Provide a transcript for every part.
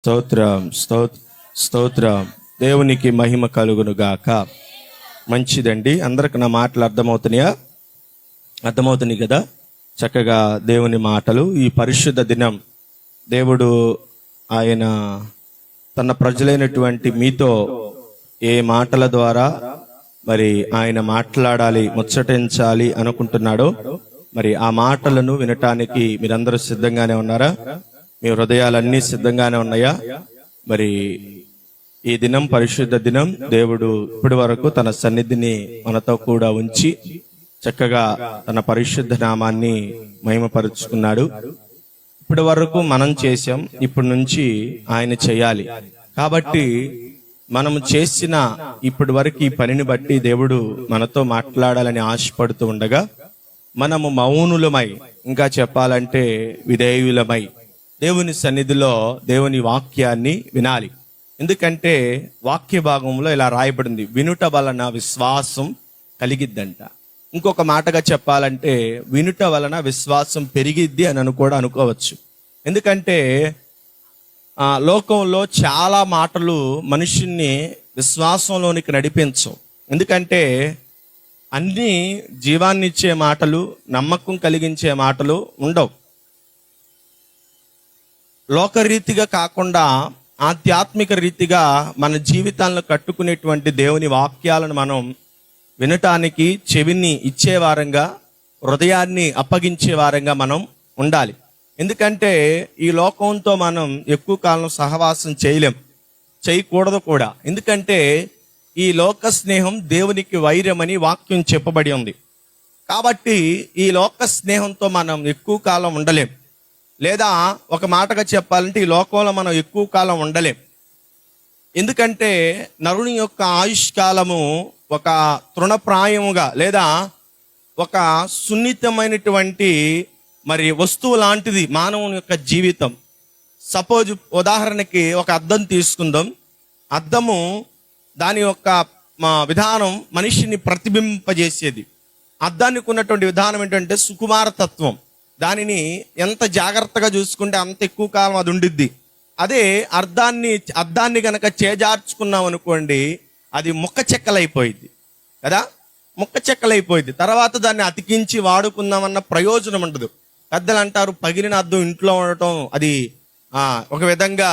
స్తోత్రం స్తోత్రం. దేవునికి మహిమ కలుగును గాక. మంచిదండి. అందరికి నా మాటలు అర్థమవుతున్నాయా? అర్థమవుతున్నాయి కదా? చక్కగా దేవుని మాటలు. ఈ పరిశుద్ధ దినం దేవుడు ఆయన తన ప్రజలైనటువంటి మీతో ఏ మాటల ద్వారా మరి ఆయన మాట్లాడాలి, ముచ్చటించాలి అనుకుంటున్నాడో మరి ఆ మాటలను వినటానికి మీరందరూ సిద్ధంగానే ఉన్నారా? మీ హృదయాలన్నీ సిద్ధంగానే ఉన్నాయా? మరి ఈ దినం పరిశుద్ధ దినం. దేవుడు ఇప్పటి వరకు తన సన్నిధిని మనతో కూడా ఉంచి చక్కగా తన పరిశుద్ధ నామాన్ని మహిమపరుచుకున్నాడు. ఇప్పటి వరకు మనం చేశాం, ఇప్పటి నుంచి ఆయన చేయాలి. కాబట్టి మనము చేసిన ఇప్పటి వరకు ఈ పనిని బట్టి దేవుడు మనతో మాట్లాడాలని ఆశపడుతూ ఉండగా మనము మౌనులమై, ఇంకా చెప్పాలంటే విధేయులమై దేవుని సన్నిధిలో దేవుని వాక్యాన్ని వినాలి. ఎందుకంటే వాక్య భాగంలో ఇలా రాయబడింది, వినుట వలన విశ్వాసం కలిగిద్దంట. ఇంకొక మాటగా చెప్పాలంటే వినుట వలన విశ్వాసం పెరిగిద్ది అని కూడా అనుకోవచ్చు. ఎందుకంటే లోకంలో చాలా మాటలు మనుషుల్ని విశ్వాసంలోనికి నడిపించవు. ఎందుకంటే అన్నీ జీవాన్నిచ్చే మాటలు, నమ్మకం కలిగించే మాటలు ఉండవు. లోకరీతిగా కాకుండా ఆధ్యాత్మిక రీతిగా మన జీవితాలను కట్టుకునేటువంటి దేవుని వాక్యాలను మనం వినటానికి చెవిని ఇచ్చేవారంగా, హృదయాన్ని అప్పగించే వారంగా మనం ఉండాలి. ఎందుకంటే ఈ లోకంతో మనం ఎక్కువ కాలం సహవాసం చేయకూడదు కూడా. ఎందుకంటే ఈ లోక స్నేహం దేవునికి వైరమని వాక్యం చెప్పబడి ఉంది. కాబట్టి ఈ లోక స్నేహంతో మనం ఎక్కువ కాలం ఉండలేం. లేదా ఒక మాటగా చెప్పాలంటే ఈ లోకంలో మనం ఎక్కువ కాలం ఉండలేం. ఎందుకంటే నరుని యొక్క ఆయుష్కాలము ఒక తృణప్రాయముగా లేదా ఒక సున్నితమైనటువంటి మరి వస్తువు లాంటిది మానవుని యొక్క జీవితం. సపోజ్ ఉదాహరణకి ఒక అద్దం తీసుకుందాం. అద్దము దాని యొక్క విధానం మనిషిని ప్రతిబింబింపజేసేది. అద్దానికి ఉన్నటువంటి విధానం ఏంటంటే సుకుమారతత్వం. దానిని ఎంత జాగ్రత్తగా చూసుకుంటే అంత ఎక్కువ కాలం అది ఉండిద్ది. అదే అద్దాన్ని కనుక చేజార్చుకున్నాం అనుకోండి, అది ముక్క చెక్కలైపోయింది కదా, ముక్క చెక్కలైపోయింది. తర్వాత దాన్ని అతికించి వాడుకుందామన్న ప్రయోజనం ఉండదు. పెద్దలు అంటారు, పగిలిన అద్దం ఇంట్లో ఉండటం అది ఒక విధంగా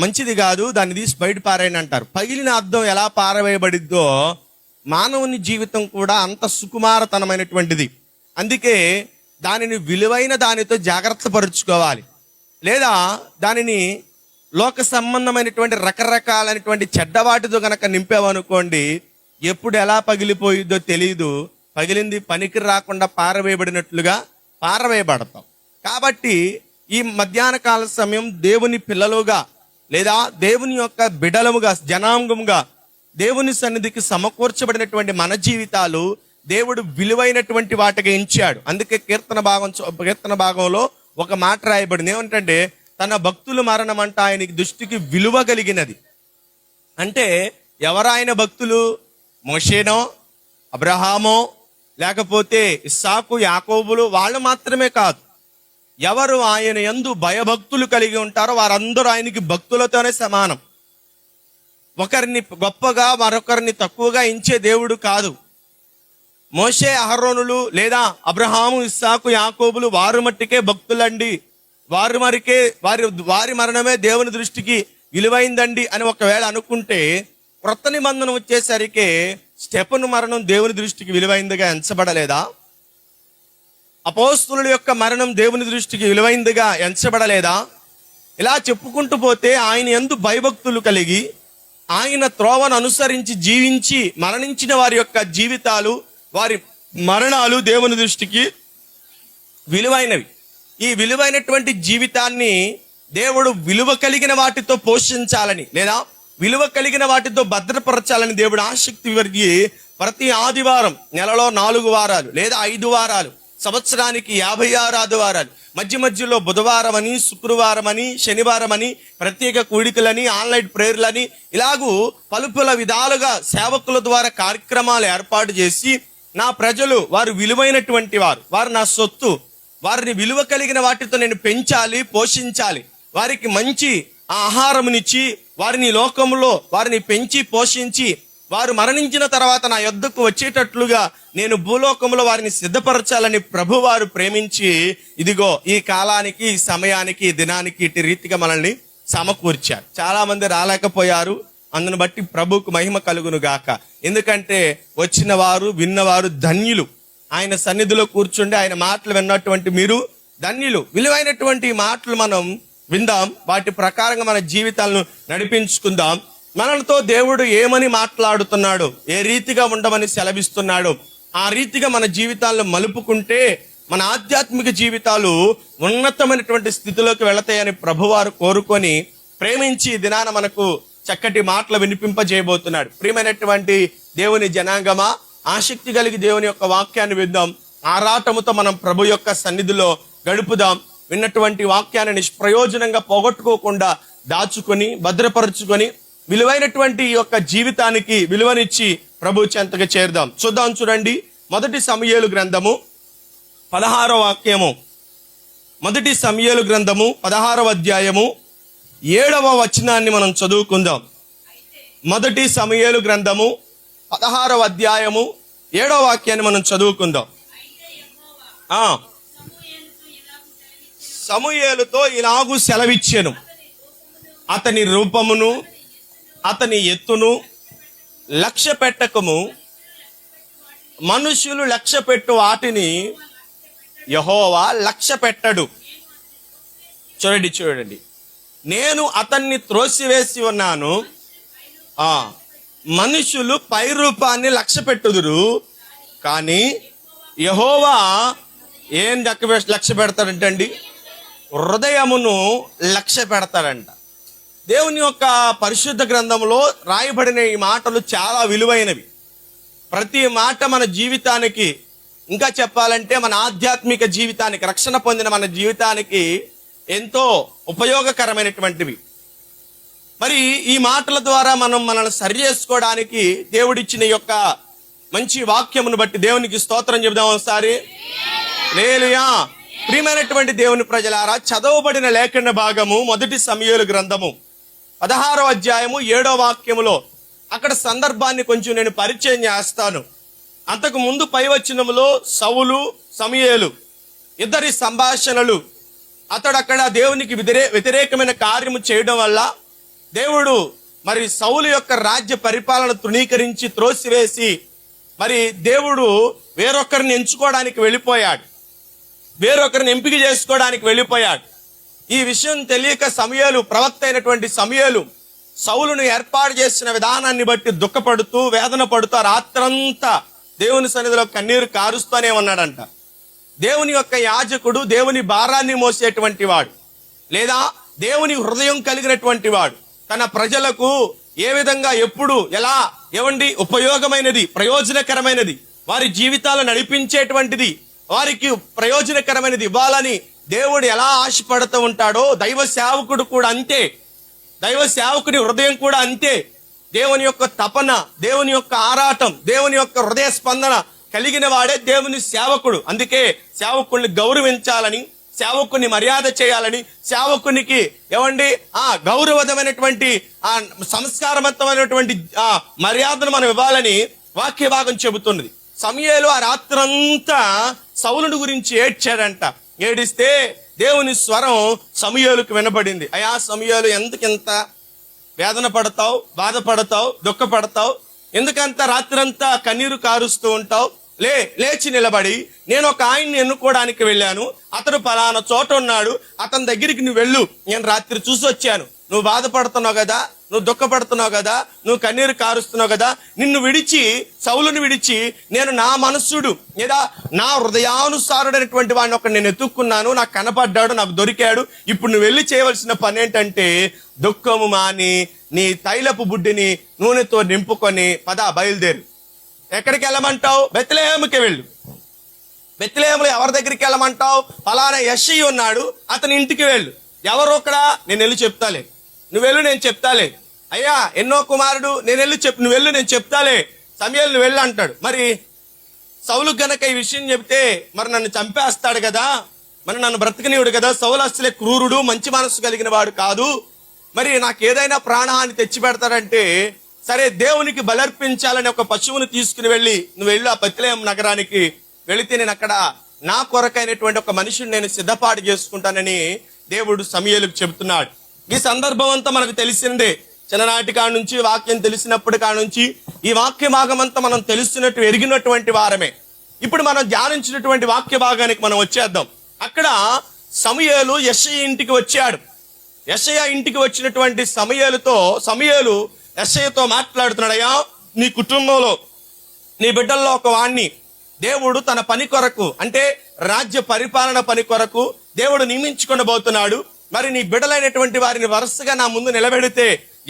మంచిది కాదు, దాన్ని తీసి బయట పారేయని అంటారు. పగిలిన అద్దం ఎలా పారవేయబడిద్దో మానవుని జీవితం కూడా అంత సుకుమారతనమైనటువంటిది. అందుకే దానిని విలువైన దానితో జాగ్రత్త పరుచుకోవాలి. లేదా దానిని లోక సంబంధమైనటువంటి రకరకాలైనటువంటి చెడ్డవాటితో గనక నింపామనుకోండి, ఎప్పుడు ఎలా పగిలిపోయిద్దో తెలియదు. పగిలింది పనికి రాకుండా పారవేయబడినట్లుగా పారవేయబడతాం. కాబట్టి ఈ మధ్యాహ్న కాల సమయం దేవుని పిల్లలుగా లేదా దేవుని యొక్క బిడలముగా, జనాంగముగా దేవుని సన్నిధికి సమకూర్చబడినటువంటి మన జీవితాలు దేవుడు విలువైనటువంటి వాటిగా ఎంచాడు. అందుకే కీర్తన భాగంలో ఒక మాట రాయబడింది. ఏమంటే తన భక్తుల మరణం అంట ఆయనకి దృష్టికి విలువ కలిగినది. అంటే ఎవరాయన భక్తులు? మోషేనో, అబ్రహామో, లేకపోతే ఇస్సాకు, యాకోబులు, వాళ్ళు మాత్రమే కాదు. ఎవరు ఆయన యందు భయభక్తులు కలిగి ఉంటారో వారందరూ ఆయనకి భక్తులతోనే సమానం. ఒకరిని గొప్పగా మరొకరిని తక్కువగా ఎంచే దేవుడు కాదు. మోషే, అహరోనులు లేదా అబ్రహాము, ఇస్సాకు, యాకోబులు వారు మట్టికే భక్తులండి, వారి మరణమే దేవుని దృష్టికి విలువైందండి అని ఒకవేళ అనుకుంటే, క్రొత్త నిబంధన వచ్చేసరికి స్టెఫను మరణం దేవుని దృష్టికి విలువైందిగా ఎంచబడలేదా? అపోస్తలుల యొక్క మరణం దేవుని దృష్టికి విలువైందిగా ఎంచబడలేదా? ఇలా చెప్పుకుంటూ పోతే ఆయన యందు భయభక్తులు కలిగి ఆయన త్రోవను అనుసరించి జీవించి మరణించిన వారి యొక్క జీవితాలు, వారి మరణాలు దేవుని దృష్టికి విలువైనవి. ఈ విలువైనటువంటి జీవితాన్ని దేవుడు విలువ కలిగిన వాటితో పోషించాలని లేదా విలువ కలిగిన వాటితో భద్రపరచాలని దేవుడు ఆసక్తి కలిగి ప్రతి ఆదివారం, నెలలో 4 వారాలు లేదా 5 వారాలు, సంవత్సరానికి 56 ఆదివారాలు, మధ్యలో బుధవారం అని, శుక్రవారం అని, శనివారం అని, ప్రత్యేక కూడికలని, ఆన్లైన్ ప్రేయర్లని, ఇలాగూ పలుపల విధాలుగా సేవకుల ద్వారా కార్యక్రమాలు ఏర్పాటు చేసి నా ప్రజలు వారు విలువైనటువంటి వారు నా సొత్తు, వారిని విలువ కలిగిన వాటితో నేను పెంచాలి, పోషించాలి, వారికి మంచి ఆ ఆహారమునిచ్చి వారిని లోకములో వారిని పెంచి పోషించి వారు మరణించిన తర్వాత నా యొద్దకు వచ్చేటట్లుగా నేను భూలోకంలో వారిని సిద్ధపరచాలని ప్రభువారు ప్రేమించి ఇదిగో ఈ కాలానికి, ఈ సమయానికి, ఈ దినానికి ఇటు రీతిగా మనల్ని సమకూర్చారు. చాలా మంది రాలేకపోయారు. అందును బట్టి ప్రభువుకు మహిమ కలుగును గాక. ఎందుకంటే వచ్చిన వారు, విన్నవారు ధన్యులు. ఆయన సన్నిధిలో కూర్చుండి ఆయన మాటలు విన్నటువంటి మీరు ధన్యులు. విలువైనటువంటి మాటలు మనం విందాం, వాటి ప్రకారంగా మన జీవితాలను నడిపించుకుందాం. మనతో దేవుడు ఏమని మాట్లాడుతున్నాడు, ఏ రీతిగా ఉండమని సెలవిస్తున్నాడు, ఆ రీతిగా మన జీవితాలను మలుపుకుంటే మన ఆధ్యాత్మిక జీవితాలు ఉన్నతమైనటువంటి స్థితిలోకి వెళతాయని ప్రభువారు కోరుకొని ప్రేమించి దినాన మనకు చక్కటి మాటలు వినిపింపజేయబోతున్నాడు. ప్రియమైనటువంటి దేవుని జనాంగమా, ఆసక్తి కలిగి దేవుని యొక్క వాక్యాన్ని విందాం. ఆరాటముతో మనం ప్రభు యొక్క సన్నిధిలో గడుపుదాం. విన్నటువంటి వాక్యాన్ని నిష్ప్రయోజనంగా పోగొట్టుకోకుండా దాచుకొని భద్రపరుచుకొని విలువైనటువంటి ఈ యొక్క జీవితానికి విలువనిచ్చి ప్రభు చెంతగా చేరుదాం. చూడండి, 1 సమూయేలు గ్రంథము 16వ వాక్యము. 1 సమూయేలు గ్రంథము 16వ అధ్యాయము 7వ వచనాన్ని మనం చదువుకుందాం. 1 సమూయేలు గ్రంథము 16వ అధ్యాయము 7వ వాక్యాన్ని మనం చదువుకుందాం. సమూయేలుతో ఇలాగు సెలవిచ్చెను, అతని రూపమును అతని ఎత్తును లక్ష్య పెట్టకము, మనుషులు లక్ష్య పెట్టు వాటిని యెహోవా లక్ష్య పెట్టడు. చూడండి, నేను అతన్ని త్రోసివేసి ఉన్నాను. మనుషులు పై రూపాన్ని లక్ష్య పెట్టుదురు, కానీ యెహోవా ఏం లక్ష్య పెడతాడంటండి? హృదయమును లక్ష్య పెడతాడంట. దేవుని యొక్క పరిశుద్ధ గ్రంథంలో రాయబడిన ఈ మాటలు చాలా విలువైనవి. ప్రతి మాట మన జీవితానికి, ఇంకా చెప్పాలంటే మన ఆధ్యాత్మిక జీవితానికి, రక్షణ పొందిన మన జీవితానికి ఎంతో ఉపయోగకరమైనటువంటివి. మరి ఈ మాటల ద్వారా మనం మనల్ని సరి చేసుకోవడానికి దేవుడిచ్చిన యొక్క మంచి వాక్యమును బట్టి దేవునికి స్తోత్రం చెబుదాం ఒకసారి. హల్లెలూయా. ప్రియమైనటువంటి దేవుని ప్రజలారా, చదవబడిన లేఖన భాగము 1 సమూయేలు గ్రంథము 16వ అధ్యాయము 7వ వాక్యములో అక్కడ సందర్భాన్ని కొంచెం నేను పరిచయం చేస్తాను. అంతకు ముందు పై వచనములో సౌలు, సమూయేలు ఇద్దరి సంభాషణలు. అతడు అక్కడ దేవునికి వ్యతిరేకమైన కార్యము చేయడం వల్ల దేవుడు మరి సౌలు యొక్క రాజ్య పరిపాలన తృణీకరించి త్రోసివేసి మరి దేవుడు వేరొకరిని ఎంచుకోవడానికి వెళ్ళిపోయాడు, వేరొకరిని ఎంపిక చేసుకోవడానికి వెళ్ళిపోయాడు. ఈ విషయం తెలియక సమూయేలు, ప్రవక్త అయినటువంటి సమూయేలు సౌలును ఏర్పాటు చేసిన విధానాన్ని బట్టి దుఃఖపడుతూ వేదన పడుతూ రాత్రంతా దేవుని సన్నిధిలో కన్నీరు కారుస్తూనే ఉన్నాడంట. దేవుని యొక్క యాజకుడు దేవుని భారాన్ని మోసేటువంటి వాడు, లేదా దేవుని హృదయం కలిగినటువంటి వాడు తన ప్రజలకు ఏ విధంగా ఎప్పుడు ఎలా ఉపయోగమైనది, ప్రయోజనకరమైనది, వారి జీవితాలు నడిపించేటువంటిది, వారికి ప్రయోజనకరమైనది ఇవ్వాలని దేవుడు ఎలా ఆశపడుతూ ఉంటాడో దైవ సేవకుడు కూడా అంతే. దైవ సేవకుని హృదయం కూడా అంతే. దేవుని యొక్క తపన, దేవుని యొక్క ఆరాటం, దేవుని యొక్క హృదయ స్పందన కలిగిన వాడే దేవుని సేవకుడు. అందుకే సేవకుల్ని గౌరవించాలని, సేవకుని మర్యాద చేయాలని, సేవకునికి గౌరవమైనటువంటి సంస్కారవంతమైనటువంటి మర్యాదను మనం ఇవ్వాలని వాక్య భాగం చెబుతున్నది. సమూయేలు ఆ రాత్రంతా సౌలుని గురించి ఏడ్చాడంట. ఏడిస్తే దేవుని స్వరం సమూయేలుకు వినబడింది. అయ్యా సమూయేలు, ఎందుకింత వేదన పడతావు, బాధపడతావు, దుఃఖపడతావు, ఎందుకంత రాత్రంతా కన్నీరు కారుస్తూ ఉంటావు? లేచి నిలబడి, నేను ఒక ఆయన్ని ఎన్నుకోవడానికి వెళ్ళాను, అతడు పలానా చోట ఉన్నాడు, అతని దగ్గరికి నువ్వు వెళ్ళు, నేను రాత్రి చూసి వచ్చాను, నువ్వు బాధపడుతున్నావు కదా, నువ్వు దుఃఖపడుతున్నావు కదా, నువ్వు కన్నీరు కారుస్తున్నావు కదా, నిన్ను విడిచి, సౌలుని విడిచి నేను నా మనస్సుడు లేదా నా హృదయానుసారుడైనటువంటి వాడిని ఒక నేను ఎత్తుక్కున్నాను, నాకు కనపడ్డాడు, నాకు దొరికాడు. ఇప్పుడు నువ్వు వెళ్ళి చేయవలసిన పని ఏంటంటే దుఃఖము మాని నీ తైలపు బుడ్డిని నూనెతో నింపుకొని బయలుదేరు. ఎక్కడికి వెళ్ళమంటావు? బెత్లెహేముకి వెళ్ళు. బెత్లెహేములో ఎవరి దగ్గరికి వెళ్ళమంటావు? ఫలానా యెష్షయి ఉన్నాడు, అతని ఇంటికి వెళ్ళు. ఎవరు అక్కడ? నేను వెళ్ళి చెప్తాలే, నువ్వు వెళ్ళు, నేను చెప్తాలే. అయ్యా ఎన్నో కుమారుడు, నేను వెళ్ళి నువ్వు వెళ్ళు, నేను చెప్తాలే. సమూయేలు నువ్వు వెళ్ళు అంటాడు. మరి సౌలు గనక ఈ విషయం చెబితే మరి నన్ను చంపేస్తాడు కదా, మరి నన్ను బ్రతకనీయుడు కదా. సౌలు అసలే క్రూరుడు, మంచి మనసు కలిగిన వాడు కాదు. మరి నాకు ఏదైనా ప్రాణహాని తెచ్చి పెడతారంటే, సరే దేవునికి బలర్పించాలని ఒక పశువును తీసుకుని వెళ్ళి, నువ్వు వెళ్ళు ఆ బెత్లెహేము నగరానికి వెళితే నేను అక్కడ నా కొరకైనటువంటి ఒక మనిషిని నేను సిద్ధపాటు చేసుకుంటానని దేవుడు సమూయేలుకు చెబుతున్నాడు. ఈ సందర్భం అంతా మనకు తెలిసిందే. చిన్ననాటి కాడ నుంచి వాక్యం తెలిసినప్పటి కాడ నుంచి ఈ వాక్య భాగం అంతా మనం తెలుస్తున్నట్టు ఎరిగినటువంటి వారమే. ఇప్పుడు మనం ధ్యానించినటువంటి వాక్య భాగానికి మనం వచ్చేద్దాం. అక్కడ సమూయేలు యెషయా ఇంటికి వచ్చాడు. యెషయా ఇంటికి వచ్చినటువంటి సమూయేలు యెషయాతో మాట్లాడుతున్నాడు. అయ్యా, నీ కుటుంబంలో నీ బిడ్డల్లో ఒక వాణ్ణి దేవుడు తన పని కొరకు, అంటే రాజ్య పరిపాలన పని కొరకు దేవుడు నియమించుకొనబోతున్నాడు. మరి నీ బిడ్డలైనటువంటి వారిని వరుసగా నా ముందు నిలబెడితే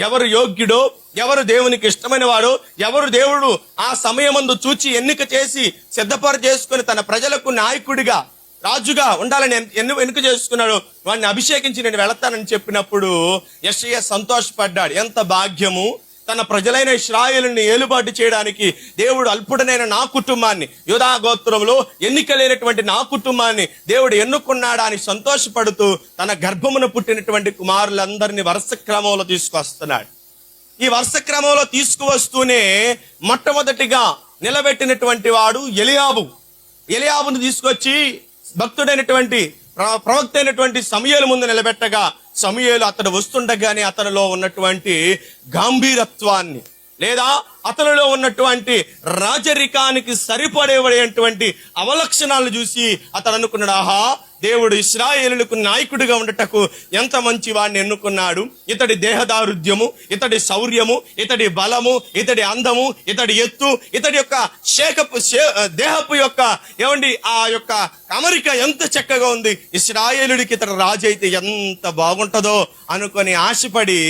ఎవరు యోగ్యుడో, ఎవరు దేవునికి ఇష్టమైన వాడో, ఎవరు దేవుడు ఆ సమయమందు చూచి ఎన్నిక చేసి సిద్ధపరి చేసుకుని తన ప్రజలకు నాయకుడిగా రాజుగా ఉండాలని ఎన్నిక చేసుకున్నాడు, వాడిని అభిషేకించి నేను వెళతానని చెప్పినప్పుడు యెషయా సంతోషపడ్డాడు. ఎంత భాగ్యము! తన ప్రజలైన ఇశ్రాయేలుని ఏలుబాటు చేయడానికి దేవుడు అల్పుడనైన నా కుటుంబాన్ని, యూదా గోత్రంలో ఎన్నికలేనటువంటి నా కుటుంబాన్ని దేవుడు ఎన్నుకున్నాడా అని సంతోషపడుతూ తన గర్భమున పుట్టినటువంటి కుమారులందరినీ వరుస క్రమంలో తీసుకొస్తున్నాడు. ఈ వరుస క్రమంలో తీసుకువస్తూనే మొట్టమొదటిగా నిలబెట్టినటువంటి వాడు ఎలియాబును తీసుకొచ్చి భక్తుడైనటువంటి ప్రవక్త అయినటువంటి సమూయేలు ముందు నిలబెట్టగా, సమూయేలు అతడు వస్తుండగానే అతనిలో ఉన్నటువంటి గాంభీరత్వాన్ని, లేదా అతనిలో ఉన్నటువంటి రాజరికానికి సరిపడేటువంటి అవలక్షణాలను చూసి అతడు అనుకున్నాడు, ఆహా, దేవుడు ఇశ్రాయేలులకు నాయకుడిగా ఉండటకు ఎంత మంచి వాడిని ఎన్నుకున్నాడు. ఇతడి దేహదారుఢ్యము, ఇతడి శౌర్యము, ఇతడి బలము, ఇతడి అందము, ఇతడి ఎత్తు, ఇతడి యొక్క దేహపు యొక్క ఆ యొక్క అమరిక ఎంత చక్కగా ఉంది. ఇశ్రాయేలుడికి ఇతడు రాజు అయితే ఎంత బాగుంటుందో అనుకొని ఆశపడి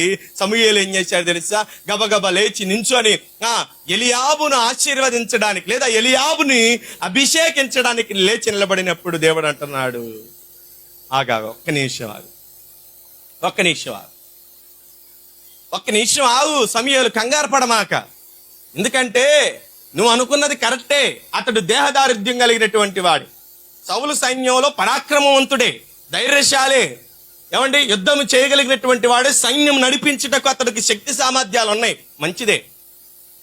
సమూయేలు ఏం చేశాడు తెలుసా? గబగబ లేచి నించొని ఎలియాబును ఆశీర్వదించడానికి, లేదా ఎలియాబుని అభిషేకించడానికి లేచి నిలబడినప్పుడు దేవుడు అంటున్నాడు, ఆగా, ఒక్క నిమిషం ఆగు సమూయేలు, కంగారు పడమాక. ఎందుకంటే నువ్వు అనుకున్నది కరెక్టే. అతడు దేహదారిద్ర్యం కలిగినటువంటి వాడు, సౌలు సైన్యంలో పరాక్రమవంతుడే, ధైర్యశాలే, యుద్ధం చేయగలిగినటువంటి వాడే, సైన్యం నడిపించుటకు అతడికి శక్తి సామర్థ్యాలు ఉన్నాయి, మంచిదే.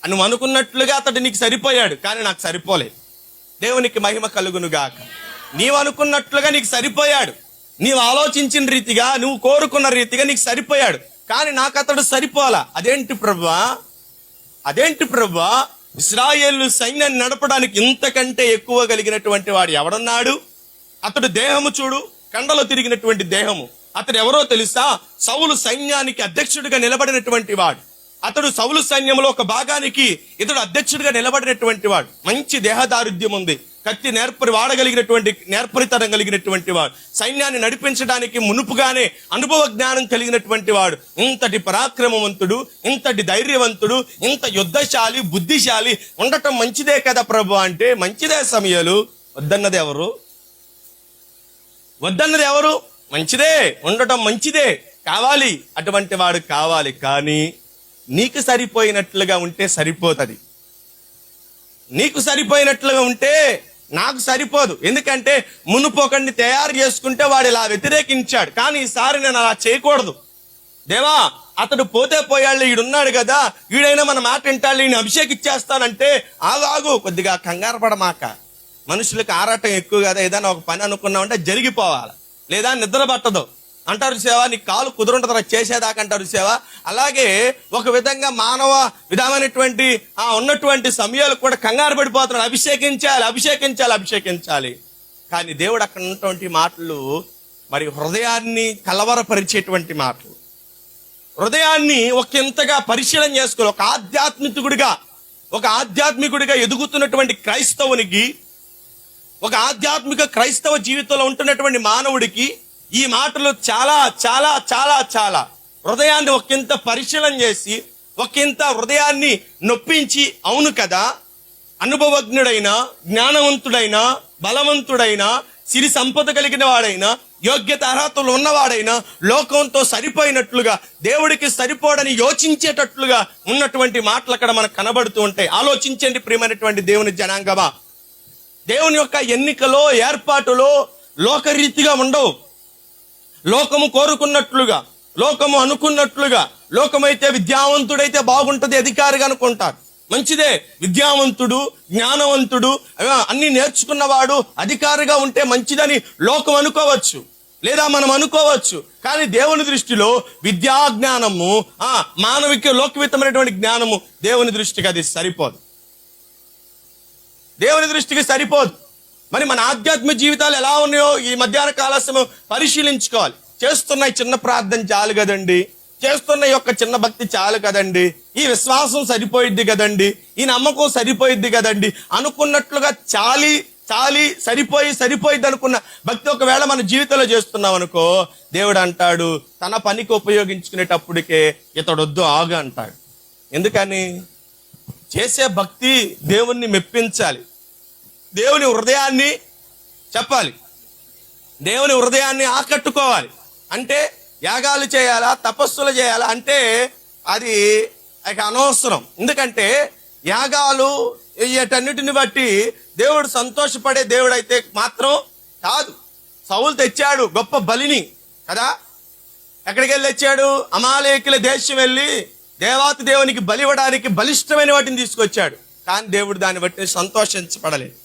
నువ్వు అనుకున్నట్లుగా అతడు నీకు సరిపోయాడు, కానీ నాకు సరిపోలేదు. దేవునికి మహిమ కలుగును గాక. నీవు అనుకున్నట్లుగా నీకు సరిపోయాడు, నీవు ఆలోచించిన రీతిగా, నువ్వు కోరుకున్న రీతిగా నీకు సరిపోయాడు, కానీ నాకు అతడు సరిపోలా. అదేంటి ప్రభువా? ఇశ్రాయేలు సైన్యాన్ని నడపడానికి ఇంతకంటే ఎక్కువ కలిగినటువంటి వాడు ఎవడున్నాడు? అతడు దేహము చూడు, కండలో తిరిగినటువంటి దేహము. అతడు ఎవరో తెలుసా? సౌలు సైన్యానికి అధ్యక్షుడిగా నిలబడినటువంటి వాడు. అతడు సౌలు సైన్యంలో ఒక భాగానికి ఇతడు అధ్యక్షుడిగా నిలబడినటువంటి వాడు. మంచి దేహదారుఢ్యం ఉంది, కత్తి నేర్పరితనం కలిగినటువంటి వాడు, సైన్యాన్ని నడిపించడానికి మునుపుగానే అనుభవ జ్ఞానం కలిగినటువంటి వాడు. ఇంతటి పరాక్రమవంతుడు, ఇంతటి ధైర్యవంతుడు, ఇంత యుద్ధశాలి, బుద్ధిశాలి ఉండటం మంచిదే కదా ప్రభు అంటే, మంచిదే సమూయేలు. వద్దన్నది ఎవరు? మంచిదే, ఉండటం మంచిదే, కావాలి, అటువంటి వాడు కావాలి. కానీ నీకు సరిపోయినట్లుగా ఉంటే సరిపోతుంది, నీకు సరిపోయినట్లుగా ఉంటే నాకు సరిపోదు. ఎందుకంటే మునుపు ఒకడిని తయారు చేసుకుంటే వాడు ఇలా వ్యతిరేకించాడు, కానీ ఈసారి నేను అలా చేయకూడదు. దేవా, అతడు పోతే పోయాళ్ళు, ఈడున్నాడు కదా, ఈడైనా మన మాట వింటాడు, ఈయన అభిషేకిచ్చేస్తానంటే ఆగాగు, కొద్దిగా కంగారు పడమాక. మనుషులకు ఆరాటం ఎక్కువ కదా, ఏదైనా ఒక పని అనుకున్నామంటే జరిగిపోవాలి, లేదా నిద్ర పట్టదు అంటారు సేవ, నీ కాలు కుదురుంటది చేసేదాకా అంటారు సేవ. అలాగే ఒక విధంగా మానవ విధమైనటువంటి ఉన్నటువంటి సమయాలు కూడా కంగారు పడిపోతున్నాడు, అభిషేకించాలి. కానీ దేవుడు అక్కడ ఉన్నటువంటి మాటలు మరి హృదయాన్ని కలవరపరిచేటువంటి మాటలు, హృదయాన్ని ఒకంతగా పరిశీలన చేసుకోవాలి. ఒక ఆధ్యాత్మికుడిగా ఎదుగుతున్నటువంటి క్రైస్తవునికి, ఒక ఆధ్యాత్మిక క్రైస్తవ జీవితంలో ఉంటున్నటువంటి మానవుడికి ఈ మాటలు చాలా చాలా చాలా చాలా హృదయాన్ని ఒకంత పరిశీలన చేసి, ఒకంత హృదయాన్ని నొప్పించి, అవును కదా, అనుభవజ్ఞుడైన, జ్ఞానవంతుడైన, బలవంతుడైన, సిరి సంపద కలిగిన వాడైనా, యోగ్యత అర్హతలు ఉన్నవాడైనా, లోకంతో సరిపోయినట్లుగా, దేవుడికి సరిపోడని యోచించేటట్లుగా ఉన్నటువంటి మాటలు అక్కడ మనకు కనబడుతూ ఉంటాయి. ఆలోచించండి ప్రియమైనటువంటి దేవుని జనాంగమా. దేవుని యొక్క ఎన్నికలో, ఏర్పాటులో లోకరీతిగా ఉండవు, లోకము కోరుకున్నట్లుగా, లోకము అనుకున్నట్లుగా, లోకమైతే విద్యావంతుడైతే బాగుంటది, అధికారిగా అనుకుంటారు. మంచిదే, విద్యావంతుడు, జ్ఞానవంతుడు, అన్ని నేర్చుకున్నవాడు అధికారిగా ఉంటే మంచిదని లోకం అనుకోవచ్చు, లేదా మనం అనుకోవచ్చు. కానీ దేవుని దృష్టిలో విద్యా జ్ఞానము, మానవిక లోకవిత్తమైనటువంటి జ్ఞానము దేవుని దృష్టికి అది సరిపోదు, దేవుని దృష్టికి సరిపోదు. మరి మన ఆధ్యాత్మిక జీవితాలు ఎలా ఉన్నాయో ఈ మధ్యాహ్న కాల సమయం పరిశీలించుకోవాలి. చేస్తున్న ఈ చిన్న ప్రార్థన చాలు కదండి, చేస్తున్న ఈ యొక్క చిన్న భక్తి చాలు కదండి, ఈ విశ్వాసం సరిపోయిద్ది కదండి, ఈ నమ్మకం సరిపోయిద్ది కదండి అనుకున్నట్లుగా చాలి సరిపోయిద్ది అనుకున్న భక్తి ఒకవేళ మన జీవితంలో చేస్తున్నాం అనుకో, దేవుడు అంటాడు తన పనికి ఉపయోగించుకునేటప్పటికే ఇతడొద్దు ఆగు అంటాడు. ఎందుకని? చేసే భక్తి దేవుణ్ణి మెప్పించాలి, దేవుని హృదయాన్ని చెప్పాలి, దేవుని హృదయాన్ని ఆకట్టుకోవాలి. అంటే యాగాలు చేయాలా, తపస్సులు చేయాలా అంటే అది అనవసరం. ఎందుకంటే యాగాలు వీటన్నిటిని బట్టి దేవుడు సంతోషపడే దేవుడు అయితే మాత్రం కాదు. సౌలు తెచ్చాడు గొప్ప బలిని కదా, ఎక్కడికి వెళ్ళి తెచ్చాడు? అమాలేకుల దేశం వెళ్ళి దేవాతి దేవునికి బలి ఇవ్వడానికి బలిష్టమైన వాటిని తీసుకొచ్చాడు. కానీ దేవుడు దాన్ని బట్టి సంతోషించబడలేదు.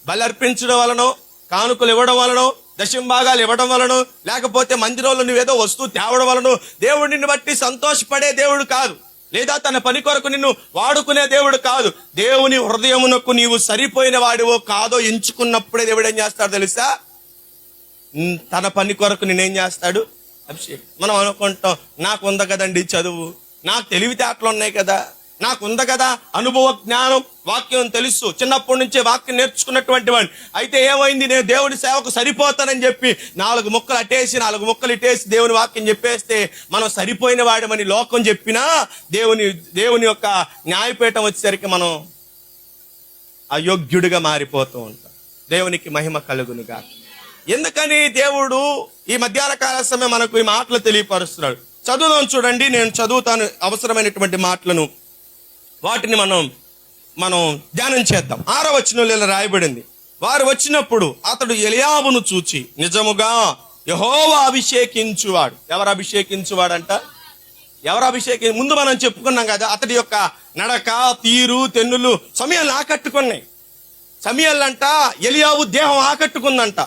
బలి అర్పించడం వలనో, కానుకలు ఇవ్వడం వలనో, దశంభాగాలు ఇవ్వడం వలనో, లేకపోతే మందిరంలో నువ్వేదో వస్తువు తేవడం వలనో దేవుడు నిన్ను బట్టి సంతోషపడే దేవుడు కాదు, లేదా తన పని కొరకు నిన్ను వాడుకునే దేవుడు కాదు. దేవుని హృదయమునకు నీవు సరిపోయిన వాడివో కాదో ఎంచుకున్నప్పుడే దేవుడు ఏం చేస్తాడు తెలుసా? తన పని కొరకు నేనేం చేస్తాడు? అభిషేకం. మనం అనుకుంటాం నాకు ఉంది కదండి చదువు, నాకు తెలివితేటలు ఉన్నాయి కదా, నాకు ఉంది కదా అనుభవ జ్ఞానం, వాక్యం తెలుసు, చిన్నప్పటి నుంచే వాక్యం నేర్చుకున్నటువంటి వాడిని. అయితే ఏమైంది? నేను దేవుడి సేవకు సరిపోతానని చెప్పి 4 ముక్కలు అటేసి 4 ముక్కలు ఇటేసి దేవుని వాక్యం చెప్పేస్తే మనం సరిపోయిన వాడమని లోకం చెప్పినా దేవుని యొక్క న్యాయపీఠం వచ్చేసరికి మనం అయోగ్యుడిగా మారిపోతూ ఉంటాం. దేవునికి మహిమ కలుగునుగా. ఎందుకని దేవుడు ఈ మధ్యాహ్న కాల సమయం మనకు ఈ మాటలు తెలియపరుస్తున్నాడు. చదువుదాం, చూడండి, నేను చదువుతాను అవసరమైనటువంటి మాటలను, వాటిని మనం ధ్యానం చేద్దాం. 6వ వచనంలో ఇలా రాయబడింది, వారు వచ్చినప్పుడు అతడు ఎలియాబును చూచి నిజముగా యెహోవా అభిషేకించువాడు. ఎవరు అభిషేకించువాడంట? ముందు మనం చెప్పుకున్నాం కదా, అతడి యొక్క నడక, తీరు, తెన్నులు సమయాలు ఆకట్టుకున్నాయి. సమయాలంట ఎలియాబు దేహం ఆకట్టుకుందంట.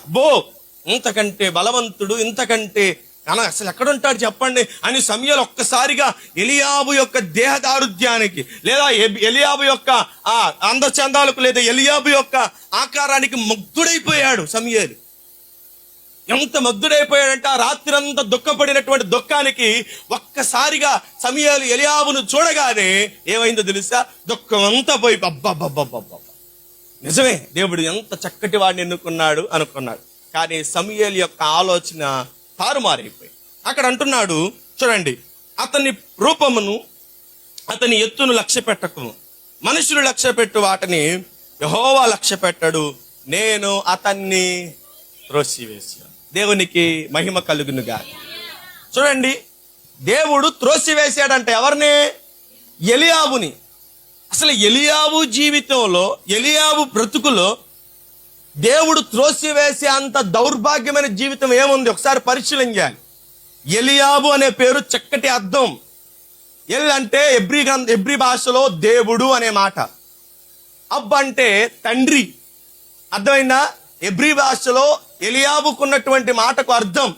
ఇంతకంటే బలవంతుడు, ఇంతకంటే అసలు ఎక్కడుంటాడు చెప్పండి అని సమయాలు ఒక్కసారిగా ఎలియాబు యొక్క దేహదారుధ్యానికి, లేదా ఎలియాబు యొక్క అందచందాలకు, లేదా ఎలియాబు యొక్క ఆకారానికి ముగ్ధుడైపోయాడు సమయాలు. ఎంత ముగ్ధుడైపోయాడంటే ఆ రాత్రి అంతా దుఃఖపడినటువంటి దుఃఖానికి ఒక్కసారిగా సమయాలు ఎలియాబును చూడగానే ఏమైందో తెలుసా? దుఃఖం అంతా పోయి అబ్బబ్బబ్బబ్బబ్బ, నిజమే దేవుడు ఎంత చక్కటి వాడిని ఎన్నుకున్నాడు అనుకున్నాడు. కానీ సమూయేలు యొక్క ఆలోచన తారుమారైపోయి అక్కడ అంటున్నాడు, చూడండి, అతని రూపమును అతని ఎత్తును లక్ష్య పెట్టకు, మనుషులు లక్ష్య పెట్టు వాటిని యెహోవా లక్ష్య పెట్టడు, నేను అతన్ని త్రోసివేశాను. దేవునికి మహిమ కలుగునుగా. చూడండి, దేవుడు త్రోసివేశాడంటే ఎవరిని? ఎలియాబుని. అసలు ఎలియాబు జీవితంలో, ఎలియాబు బ్రతుకులో దేవుడు త్రోసివేసే అంత దౌర్భాగ్యమైన జీవితం ఏముంది ఒకసారి పరిశీలన చేయాలి. ఎలియాబు అనే పేరు చక్కటి అర్థం. ఎల్ అంటే ఎబ్రీ భాషలో దేవుడు అనే మాట, అబ్ అంటే తండ్రి. అర్థమైందా? ఎబ్రీ భాషలో ఎలియాబుకున్నటువంటి మాటకు అర్థం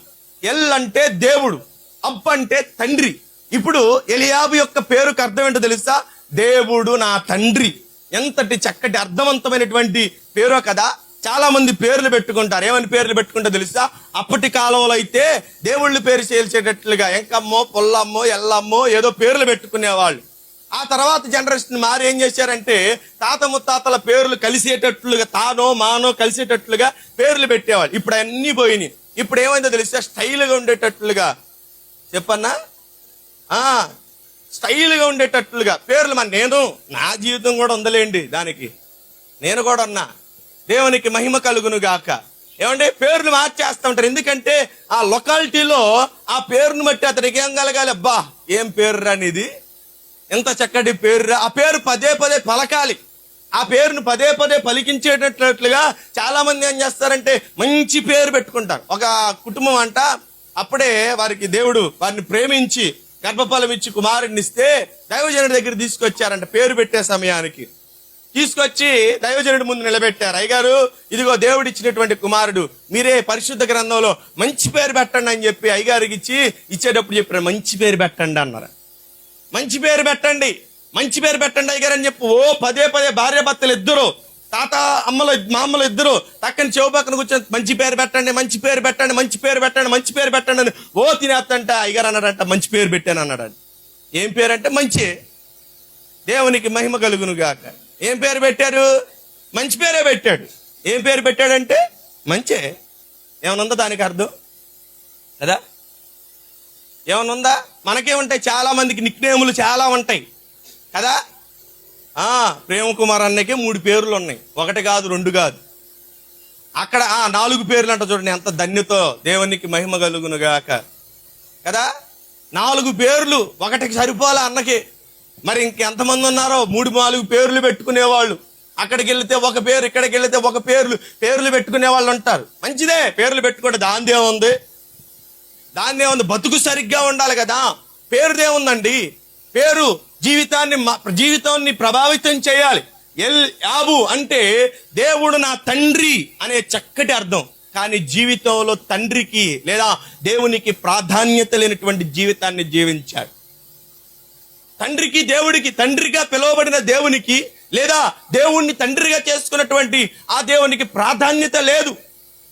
ఎల్ అంటే దేవుడు, అబ్ అంటే తండ్రి. ఇప్పుడు ఎలియాబు యొక్క పేరుకు అర్థం ఏంటో తెలుసా? దేవుడు నా తండ్రి. ఎంతటి చక్కటి అర్థవంతమైనటువంటి పేరో కదా. చాలా మంది పేర్లు పెట్టుకుంటారు. ఏమని పేర్లు పెట్టుకుంటారో తెలుసా? అప్పటి కాలంలో అయితే దేవుళ్ళు పేరు చేసేటట్లుగా ఎంకమ్మో, పుల్లమ్మో, ఎల్లమ్మో ఏదో పేర్లు పెట్టుకునేవాళ్ళు. ఆ తర్వాత జనరేషన్ మారి ఏం చేశారంటే తాత ముత్తాతల పేర్లు కలిసేటట్లుగా, తానో మానో కలిసేటట్లుగా పేర్లు పెట్టేవాళ్ళు. ఇప్పుడు అన్నీ పోయినాయి. ఇప్పుడు ఏమైందో తెలుసా? స్టైల్గా ఉండేటట్లుగా, చెప్పన్నా, స్టైల్గా ఉండేటట్లుగా పేర్లు. నా జీవితం కూడా ఉందలేండి దానికి, నేను కూడా ఉన్నా. దేవునికి మహిమ కలుగును గాక. ఏమంటే పేర్లు మార్చేస్తూ ఉంటారు. ఎందుకంటే ఆ లొకాలిటీలో ఆ పేరును బట్టి అతనికి ఏం కలగాలి? అబ్బా ఏం పేరు రానిది, ఎంత చక్కటి పేరు రా. ఆ పేరు పదే పదే పలకాలి. ఆ పేరును పదే పదే పలికించేటట్లుగా చాలా మంది ఏం చేస్తారంటే మంచి పేరు పెట్టుకుంటారు. ఒక కుటుంబం అంట అప్పుడే వారికి దేవుడు వారిని ప్రేమించి గర్భఫలం ఇచ్చి కుమారుడిని ఇస్తే దైవజనుడి దగ్గర తీసుకొచ్చారంట పేరు పెట్టే సమయానికి. తీసుకొచ్చి దైవజనుడి ముందు నిలబెట్టారు. అయ్యగారు, ఇదిగో దేవుడు ఇచ్చినటువంటి కుమారుడు, మీరే పరిశుద్ధ గ్రంథంలో మంచి పేరు పెట్టండి అని చెప్పి అయ్యగారికి ఇచ్చేటప్పుడు చెప్పారు. మంచి పేరు పెట్టండి అన్నారు. మంచి పేరు పెట్టండి, మంచి పేరు పెట్టండి అయ్యగారు అని చెప్పి పదే భార్య భర్తలు ఇద్దరు, తాత మా అమ్మలు ఇద్దరు పక్కన చెవు పక్కన కూర్చొని మంచి పేరు పెట్టండి, మంచి పేరు పెట్టండి, మంచి పేరు పెట్టండి, మంచి పేరు పెట్టండి అని తినేస్తంట. అయ్యగారు అన్నాడంట మంచి పేరు పెట్టాను అన్నాడు. ఏం పేరు అంటే మంచి, దేవునికి మహిమ కలుగును గాక. ఏం పేరు పెట్టారు? మంచి పేరే పెట్టాడు. ఏం పేరు పెట్టాడంటే మంచే. ఏమైనా ఉందా దానికి అర్థం కదా? ఏమైనా ఉందా? మనకేముంటాయి, చాలా మందికి నిక్నేములు చాలా ఉంటాయి కదా. ప్రేమ కుమార్ అన్నకి 3 పేర్లు ఉన్నాయి, 1 కాదు 2 కాదు. అక్కడ 4 పేర్లు అంట. చూడండి ఎంత ధన్యతో, దేవునికి మహిమ కలుగును గాక కదా. 4 పేర్లు, 1కి సరిపోలే అన్నకి. మరి ఇంకెంతమంది ఉన్నారో 3-4 పేర్లు పెట్టుకునేవాళ్ళు. అక్కడికి వెళ్తే 1 పేరు, ఇక్కడికి వెళ్తే 1 పేర్లు పెట్టుకునే వాళ్ళు ఉంటారు. మంచిదే, పేర్లు పెట్టుకుంటే దాందేముంది, బతుకు సరిగ్గా ఉండాలి కదా. పేరుదేముందండి? పేరు జీవితాన్ని ప్రభావితం చేయాలి. యాబు అంటే దేవుడు నా తండ్రి అనే చక్కటి అర్థం. కానీ జీవితంలో తండ్రికి లేదా దేవునికి ప్రాధాన్యత లేనటువంటి జీవితాన్ని జీవించాడు. దేవుడికి తండ్రిగా పిలువబడిన దేవునికి లేదా దేవుణ్ణి తండ్రిగా చేసుకున్నటువంటి ఆ దేవునికి ప్రాధాన్యత లేదు.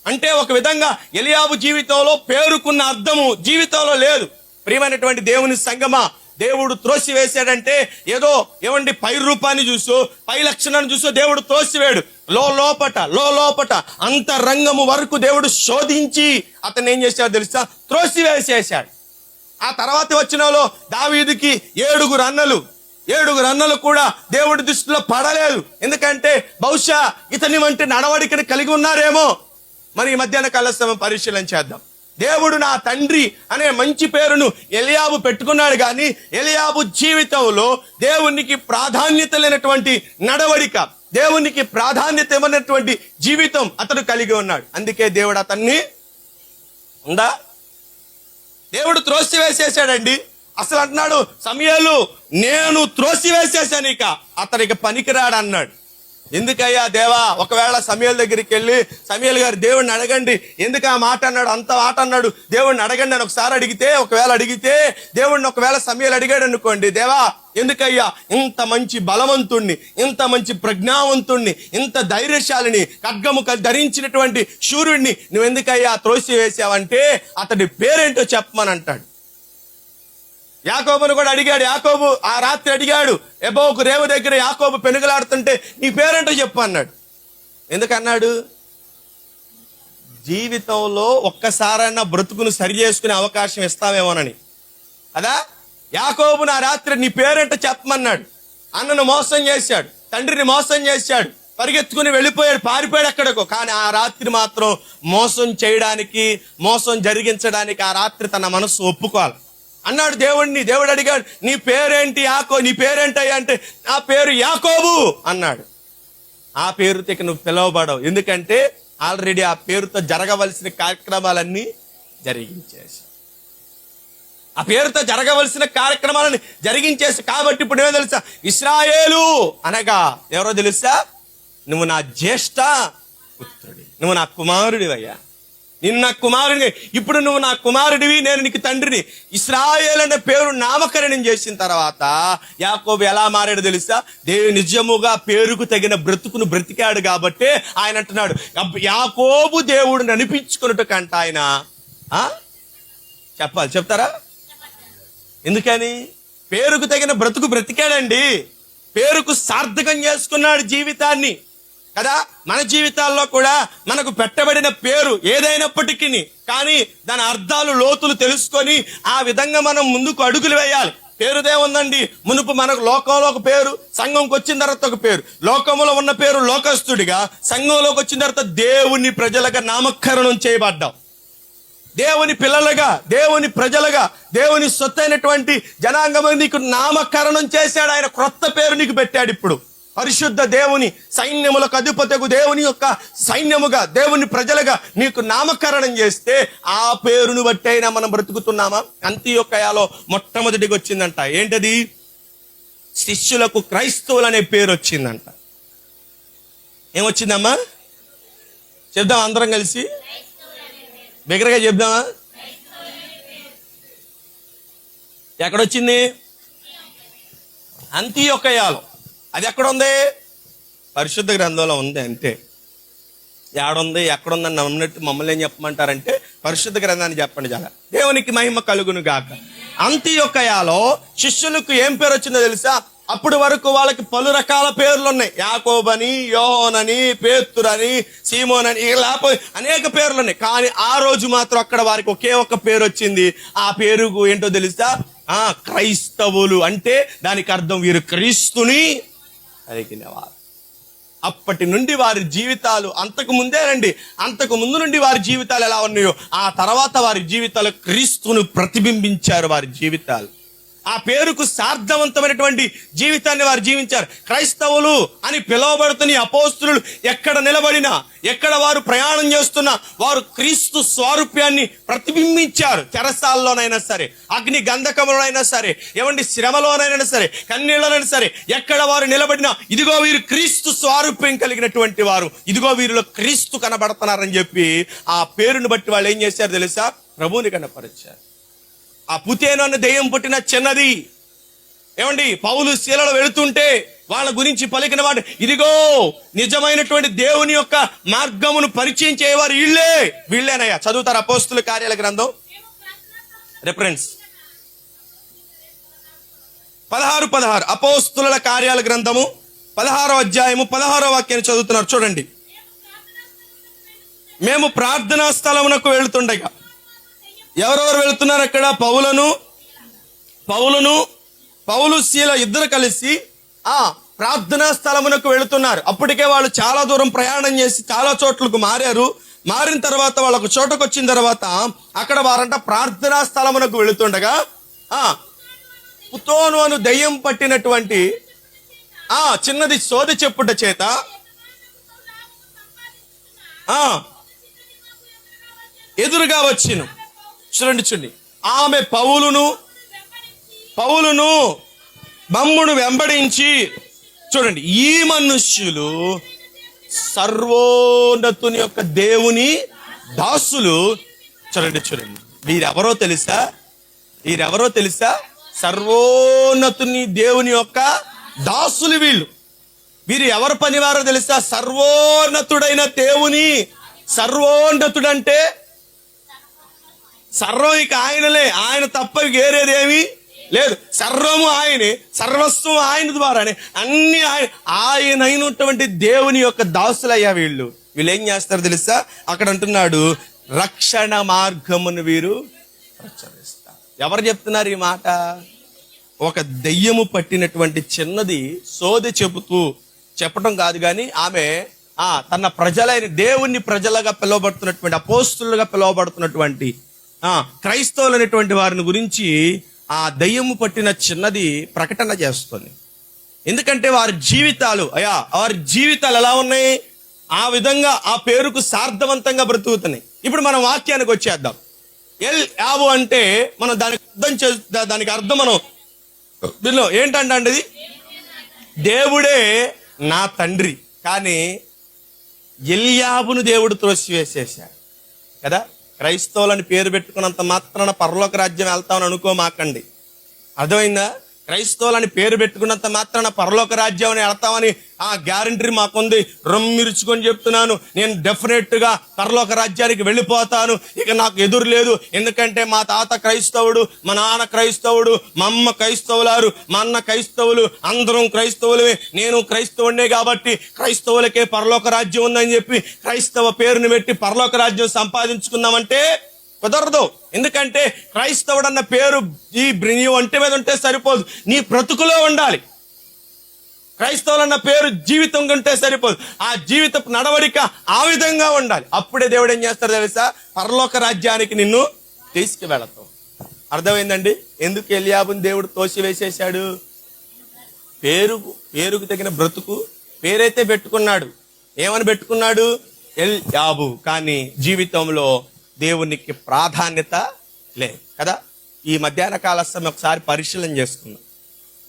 అంటే ఒక విధంగా ఎలియాబు జీవితంలో పేరుకున్న అర్థము జీవితంలో లేదు. ప్రియమైనటువంటి దేవుని సంగమా, దేవుడు త్రోసివేశాడంటే ఏదో పై రూపాన్ని చూసో, పై లక్షణాన్ని చూసో దేవుడు త్రోసివేడు. లోపట అంతరంగము వరకు దేవుడు శోధించి అతను ఏం చేశాడు తెలుసా? త్రోసివేసేశాడు. ఆ తర్వాత వచ్చినలో దావీదుకి 7 అన్నలు కూడా దేవుడి దృష్టిలో పడలేదు. ఎందుకంటే బహుశా ఇతని వంటి నడవడికని కలిగి ఉన్నారేమో. మరి ఈ మధ్యాహ్న కాల సమయం పరిశీలన చేద్దాం. దేవుడు నా తండ్రి అనే మంచి పేరును ఎలియాబు పెట్టుకున్నాడు, కానీ ఎలియాబు జీవితంలో దేవునికి ప్రాధాన్యత లేనటువంటి నడవడిక, దేవునికి ప్రాధాన్యత ఇవ్వనటువంటి జీవితం అతడు కలిగి ఉన్నాడు. అందుకే దేవుడు అతన్ని దేవుడు త్రోసివేసేసాడండి. అసలు అంటున్నాడు సమూయేలు, నేను త్రోసివేసేసాను, ఇక అతనికి పనికిరాడు అన్నాడు. ఎందుకయ్యా దేవా? ఒకవేళ సమూయేలు దగ్గరికి వెళ్ళి సమూయేలు గారు దేవుడిని అడగండి, ఎందుకు ఆ మాట అన్నాడు, అంత మాట అన్నాడు, దేవుడిని అడగండి అని ఒకసారి అడిగితే దేవుడిని ఒకవేళ సమూయేలు అడిగాడు అనుకోండి, దేవా ఎందుకయ్యా ఇంత మంచి బలవంతుణ్ణి, ఇంత మంచి ప్రజ్ఞావంతుణ్ణి, ఇంత ధైర్యశాలిని, ఖడ్గము ధరించినటువంటి శూరుణ్ణి నువ్వెందుకయ్యా త్రోసివేసావంటే అతడి పేరేంటో చెప్పమని అంటాడు. యాకోబును కూడా అడిగాడు. యాకోబు ఆ రాత్రి అడిగాడు, ఎబోకు రేవు దగ్గర యాకోబు పెనుగులాడుతుంటే నీ పేరేంటో చెప్పు అన్నాడు. ఎందుకన్నాడు? జీవితంలో ఒక్కసారైనా బ్రతుకును సరి చేసుకునే అవకాశం ఇస్తావేమోనని కదా. యాకోబు నా రాత్రి నీ పేరేంటో చెప్పమన్నాడు. అన్నను మోసం చేశాడు, తండ్రిని మోసం చేశాడు, పరిగెత్తుకుని వెళ్ళిపోయాడు, పారిపోయాడు ఎక్కడికో. కానీ ఆ రాత్రి మాత్రం మోసం చేయడానికి, మోసం జరిగించడానికి ఆ రాత్రి తన మనసు ఒప్పుకోవాలి అన్నాడు దేవుడిని. దేవుడు అడిగాడు, నీ పేరేంటి? నీ పేరేంటయ్యా అంటే నా పేరు యాకోబు అన్నాడు. ఆ పేరుతో ఇక నువ్వు పిలవబడవు, ఎందుకంటే ఆల్రెడీ ఆ పేరుతో జరగవలసిన కార్యక్రమాలన్నీ జరిగించేసి, ఆ పేరుతో జరగవలసిన కార్యక్రమాలను జరిగించేసి. కాబట్టి ఇప్పుడు ఏమో తెలుసా? ఇశ్రాయేలు అనగా ఎవరో తెలుసా? నువ్వు నా జ్యేష్ఠ పుత్రుడి, నువ్వు నా కుమారుడివయ్యా, నిన్ను నా కుమారుడిని, ఇప్పుడు నువ్వు నా కుమారుడివి, నేను నీకు తండ్రిని. ఇశ్రాయేలు అనే పేరు నామకరణం చేసిన తర్వాత యాకోబు ఎలా మారాడు తెలుసా? నిజముగా పేరుకు తగిన బ్రతుకును బ్రతికాడు కాబట్టి ఆయన అంటున్నాడు, యాకోబు దేవుడిని అనిపించుకున్నట్టు కంట ఆయన చెప్తారా? ఎందుకని? పేరుకు తగిన బ్రతుకు బ్రతికాడండి, పేరుకు సార్థకం చేసుకున్నాడు జీవితాన్ని కదా. మన జీవితాల్లో కూడా మనకు పెట్టబడిన పేరు ఏదైనప్పటికీ కానీ దాని అర్థాలు లోతులు తెలుసుకొని ఆ విధంగా మనం ముందుకు అడుగులు వేయాలి. పేరుదే ఉందండి. మునుపు మనకు లోకంలో ఒక పేరు, సంఘంకి వచ్చిన తర్వాత ఒక పేరు. లోకంలో ఉన్న పేరు లోకస్తుడిగా, సంఘంలోకి వచ్చిన తర్వాత దేవుని ప్రజలుగా నామకరణం చేయబడ్డాం. దేవుని పిల్లలుగా, దేవుని ప్రజలుగా, దేవుని సొత్తైనటువంటి జనాంగం నీకు నామకరణం చేశాడు. ఆయన క్రొత్త పేరు నీకు పెట్టాడు. ఇప్పుడు పరిశుద్ధ దేవుని సైన్యములకు అధిపతగు దేవుని యొక్క సైన్యముగా, దేవుని ప్రజలుగా నీకు నామకరణం చేస్తే ఆ పేరును బట్టి అయినా మనం బ్రతుకుతున్నామా? అంతియొక్కయాలో మొట్టమొదటిగా వచ్చిందంట. ఏంటది? శిష్యులకు క్రైస్తవులు అనే పేరు వచ్చిందంట. ఏమొచ్చిందమ్మా? చెప్దాం అందరం కలిసి, బిగ్గరగా చెప్దామా? ఎక్కడొచ్చింది? అంతియొక్కయాలో. అది ఎక్కడుంది? పరిశుద్ధ గ్రంథంలో ఉంది. అంతే. ఏడుంది ఎక్కడుందని నమ్మినట్టు మమ్మల్ని ఏం చెప్పమంటారంటే పరిశుద్ధ గ్రంథాన్ని చెప్పండి చాలా. దేవునికి మహిమ కలుగును గాక. అంతియొక్కయాలో శిష్యులకు ఏం పేరు వచ్చిందో తెలుసా? అప్పుడు వరకు వాళ్ళకి పలు రకాల పేర్లు ఉన్నాయి. యాకోబని, యోహోనని, పేతురని, సీమోనని, లేకపోతే అనేక పేర్లు ఉన్నాయి. కానీ ఆ రోజు మాత్రం అక్కడ వారికి ఒకే ఒక్క పేరు వచ్చింది. ఆ పేరు ఏంటో తెలుసా? క్రైస్తవులు. అంటే దానికి అర్థం వీరు క్రీస్తుని కలిగినవారు. అప్పటి నుండి వారి జీవితాలు, అంతకు ముందు నుండి వారి జీవితాలు ఎలా ఉన్నాయో ఆ తర్వాత వారి జీవితాలు క్రీస్తును ప్రతిబింబించారు. వారి జీవితాలు ఆ పేరుకు సార్థవంతమైనటువంటి జీవితాన్ని వారు జీవించారు. క్రైస్తవులు అని పిలువబడుతున్న అపోస్తులు ఎక్కడ నిలబడినా, ఎక్కడ వారు ప్రయాణం చేస్తున్నా వారు క్రీస్తు స్వారూప్యాన్ని ప్రతిబింబించారు. చెరసాల్లోనైనా సరే, అగ్ని గంధకంలోనైనా సరే, ఏమండి శ్రమలోనైనా సరే, కన్నీళ్ళనైనా సరే, ఎక్కడ వారు నిలబడినా ఇదిగో వీరు క్రీస్తు స్వారూప్యం కలిగినటువంటి వారు, ఇదిగో వీరిలో క్రీస్తు కనబడుతున్నారని చెప్పి ఆ పేరును బట్టి వాళ్ళు ఏం చేశారు తెలుసా? ప్రభువుని కనపరిచారు. ఆ పుతేను అన్న దెయ్యం పుట్టిన చిన్నది, ఏమండి పౌలు శీలలో వెళుతుంటే వాళ్ళ గురించి పలికిన వాడు, ఇదిగో నిజమైనటువంటి దేవుని యొక్క మార్గమును పరిచయం చేయవారు వీళ్ళేనయ్యా. చదువుతారు అపోస్తుల కార్యాల గ్రంథం, రెఫరెన్స్ 16 అపోస్తుల కార్యాల గ్రంథము 16వ అధ్యాయము 16వ వాక్యాన్ని చదువుతున్నారు. చూడండి. మేము ప్రార్థనా స్థలమునకు వెళుతుండగా, ఎవరెవరు వెళుతున్నారు అక్కడ? పౌలు శీల ఇద్దరు కలిసి ప్రార్థనా స్థలమునకు వెళుతున్నారు. అప్పటికే వాళ్ళు చాలా దూరం ప్రయాణం చేసి చాలా చోట్లకు మారారు. మారిన తర్వాత వాళ్ళకు చోటకు వచ్చిన తర్వాత అక్కడ వారంట ప్రార్థనా స్థలమునకు వెళుతుండగా పుతోను అను దయ్యం పట్టినటువంటి చిన్నది సోది చెప్పుట చేత ఎదురుగా వచ్చిను. చూడండి. ఆమె పౌలును మమ్మును వెంబడించి, చూడండి, ఈ మనుష్యులు సర్వోన్నతుని యొక్క దేవుని దాసులు. చూడండి, వీరెవరో తెలుసా? సర్వోన్నతుని దేవుని యొక్క దాసులు వీళ్ళు. వీరు ఎవరు పనివారో తెలుసా? సర్వోన్నతుడైన దేవుని. సర్వోన్నతుడంటే సర్వం ఇక ఆయనలే, ఆయన తప్ప వేరేదేమీ లేదు. సర్వము ఆయనే, సర్వస్వం ఆయన ద్వారానే, అన్ని ఆయన అయినటువంటి దేవుని యొక్క దాసులయ్యా వీళ్ళు. ఏం చేస్తారు తెలుసా? అక్కడ అంటున్నాడు, రక్షణ మార్గమును వీరు ప్రచురిస్తారు. ఎవరు చెప్తున్నారు ఈ మాట? ఒక దెయ్యము పట్టినటువంటి చిన్నది సోది చెప్పటం కాదు కానీ ఆమె తన ప్రజలైన దేవుని ప్రజలుగా పిలువబడుతున్నటువంటి, అపోస్తులుగా పిలువబడుతున్నటువంటి క్రైస్తవులు అనేటువంటి వారిని గురించి ఆ దయ్యము పట్టిన చిన్నది ప్రకటన చేస్తుంది. ఎందుకంటే వారి జీవితాలు ఎలా ఉన్నాయి? ఆ విధంగా ఆ పేరుకు సార్థవంతంగా బ్రతుకుతున్నాయి. ఇప్పుడు మనం వాక్యానికి వచ్చేద్దాం. యాబు అంటే మనం దానికి అర్థం మనం దీనిలో ఏంటంటే అది దేవుడే నా తండ్రి. కానీ ఎల్యాబును దేవుడు త్రోసివేసేశాడు కదా. క్రైస్తవులని పేరు పెట్టుకున్నంత మాత్రాన పరలోక రాజ్యం వెళ్తామని అనుకోమాకండి. అర్థమైందా? క్రైస్తవులని పేరు పెట్టుకున్నంత మాత్రాన పరలోక రాజ్యం వెళ్తామని గ్యారంటీ మాకుంది. రొమ్మిరుచుకొని చెప్తున్నాను, నేను డెఫినెట్ గా పరలోక రాజ్యానికి వెళ్ళిపోతాను. ఇక నాకు ఎదురు లేదు. ఎందుకంటే మా తాత క్రైస్తవుడు, మా నాన్న క్రైస్తవుడు, మా అమ్మ క్రైస్తవులారు, మా అన్న క్రైస్తవులు, అందరం క్రైస్తవులమే, నేను క్రైస్తవుడే కాబట్టి క్రైస్తవులకే పరలోక రాజ్యం ఉందని చెప్పి క్రైస్తవ పేరుని పెట్టి పరలోక రాజ్యం సంపాదించుకుందామంటే కుదరదు. ఎందుకంటే క్రైస్తవుడు అన్న పేరు నీ ఒంటి మీద ఉంటే సరిపోదు, నీ బ్రతుకులో ఉండాలి. క్రైస్తవులు అన్న పేరు జీవితం ఉంటే సరిపోదు, ఆ జీవిత నడవడిక ఆ విధంగా ఉండాలి. అప్పుడే దేవుడు ఏం చేస్తాడు తెలుసా? పరలోక రాజ్యానికి నిన్ను తీసుకువెళతావు. అర్థమైందండి ఎందుకు ఎలియాబుని దేవుడు తోసివేసేశాడు? పేరుకు తగిన బ్రతుకు పేరైతే పెట్టుకున్నాడు. ఏమని పెట్టుకున్నాడు? ఎల్ యాబు. కానీ జీవితంలో దేవునికి ప్రాధాన్యత లేదు కదా. ఈ మధ్యాహ్న కాల సమయం ఒకసారి పరిశీలన చేసుకుందాం.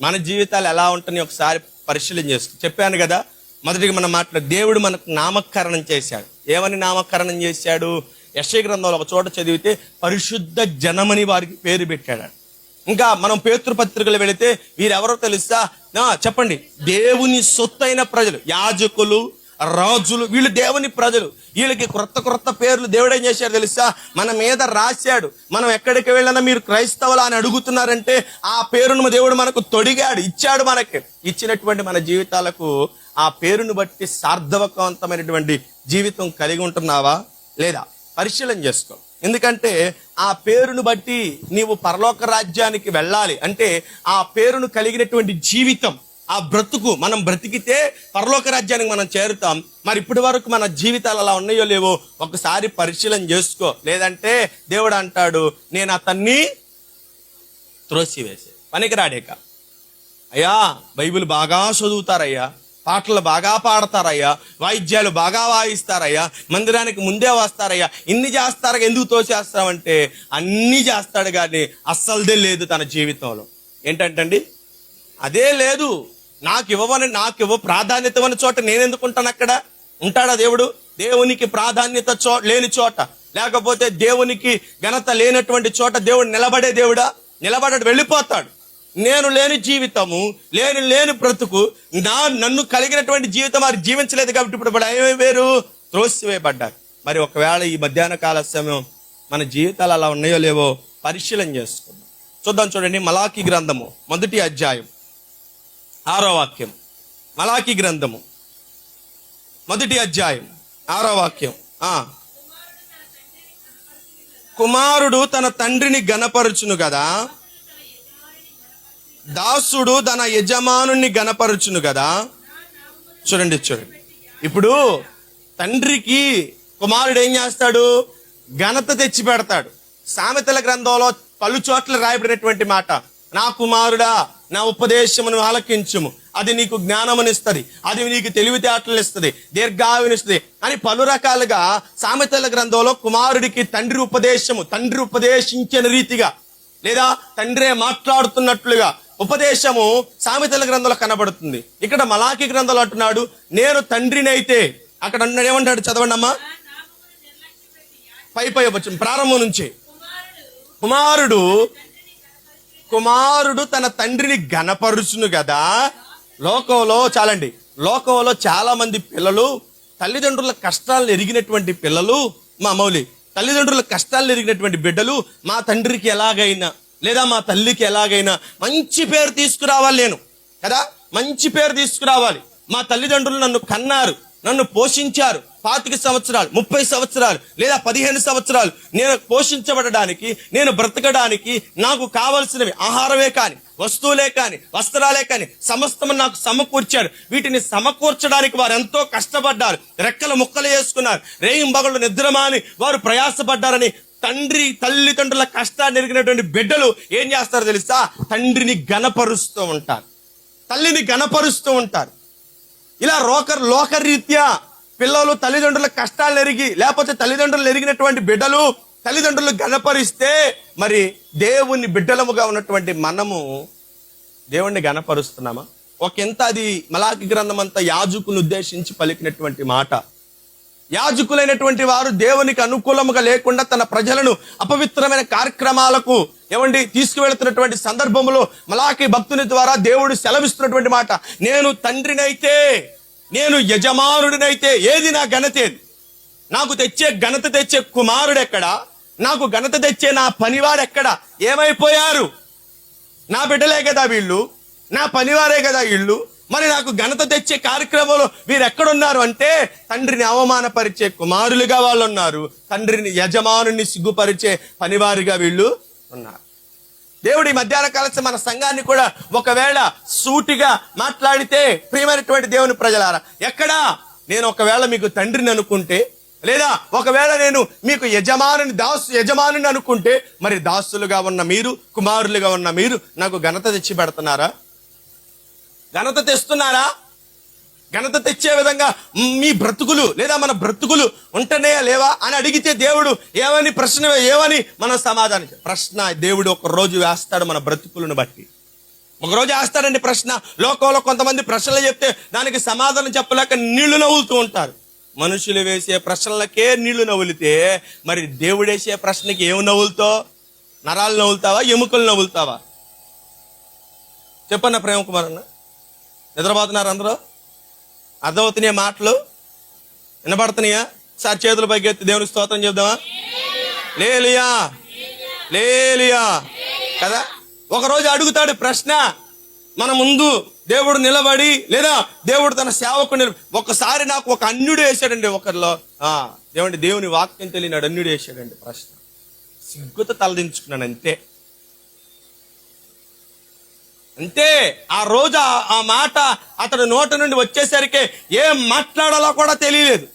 మన జీవితాలు ఎలా ఉంటున్నాయి ఒకసారి పరిశీలన చేసుకుందాం. చెప్పాను కదా, మొదటిగా మనం దేవుడు మనకు నామకరణం చేశాడు. ఏమని నామకరణం చేశాడు? యెషయా గ్రంథంలో ఒక చోట చదివితే పరిశుద్ధ జనమని వారికి పేరు పెట్టాడు. ఇంకా మనం పేతృపత్రికలు వెళితే వీరెవరో తెలుసా? చెప్పండి. దేవుని సొత్తైన ప్రజలు, యాజకులు, రాజులు, వీళ్ళు దేవుని ప్రజలు. వీళ్ళకి క్రొత్త పేర్లు దేవుడు ఏం చేశాడు తెలుసా? మన మీద రాశాడు. మనం ఎక్కడికి వెళ్ళినా మీరు క్రైస్తవులు అని అడుగుతున్నారంటే ఆ పేరును దేవుడు మనకు తొడిగాడు, ఇచ్చాడు. మనకి ఇచ్చినటువంటి మన జీవితాలకు ఆ పేరును బట్టి సార్థవకవంతమైనటువంటి జీవితం కలిగి ఉంటున్నావా లేదా పరిశీలన చేసుకో. ఎందుకంటే ఆ పేరును బట్టి నీవు పరలోక రాజ్యానికి వెళ్ళాలి అంటే ఆ పేరును కలిగినటువంటి జీవితం, ఆ బ్రతుకు మనం బ్రతికితే పరలోక రాజ్యానికి మనం చేరుతాం. మరి ఇప్పటి వరకు మన జీవితాలు అలా ఉన్నాయో లేవో ఒకసారి పరిశీలన చేసుకో. లేదంటే దేవుడు అంటాడు, నేను అతన్ని త్రోసివేసే పనికిరాడేక. అయ్యా బైబిల్ బాగా చదువుతారయ్యా, పాటలు బాగా పాడతారయ్యా, వాయిద్యాలు బాగా వాయిస్తారయ్యా, మందిరానికి ముందే వస్తారయ్యా, ఇన్ని చేస్తారు, ఎందుకు తోసేస్తామంటే అన్నీ చేస్తాడు కానీ అస్సలుదే లేదు తన జీవితంలో. ఏంటంటండి? అదే లేదు. నాకు ప్రాధాన్యత ఉన్న చోట నేను ఎందుకుంటాను? అక్కడ ఉంటాడా దేవుడు? దేవునికి ప్రాధాన్యత లేని చోట, లేకపోతే దేవునికి ఘనత లేనటువంటి చోట దేవుడు నిలబడే దేవుడా? నిలబడ్డాడు, వెళ్ళిపోతాడు. నేను లేని జీవితము, లేని బ్రతుకు, నన్ను కలిగినటువంటి జీవితం వారు జీవించలేదు కాబట్టి ఇప్పుడు ఏమై వేరు? త్రోసివేయబడ్డారు. మరి ఒకవేళ ఈ మధ్యాహ్న కాల సమయం మన జీవితాలు అలా ఉన్నాయో లేవో పరిశీలన చేసుకుందాం. చూద్దాం. చూడండి, మలాకీ గ్రంథము 1వ అధ్యాయం 6వ వాక్యం. మలాకీ గ్రంథము 1వ అధ్యాయం 6వ వాక్యం. కుమారుడు తన తండ్రిని గణపరచును కదా, దాసుడు తన యజమానుని గణపరచును కదా. చూడండి. ఇప్పుడు తండ్రికి కుమారుడు ఏం చేస్తాడు? ఘనత తెచ్చి పెడతాడు. సామెతల గ్రంథంలో పలు చోట్ల రాయబడినటువంటి మాట, నా కుమారుడా నా ఉపదేశమును ఆలకించుము, అది నీకు జ్ఞానమునిస్తుంది, అది నీకు తెలివితేటలు ఇస్తుంది, దీర్ఘాయునిస్తుంది అని పలు రకాలుగా సామెతల గ్రంథంలో కుమారుడికి తండ్రి ఉపదేశించిన రీతిగా లేదా తండ్రే మాట్లాడుతున్నట్లుగా ఉపదేశము సామెతల గ్రంథంలో కనబడుతుంది. ఇక్కడ మలాకీ గ్రంథంలో అంటున్నాడు, నేను తండ్రినైతే. అక్కడ అన్నాడు, ఏమంటాడు? చదవండి అమ్మా. పై వచ్చిన ప్రారంభం నుంచి. కుమారుడు తన తండ్రిని గణపరుచును కదా. లోకంలో చాలా మంది పిల్లలు తల్లిదండ్రుల కష్టాలను ఎరిగినటువంటి పిల్లలు, మా మౌలి తల్లిదండ్రుల కష్టాలను ఎరిగినటువంటి బిడ్డలు, మా తండ్రికి ఎలాగైనా లేదా మా తల్లికి ఎలాగైనా మంచి పేరు తీసుకురావాలి నేను కదా, మంచి పేరు తీసుకురావాలి. మా తల్లిదండ్రులు నన్ను కన్నారు, నన్ను పోషించారు, 25 సంవత్సరాలు 30 సంవత్సరాలు లేదా 15 సంవత్సరాలు నేను పోషించబడడానికి, నేను బ్రతకడానికి నాకు కావలసినవి ఆహారమే కాని, వస్తువులే కాని, వస్త్రాలే కాని సమస్తము నాకు సమకూర్చారు. వీటిని సమకూర్చడానికి వారు ఎంతో కష్టపడ్డారు, రెక్కలు ముక్కలు వేసుకున్నారు, రేయింబగళ్ళు నిద్రమాని వారు ప్రయాసపడ్డారని తల్లిదండ్రుల కష్టాన్ని ఎరిగినటువంటి బిడ్డలు ఏం చేస్తారో తెలుసా? తండ్రిని గణపరుస్తూ ఉంటారు, తల్లిని గణపరుస్తూ ఉంటారు. ఇలా లోకరీత్యా పిల్లలు తల్లిదండ్రుల కష్టాలు ఎరిగి, లేకపోతే తల్లిదండ్రులు ఎరిగినటువంటి బిడ్డలు తల్లిదండ్రులు గణపరిస్తే, మరి దేవుని బిడ్డలముగా ఉన్నటువంటి మనము దేవుణ్ణి గణపరుస్తున్నామా? ఒకంత అది మలాకీ గ్రంథం అంతా యాజకులను ఉద్దేశించి పలికినటువంటి మాట. యాజకులైనటువంటి వారు దేవునికి అనుకూలముగా లేకుండా తన ప్రజలను అపవిత్రమైన కార్యక్రమాలకు తీసుకువెళుతున్నటువంటి సందర్భంలో మలాకీ భక్తుని ద్వారా దేవుడు సెలవిస్తున్నటువంటి మాట, నేను తండ్రినైతే, నేను యజమానుడినైతే ఏది నా ఘనతేది? నాకు ఘనత తెచ్చే కుమారుడు ఎక్కడా? నాకు ఘనత తెచ్చే నా పనివారు ఎక్కడా? ఏమైపోయారు? నా బిడ్డలే కదా వీళ్ళు, నా పనివారే కదా వీళ్ళు. మరి నాకు ఘనత తెచ్చే కార్యక్రమంలో వీరు ఎక్కడున్నారు అంటే తండ్రిని అవమానపరిచే కుమారులుగా వాళ్ళు ఉన్నారు, తండ్రిని యజమానుని సిగ్గుపరిచే పనివారిగా వీళ్ళు ఉన్నారు. దేవుడి మధ్యాహ్న కాలం మన సంఘాన్ని కూడా ఒకవేళ సూటిగా మాట్లాడితే, ప్రియమైనటువంటి దేవుని ప్రజలారా, ఎక్కడా నేను ఒకవేళ మీకు తండ్రిని అనుకుంటే, లేదా ఒకవేళ నేను మీకు యజమానుని అనుకుంటే, మరి దాసులుగా ఉన్న మీరు, కుమారులుగా ఉన్న మీరు నాకు ఘనత తెచ్చి పెడుతున్నారా? ఘనత తెస్తున్నారా? ఘనత తెచ్చే విధంగా మీ బ్రతుకులు లేదా మన బ్రతుకులు ఉంటనే లేవా అని అడిగితే దేవుడు ఏమని మనం సమాధానం ప్రశ్న దేవుడు ఒక రోజు వేస్తాడు మన బ్రతుకులను బట్టి. ఒకరోజు వేస్తాడండి ప్రశ్న. లోకంలో కొంతమంది ప్రశ్నలు చెప్తే దానికి సమాధానం చెప్పలేక నీళ్లు నవ్వులుతూ ఉంటారు. మనుషులు వేసే ప్రశ్నలకే నీళ్లు నవ్వులితే మరి దేవుడు వేసే ప్రశ్నకి ఏమి నవ్వులుతావు? నరాలు నవ్వులుతావా, ఎముకలు నవ్వులుతావా? చెప్పన్న ప్రేమ కుమార్ అన్న, నిద్రపోతున్నారు అందరూ? అర్థమవుతున్నాయా మాటలు? వినపడుతున్నాయా? సార్ చేతులు పైకెత్తి దేవునికి స్తోత్రం చెప్దామా? లేలియా లేలియా కదా. ఒకరోజు అడుగుతాడు ప్రశ్న మన ముందు దేవుడు నిలబడి, లేదా దేవుడు తన సేవకుని. ఒకసారి నాకు ఒక అన్యుడు వేశాడండి ఒకరిలో. దేవుని వాక్యం తెలియనాడు అన్యుడు వేశాడండి ప్రశ్న. సిగ్గుతో తలదించుకున్నాను అంతే. ఆ రోజు ఆ మాట అతడు నోట నుండి వచ్చేసరికి ఏం మాట్లాడాలో కూడా తెలియలేదు.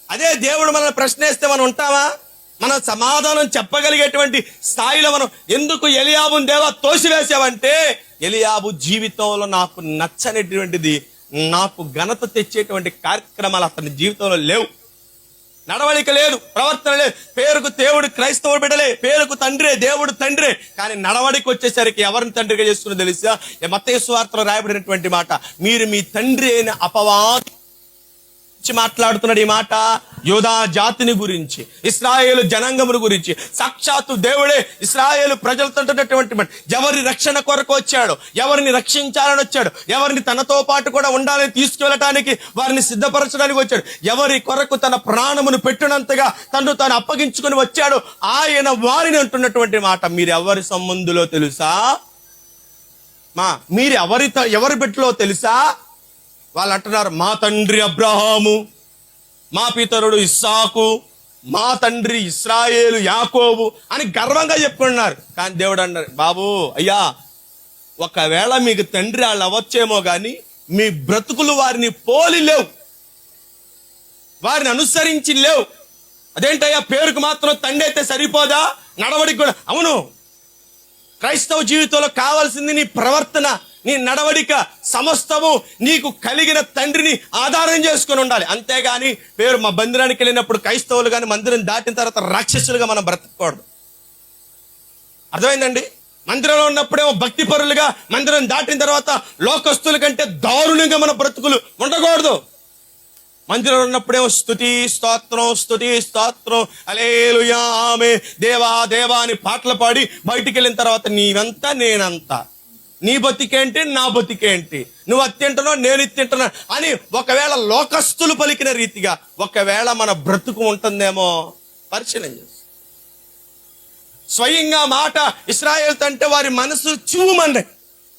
అదే దేవుడు మనల్ని ప్రశ్న వేస్తే మనం ఉంటామా? మనం సమాధానం చెప్పగలిగేటువంటి స్థాయిలో మనం ఎందుకు ఎలియాబుని దేవా తోసివేసావంటే, ఎలియాబు జీవితంలో నాకు నచ్చనేటువంటిది, నాకు ఘనత తెచ్చేటువంటి కార్యక్రమాలు అతని జీవితంలో లేవు. నడవడిక లేదు, ప్రవర్తన లేదు. పేరుకు దేవుడు క్రైస్తవుడు బిడ్డలే, పేరుకు తండ్రే, దేవుడు తండ్రే, కానీ నడవడికి వచ్చేసరికి ఎవరిని తండ్రిగా చేసుకుని తెలుసా? మత్తయి సువార్తలో రాయబడినటువంటి మాట, మీరు మీ తండ్రి అయిన అపవాది మాట్లాడుతున్నాడు. ఈ మాట యోధా జాతిని గురించి, ఇశ్రాయేలు జనాంగమును గురించి. సాక్షాత్తు దేవుడే ఇశ్రాయేలు ప్రజలతో ఎవరి రక్షణ కొరకు వచ్చాడు, ఎవరిని రక్షించాలని వచ్చాడు, ఎవరిని తనతో పాటు కూడా ఉండాలని తీసుకువెళ్ళటానికి వారిని సిద్ధపరచడానికి వచ్చాడు, ఎవరి కొరకు తన ప్రాణమును పెట్టినంతగా తను తాను అప్పగించుకుని వచ్చాడు, ఆయన వారిని అంటున్నటువంటి మాట. మీరు ఎవరి సంబంధులో తెలుసా? మీరు ఎవరి బిడ్డలో తెలుసా? వాళ్ళు అంటున్నారు, మా తండ్రి అబ్రహాము, మా పితరుడు ఇస్సాకు, మా తండ్రి ఇశ్రాయేలు యాకోబు అని గర్వంగా చెప్పుకున్నారు. కానీ దేవుడు అన్నారు, బాబు అయ్యా, ఒకవేళ మీకు తండ్రి వాళ్ళు అవ్వచ్చేమో కానీ మీ బ్రతుకులు వారిని పోలి లేవు, వారిని అనుసరించి లేవు. అదేంటయ్యా, పేరుకు మాత్రం తండ్రి అయితే సరిపోదా? నడవడికి కూడా. అవును, క్రైస్తవ జీవితంలో కావాల్సింది నీ ప్రవర్తన, నీ నడవడిక, సమస్తము నీకు కలిగిన తండ్రిని ఆధారం చేసుకుని ఉండాలి. అంతేగాని పేరు మా మందిరానికి వెళ్ళినప్పుడు క్రైస్తవులు కానీ మందిరం దాటిన తర్వాత రాక్షసులుగా మనం బ్రతకూడదు. అర్థమైందండి? మందిరంలో ఉన్నప్పుడేమో భక్తి పరులుగా, మందిరం దాటిన తర్వాత లోకస్తుల కంటే దారుణంగా మన బ్రతుకులు ఉండకూడదు. మందిరంలో ఉన్నప్పుడేమో స్తుతి స్తోత్రం, స్తుతి స్తోత్రం, హల్లెలూయా ఆమె దేవా దేవా అని పాటలు పాడి బయటికి వెళ్ళిన తర్వాత నీవంతా నేనంతా, నీ బతికేంటి నా బతికేంటి, నువ్వు అది తింటున్నావు నేను ఇది తింటున్నా అని ఒకవేళ లోకస్తులు పలికిన రీతిగా ఒకవేళ మన బ్రతుకు ఉంటుందేమో పరిశీలన చేసి. స్వయంగా మాట ఇశ్రాయేలు అంటే వారి మనసు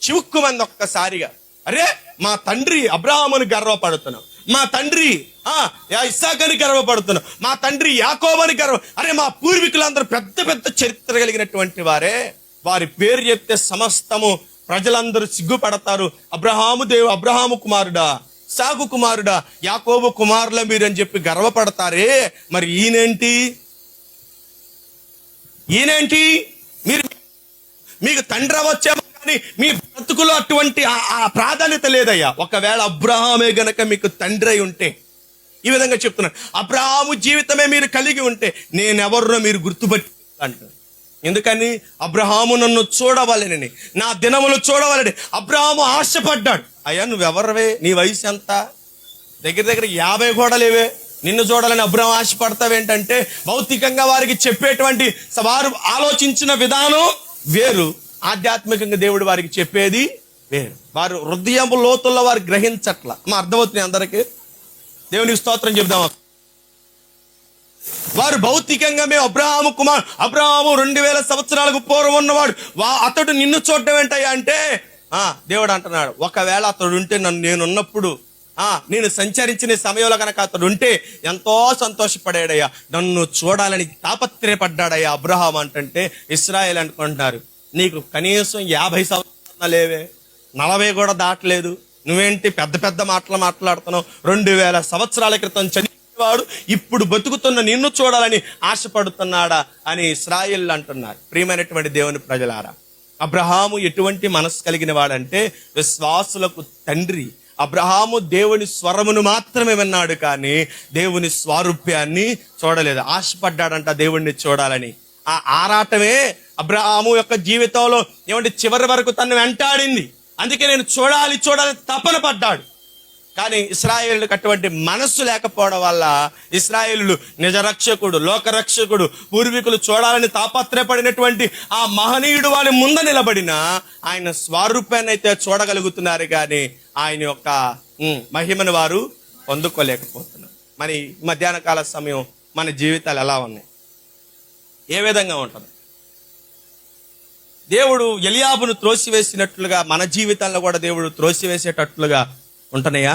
చివుక్కుమంది ఒక్కసారిగా. అరే, మా తండ్రి అబ్రహాముని గర్వపడుతున్నాం, మా తండ్రి ఇస్సాకుని గర్వపడుతున్నాం, మా తండ్రి యాకోబుని అరే మా పూర్వీకులందరూ పెద్ద పెద్ద చరిత్ర కలిగినటువంటి వారే, వారి పేరు చెప్తే సమస్తము ప్రజలందరూ సిగ్గుపడతారు. అబ్రహాము కుమారుడా, ఇస్సాకు కుమారుడా, యాకోబు కుమారుల మీరు అని చెప్పి గర్వపడతారే. మరి ఈయనేంటి మీకు తండ్రి వచ్చేమో కానీ మీ బ్రతుకులో అటువంటి ఆ ప్రాధాన్యత లేదయ్యా. ఒకవేళ అబ్రహామే గనక మీకు తండ్రి అయి ఉంటే, ఈ విధంగా చెప్తున్నాను, అబ్రహాము జీవితమే మీరు కలిగి ఉంటే నేనెవరినో మీరు గుర్తుపట్టి అంటారు. ఎందుకని? అబ్రహాము నన్ను చూడవాలని, నా దినములు చూడవాలని అబ్రహాము ఆశపడ్డాడు. అయ్యా నువ్వెవరివే, నీ వయసు ఎంత? దగ్గర 50 కూడా లేవే, నిన్ను చూడాలని అబ్రహాము ఆశపడతావేంటంటే భౌతికంగా వారికి చెప్పేటువంటి వారు ఆలోచించిన విధానం వేరు, ఆధ్యాత్మికంగా దేవుడు వారికి చెప్పేది వేరు. వారు హృదయము లోతుల్లో వారు గ్రహించట్ల. అర్థమవుతుంది అందరికీ? దేవునికి స్తోత్రం చెప్దాం. వారు భౌతికంగా మేము అబ్రహాము 2000 సంవత్సరాలకు పూర్వం ఉన్నవాడు, అతడు నిన్ను చూడటం ఏంటయ్యా అంటే దేవుడు అంటున్నాడు, ఒకవేళ అతడు ఉంటే నేనున్నప్పుడు నేను సంచరించిన సమయంలో కనుక అతడు ఉంటే ఎంతో సంతోషపడాడయ్యా, నన్ను చూడాలని తాపత్రయపడ్డాడయ్యా అబ్రహాం అంటే. ఇశ్రాయేల్ అనుకుంటున్నారు, నీకు కనీసం 50 సంవత్సరాలు లేవే, 40 కూడా దాటలేదు, నువ్వేంటి పెద్ద పెద్ద మాటలు మాట్లాడుతున్నావు? 2000 సంవత్సరాల క్రితం చనిపోయేవాడు ఇప్పుడు బతుకుతున్న నిన్ను చూడాలని ఆశపడుతున్నాడా అని ఇశ్రాయేల్ అంటున్నారు. ప్రియమైనటువంటి దేవుని ప్రజలారా, అబ్రహాము ఎటువంటి మనసు కలిగిన వాడంటే విశ్వాసులకు తండ్రి. అబ్రహాము దేవుని స్వరమును మాత్రమే విన్నాడు, కానీ దేవుని స్వారూప్యాన్ని చూడలేదు. ఆశపడ్డాడంట దేవుణ్ణి చూడాలని. ఆ ఆరాటమే అబ్రహాము యొక్క జీవితంలో ఏమంటే చివరి వరకు తను వెంటాడింది. అందుకే నేను చూడాలి తపన పడ్డాడు. కానీ ఇశ్రాయేలులకు అటువంటి మనస్సు లేకపోవడం వల్ల ఇశ్రాయేలులు నిజరక్షకుడు, లోకరక్షకుడు, పూర్వీకులు చూడాలని తాపత్రయపడినటువంటి ఆ మహనీయుడు వారి ముందు నిలబడిన ఆయన స్వరూపాన్ని అయితే చూడగలుగుతున్నారు, కానీ ఆయన యొక్క మహిమను వారు పొందుకోలేకపోతున్నారు. మరి మధ్యాహ్న కాల సమయం మన జీవితాలు ఎలా ఉన్నాయి? ఏ విధంగా ఉంటుంది? దేవుడు ఎలియాబును త్రోసివేసినట్లుగా మన జీవితాల్లో కూడా దేవుడు త్రోసివేసేటట్లుగా ఉంటున్నాయా?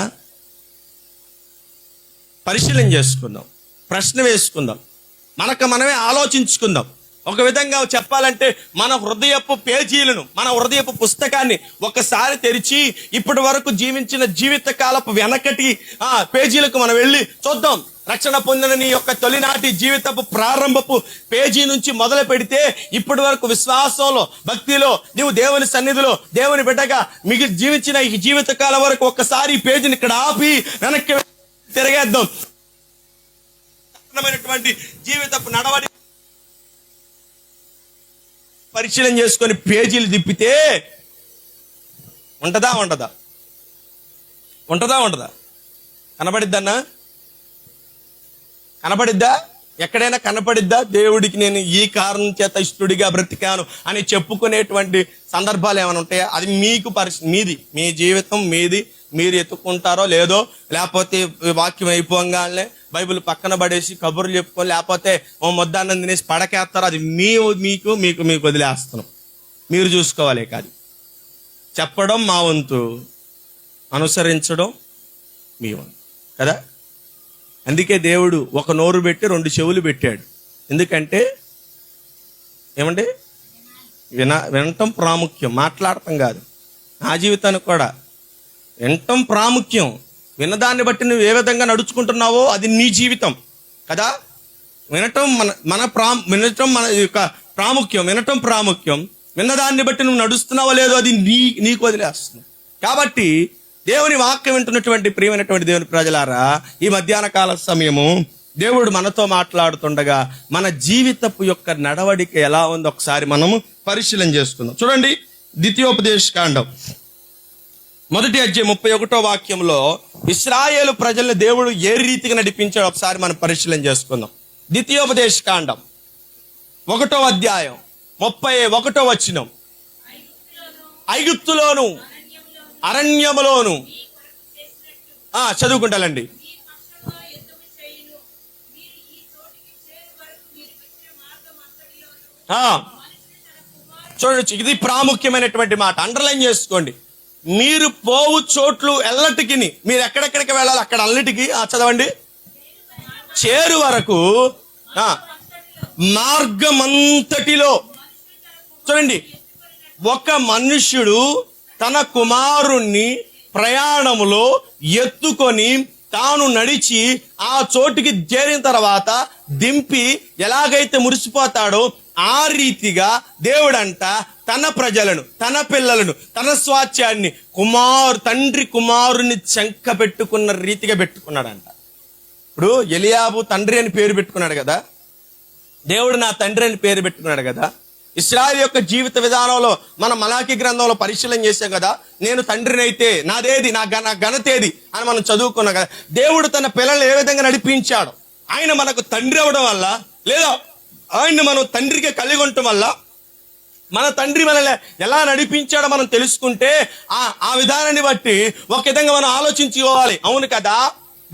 పరిశీలన చేసుకుందాం, ప్రశ్న వేసుకుందాం, మనకు మనమే ఆలోచించుకుందాం. ఒక విధంగా చెప్పాలంటే మన హృదయపు పేజీలను, మన హృదయపు పుస్తకాన్ని ఒకసారి తెరిచి ఇప్పటి వరకు జీవించిన జీవితకాలపు వెనకటి పేజీలకు మనం వెళ్ళి చూద్దాం. రక్షణ పొందిన నీ యొక్క తొలినాటి జీవితపు ప్రారంభపు పేజీ నుంచి మొదలు పెడితే ఇప్పటి వరకు విశ్వాసంలో, భక్తిలో, నువ్వు దేవుని సన్నిధిలో దేవుని బిడ్డగా జీవించిన ఈ జీవితకాలం వరకు ఒక్కసారి ఈ పేజీని ఇక్కడ ఆపి వెనక్కి తిరగేద్దాం. జీవితపు నడవడి పరిశీలన చేసుకొని పేజీలు తిప్పితే ఉంటదా? కనబడిద్దన్నా? కనపడిద్దా? ఎక్కడైనా కనపడిద్దా? దేవుడికి నేను ఈ కారణం చేత ఇష్టడిగా బ్రతికాను అని చెప్పుకునేటువంటి సందర్భాలు ఏమైనా ఉంటాయా? అది మీకు మీది, మీ జీవితం మీది. మీరు ఎత్తుకుంటారో లేదో, లేకపోతే వాక్యం అయిపోగానే బైబిల్ పక్కన పడేసి కబుర్లు చెప్పుకొని, లేకపోతే ఓ మొద్దాన్నం తినేసి పడకేస్తారో, అది మీకు వదిలేస్తున్నాం. మీరు చూసుకోవాలి. కాదు, చెప్పడం మా వంతు, అనుసరించడం మీ వంతు కదా. అందుకే దేవుడు ఒక నోరు పెట్టి 2 చెవులు పెట్టాడు. ఎందుకంటే ఏమంటే వినటం ప్రాముఖ్యం, మాట్లాడటం కాదు. నా జీవితానికి కూడా వినటం ప్రాముఖ్యం. విన్నదాన్ని బట్టి నువ్వు ఏ విధంగా నడుచుకుంటున్నావో అది నీ జీవితం కదా. వినటం వినటం మన యొక్క ప్రాముఖ్యం, వినటం ప్రాముఖ్యం. విన్నదాన్ని బట్టి నువ్వు నడుస్తున్నావో లేదో అది నీకు వదిలేస్తున్నావు. కాబట్టి దేవుని వాక్యం వింటున్నటువంటి ప్రియమైనటువంటి దేవుని ప్రజలారా, ఈ మధ్యాహ్న కాల సమయము దేవుడు మనతో మాట్లాడుతుండగా మన జీవితపు యొక్క నడవడిక ఎలా ఉందో ఒకసారి మనము పరిశీలన చేసుకుందాం. చూడండి, ద్వితీయోపదేశ కాండం 1వ అధ్యాయం 31వ వాక్యంలో ఇశ్రాయేలు ప్రజల్ని దేవుడు ఏ రీతిగా నడిపించాడో ఒకసారి మనం పరిశీలన చేసుకుందాం. ద్వితీయోపదేశ కాండం 1వ అధ్యాయం 31వ వచనం. ఐగుప్తులోను అరణ్యములోను చదువుకుంటానండి. చూడండి, ఇది ప్రాముఖ్యమైనటువంటి మాట, అండర్లైన్ చేసుకోండి. మీరు పోవు చోట్లు ఎల్లటికి, మీరు ఎక్కడెక్కడికి వెళ్ళాలి అక్కడ అన్నిటికీ చదవండి. చేరు వరకు మార్గమంతటిలో. చూడండి, ఒక మనుష్యుడు తన కుమారుణ్ణి ప్రయాణములో ఎత్తుకొని తాను నడిచి ఆ చోటుకి చేరిన తర్వాత దింపి ఎలాగైతే మురిసిపోతాడో ఆ రీతిగా దేవుడంట తన ప్రజలను, తన పిల్లలను, తన స్వాస్థ్యాన్ని తండ్రి కుమారుని చెంక పెట్టుకున్న రీతిగా పెట్టుకున్నాడంట. ఇప్పుడు ఎలియాబు తండ్రి అని పేరు పెట్టుకున్నాడు కదా, దేవుడు నా తండ్రి అని పేరు పెట్టుకున్నాడు కదా. ఇశ్రాయేలు యొక్క జీవిత విధానంలో మనం మలాకి గ్రంథంలో పరిశీలన చేసాం కదా. నేను తండ్రిని అయితే నాదేది, నా ఘనతేది అని మనం చదువుకున్నాం కదా. దేవుడు తన పిల్లల్ని ఏ విధంగా నడిపించాడు, ఆయన మనకు తండ్రి అవ్వడం వల్ల, లేదా ఆయన్ని మనం తండ్రిగా కలిగి ఉండటం వల్ల, మన తండ్రి మనల్ని ఎలా నడిపించాడో మనం తెలుసుకుంటే ఆ విధానాన్ని బట్టి ఒక విధంగా మనం ఆలోచించుకోవాలి. అవును కదా,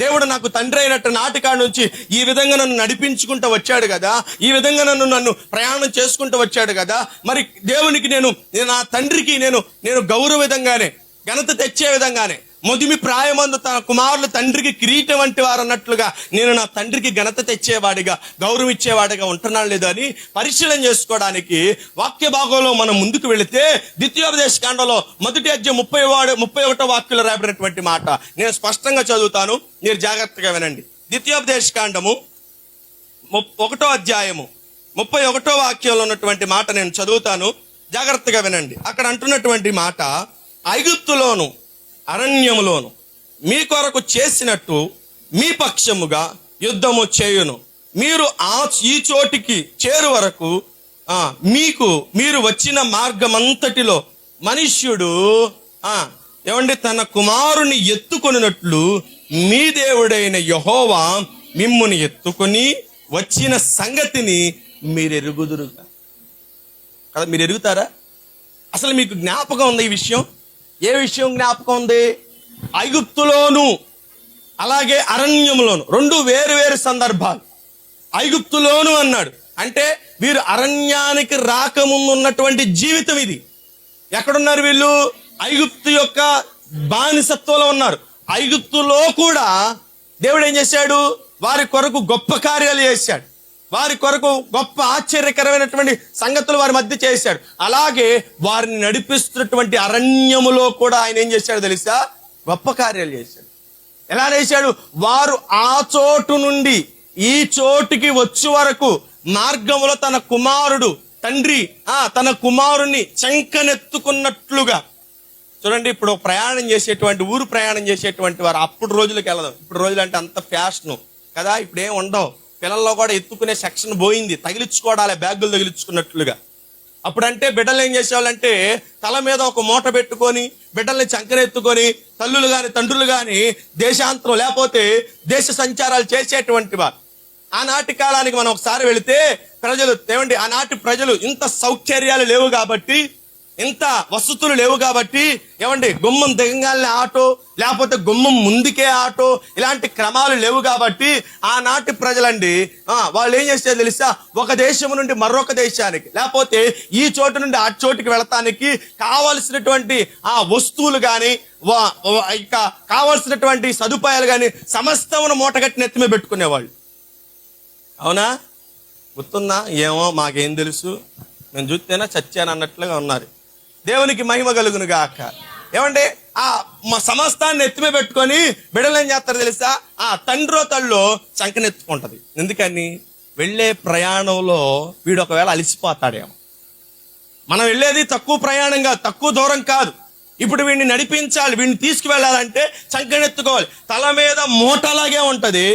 దేవుడు నాకు తండ్రి అయినట్టు నాటికాడ నుంచి ఈ విధంగా నన్ను నడిపించుకుంటూ వచ్చాడు కదా, ఈ విధంగా నన్ను ప్రయాణం చేసుకుంటూ వచ్చాడు కదా. మరి దేవునికి నేను నా తండ్రికి నేను గౌరవ విధంగానే, ఘనత తెచ్చే విధంగానే, మొదిమి ప్రాయమందు తన కుమారులు తండ్రికి కిరీటం వంటి వారు అన్నట్లుగా నేను నా తండ్రికి ఘనత తెచ్చేవాడిగా, గౌరవం ఇచ్చేవాడిగా ఉంటున్నాను లేదు అని పరిశీలన చేసుకోవడానికి వాక్య భాగంలో మనం ముందుకు వెళితే ద్వితీయోపదేశ కాండంలో 1వ అధ్యాయం 31వ వాక్యంలో రాబడినటువంటి మాట నేను స్పష్టంగా చదువుతాను, మీరు జాగ్రత్తగా వినండి. ద్వితీయోపదేశ కాండము 1వ అధ్యాయము 31వ వాక్యంలో ఉన్నటువంటి మాట నేను చదువుతాను, జాగ్రత్తగా వినండి. అక్కడ అంటున్నటువంటి మాట, ఐగుప్తులోను అరణ్యములోను మీ కొరకు చేసినట్టు మీ పక్షముగా యుద్ధము చేయును. మీరు ఈ చోటికి చేరు వరకు మీరు వచ్చిన మార్గమంతటిలో మనుష్యుడు ఏమండి తన కుమారుని ఎత్తుకొనినట్లు మీ దేవుడైన యెహోవా మిమ్ముని ఎత్తుకొని వచ్చిన సంగతిని మీరు ఎరుగుదురుగా. కదా, మీరు ఎరుగుతారా? అసలు మీకు జ్ఞాపకం ఉంది ఈ విషయం? ఏ విషయం జ్ఞాపకం ఉంది? ఐగుప్తులోను అలాగే అరణ్యములోను, రెండు వేరు వేరు సందర్భాలు. ఐగుప్తులోను అన్నాడు అంటే వీరు అరణ్యానికి రాకముందు ఉన్నటువంటి జీవితం ఇది. ఎక్కడున్నారు వీళ్ళు? ఐగుప్తు యొక్క బానిసత్వంలో ఉన్నారు. ఐగుప్తులో కూడా దేవుడు ఏం చేశాడు? వారి కొరకు గొప్ప కార్యాలు చేశాడు. వారి కొరకు గొప్ప ఆశ్చర్యకరమైనటువంటి సంగతులు వారి మధ్య చేశాడు. అలాగే వారిని నడిపిస్తున్నటువంటి అరణ్యములో కూడా ఆయన ఏం చేశాడు తెలుసా? గొప్ప కార్యాలు చేశాడు. ఎలా చేశాడు? వారు ఆ చోటు నుండి ఈ చోటుకి వచ్చే వరకు మార్గంలో తన కుమారుడు తండ్రి తన కుమారుణ్ణి చంకనెత్తుకున్నట్లుగా. చూడండి, ఇప్పుడు ప్రయాణం చేసేటువంటి ఊరు ప్రయాణం చేసేటువంటి వారు అప్పుడు రోజులకు వెళ్ళదు. ఇప్పుడు రోజులు అంటే అంత ఫ్యాషను కదా, ఇప్పుడు ఏం ఉండవు. పిల్లల్లో కూడా ఎత్తుకునే సెక్షన్ పోయింది, తగిలించుకోవడాలే, బ్యాగులు తగిలించుకున్నట్లుగా. అప్పుడంటే బిడ్డలు ఏం చేసేవాళ్ళంటే తల మీద ఒక మూట పెట్టుకొని బిడ్డల్ని చంకనెత్తుకొని తల్లులు గాని తండ్రులు గాని దేశాంతరం లేకపోతే దేశ సంచారాలు చేసేటువంటి వారు. ఆనాటి కాలానికి మనం ఒకసారి వెళితే ప్రజలు ఏమండి, ఆనాటి ప్రజలు ఇంత సౌకర్యాలు లేవు కాబట్టి, ఇంత వసతులు లేవు కాబట్టి ఏమండి, గుమ్మం దిగంగానే ఆటో లేకపోతే గుమ్మం ముందుకే ఆటో ఇలాంటి క్రమాలు లేవు కాబట్టి ఆనాటి ప్రజలండి వాళ్ళు ఏం చేసేది తెలుసా? ఒక దేశం నుండి మరొక దేశానికి లేకపోతే ఈ చోటు నుండి ఆ చోటుకి వెళతానికి కావలసినటువంటి ఆ వస్తువులు కానీ ఇంకా కావలసినటువంటి సదుపాయాలు కానీ సమస్తమును మూటగట్టి నెత్తిమే పెట్టుకునేవాళ్ళు. అవునా? గుర్తుందా? ఏమో మాకేం తెలుసు, నేను చూస్తేనా చచ్చాను అన్నట్లుగా ఉన్నారు. దేవునికి మహిమ కలుగును గాక. ఏమంటే మా సమస్తాన్ని ఎత్తిమే పెట్టుకొని బిడ్డలు ఏం చేస్తారు తెలుసా? తండ్రో తల్లో చంకనెత్తుకుంటది. ఎందుకని? వెళ్ళే ప్రయాణంలో వీడు ఒకవేళ అలిసిపోతాడేమో. మనం వెళ్ళేది తక్కువ ప్రయాణం కాదు, తక్కువ దూరం కాదు. ఇప్పుడు వీడిని నడిపించాలి, వీడిని తీసుకువెళ్ళాలంటే చంకనెత్తుకోవాలి. తల మీద మూటలాగే ఉంటది,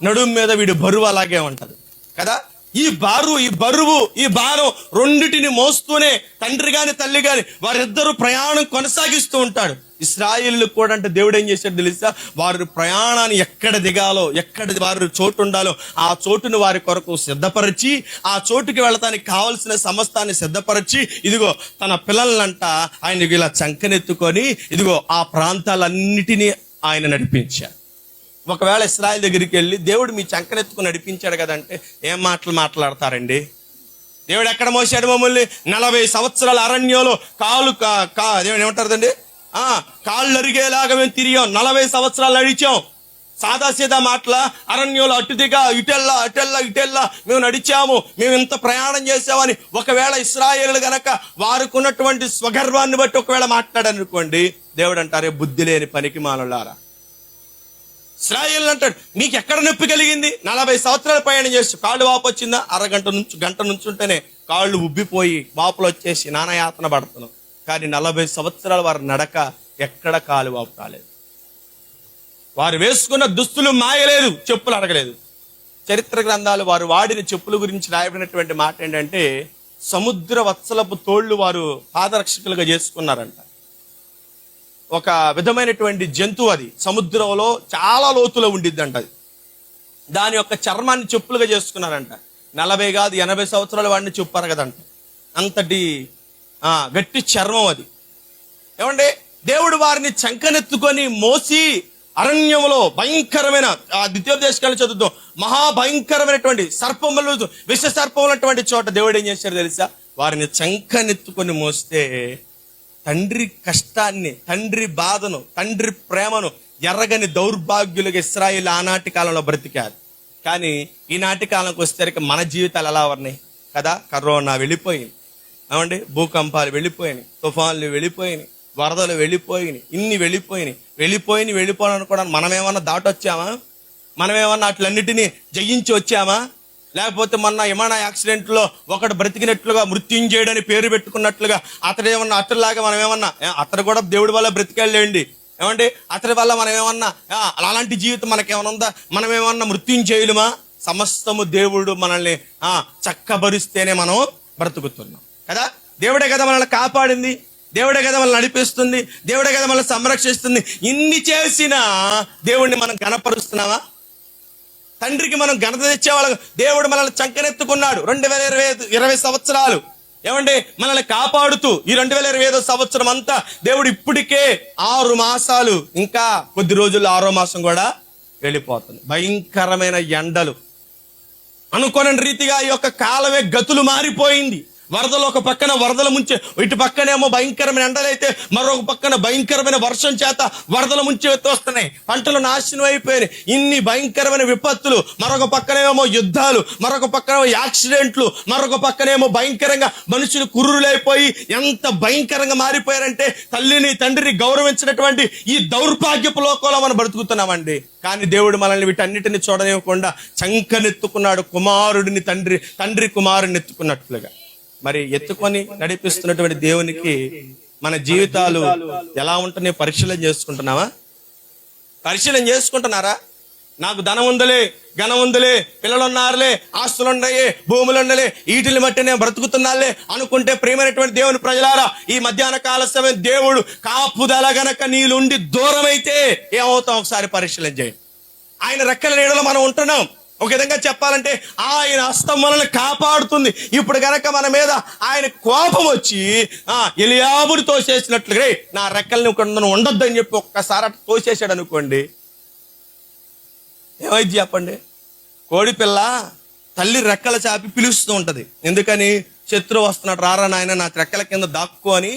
నడుము మీద వీడి బరువు అలాగే ఉంటది కదా. ఈ బరువు ఈ భారం రెండిటిని మోస్తూనే తండ్రి గాని తల్లి గాని వారిద్దరూ ప్రయాణం కొనసాగిస్తూ ఉంటాడు. ఇశ్రాయేలు కూడా అంటే దేవుడు ఏం చేశాడు తెలుసా? వారి ప్రయాణాన్ని ఎక్కడ దిగాలో, ఎక్కడ వారి చోటు ఉండాలో ఆ చోటును వారి కొరకు సిద్ధపరిచి ఆ చోటుకి వెళ్ళటానికి కావలసిన సమస్తాన్ని సిద్ధపరిచి ఇదిగో తన పిల్లలంట ఆయనకి ఇలా చంకనెత్తుకొని ఇదిగో ఆ ప్రాంతాలన్నిటినీ ఆయన నడిపించాడు. ఒకవేళ ఇశ్రాయేలు దగ్గరికి వెళ్ళి దేవుడు మీ చంకనెత్తుకుని నడిపించాడు కదంటే ఏం మాటలు మాట్లాడతారండి? దేవుడు ఎక్కడ మోసాడు మమ్మల్ని? 40 సంవత్సరాల అరణ్యంలో దేవుడు ఏమంటారండి, కాళ్ళు అరిగేలాగా మేము తిరిగాం, 40 సంవత్సరాలు నడిచాం. సాదాసీదా మాటల అరణ్యంలో అటుదిగా ఇటెల్లా మేము నడిచాము, మేము ఇంత ప్రయాణం చేసామని ఒకవేళ ఇశ్రాయేలు గనక వారికి ఉన్నటువంటి స్వగర్వాన్ని బట్టి ఒకవేళ మాట్లాడనుకోండి, దేవుడు అంటారే బుద్ధి లేని పనికి మానులారా. ఇశ్రాయేలు అంటాడు నీకు ఎక్కడ నొప్పి కలిగింది? 40 సంవత్సరాలు ప్రయాణం చేసి కాళ్ళు వాపు వచ్చిందా? గంట నుంచి ఉంటేనే కాళ్ళు ఉబ్బిపోయి వాపులు వచ్చేసి నానాయాతన పడుతున్నాం. కానీ 40 సంవత్సరాలు వారి నడక ఎక్కడ కాలు వాపు కాలేదు. వారు వేసుకున్న దుస్తులు మాయలేదు, చెప్పులు అడగలేదు. చరిత్ర గ్రంథాలు వారు వాడిన చెప్పుల గురించి రాయబడినటువంటి మాట ఏంటంటే సముద్ర వత్సలపు తోళ్లు వారు పాదరక్షకులుగా చేసుకున్నారంట. ఒక విధమైనటువంటి జంతువు అది, సముద్రంలో చాలా లోతులో ఉండిద్దంట. అది దాని యొక్క చర్మాన్ని చెప్పులుగా చేసుకున్నారంట. 40 కాదు 80 సంవత్సరాలు వాడిని చెప్పారు కదంట. అంతటి గట్టి చర్మం అది. ఏమంటే దేవుడు వారిని చంకనెత్తుకొని మోసి అరణ్యంలో భయంకరమైన ద్వితీయోపదేశకాలు చదువుతాం, మహాభయంకరమైనటువంటి సర్పములు విష సర్పములటువంటి చోట దేవుడు ఏం చేశారు తెలుసా? వారిని చంకనెత్తుకొని మోస్తే తండ్రి కష్టాన్ని, తండ్రి బాధను, తండ్రి ప్రేమను ఎర్రగని దౌర్భాగ్యులుగా ఇశ్రాయేలు ఆనాటి కాలంలో బ్రతికారు. కానీ ఈనాటి కాలంకి వచ్చేసరికి మన జీవితాలు ఎలా ఉన్నాయి కదా? కరోనా వెళ్ళిపోయింది, ఏమండి, భూకంపాలు వెళ్ళిపోయినాయి, తుఫాన్లు వెళ్ళిపోయినాయి, వరదలు వెళ్ళిపోయినాయి, ఇన్ని వెళ్ళిపోవాలనుకోవడానికి మనమేమన్నా దాటొచ్చామా? మనమేమన్నా అట్లన్నిటినీ జయించి వచ్చామా? లేకపోతే మొన్న ఏమైనా యాక్సిడెంట్లో ఒకడు బ్రతికినట్లుగా మృత్యుంజయుడని పేరు పెట్టుకున్నట్లుగా అతడేమన్నా అతడిలాగా మనం ఏమన్నా అతడు కూడా దేవుడి వల్ల బ్రతికెళ్ళండి ఏమండి, అతడి వల్ల మనం ఏమన్నా అలాంటి జీవితం మనకేమన్నా ఉందా? మనం ఏమన్నా మృత్యుంజయులమా? సమస్తము దేవుడు మనల్ని చక్కబరిస్తేనే మనం బ్రతుకుతున్నాం కదా. దేవుడే కదా మనల్ని కాపాడింది, దేవుడే కదా మనల్ని నడిపిస్తుంది, దేవుడే కదా మనల్ని సంరక్షిస్తుంది. ఇన్ని చేసినా దేవుడిని మనం గణపరుస్తున్నావా? తండ్రికి మనం ఘనత తెచ్చేవాళ్ళం. దేవుడు మనల్ని చంకనెత్తుకున్నాడు 2020 సంవత్సరాలు ఏమండి మనల్ని కాపాడుతూ. ఈ 2025 సంవత్సరం అంతా దేవుడు ఇప్పటికే 6 మాసాలు, ఇంకా కొద్ది రోజుల్లో 6వ మాసం కూడా వెళ్ళిపోతుంది. భయంకరమైన ఎండలు, అనుకోని రీతిగా ఈ యొక్క కాలమే గతులు మారిపోయింది. వరదలు ఒక పక్కన వరదల ముంచే, ఇటు పక్కనేమో భయంకరమైన ఎండలైతే మరొక పక్కన భయంకరమైన వర్షం చేత వరదల ముంచి వస్తున్నాయి, పంటలు నాశనం అయిపోయినాయి. ఇన్ని భయంకరమైన విపత్తులు, మరొక పక్కనేమో యుద్ధాలు, మరొక పక్కనేమో యాక్సిడెంట్లు, మరొక పక్కనేమో భయంకరంగా మనుషులు కుర్రులైపోయి ఎంత భయంకరంగా మారిపోయారంటే తల్లిని తండ్రిని గౌరవించినటువంటి ఈ దౌర్భాగ్యపు లోకంలో మనం బ్రతుకుతున్నామండి. కానీ దేవుడు మనల్ని వీటన్నిటిని చూడనివ్వకుండా చంకనెత్తుకున్నాడు కుమారుడిని, తండ్రి కుమారుడిని ఎత్తుకున్నట్లుగా. మరి ఎత్తుకొని నడిపిస్తున్నటువంటి దేవునికి మన జీవితాలు ఎలా ఉంటున్నాయి పరిశీలన చేసుకుంటున్నావా? పరిశీలన చేసుకుంటున్నారా? నాకు ధనం ఉందలే, ఘనం ఉందలే, పిల్లలు ఉన్నారులే, ఆస్తులు ఉన్నాయే, భూములు ఉండలే, వీటిని బట్టి నేను బ్రతుకుతున్నాలే అనుకుంటే ప్రియమైనటువంటి దేవుని ప్రజలారా, ఈ మధ్యాహ్న కాల సమయం దేవుడు కాపుదల గనక నీలుండి దూరం అయితే ఏమవుతాం ఒకసారి పరిశీలన చేయండి. ఆయన రెక్కల నీడలో మనం ఉంటున్నాం. ఒక విధంగా చెప్పాలంటే ఆయన హస్తం మనల్ని కాపాడుతుంది. ఇప్పుడు గనక మన మీద ఆయన కోపం వచ్చి ఎలియాబుని తోసేసినట్లుగా నా రెక్కల్ని ఉండొద్దని చెప్పి ఒక్కసారి అటు తోసేసాడు అనుకోండి, ఏమైంది చెప్పండి? కోడి పిల్ల తల్లి రెక్కల చాపి పిలుస్తూ ఉంటది. ఎందుకని? శత్రువు వస్తున్నాడు, రారా నాయన నా రెక్కల కింద దాక్కో అని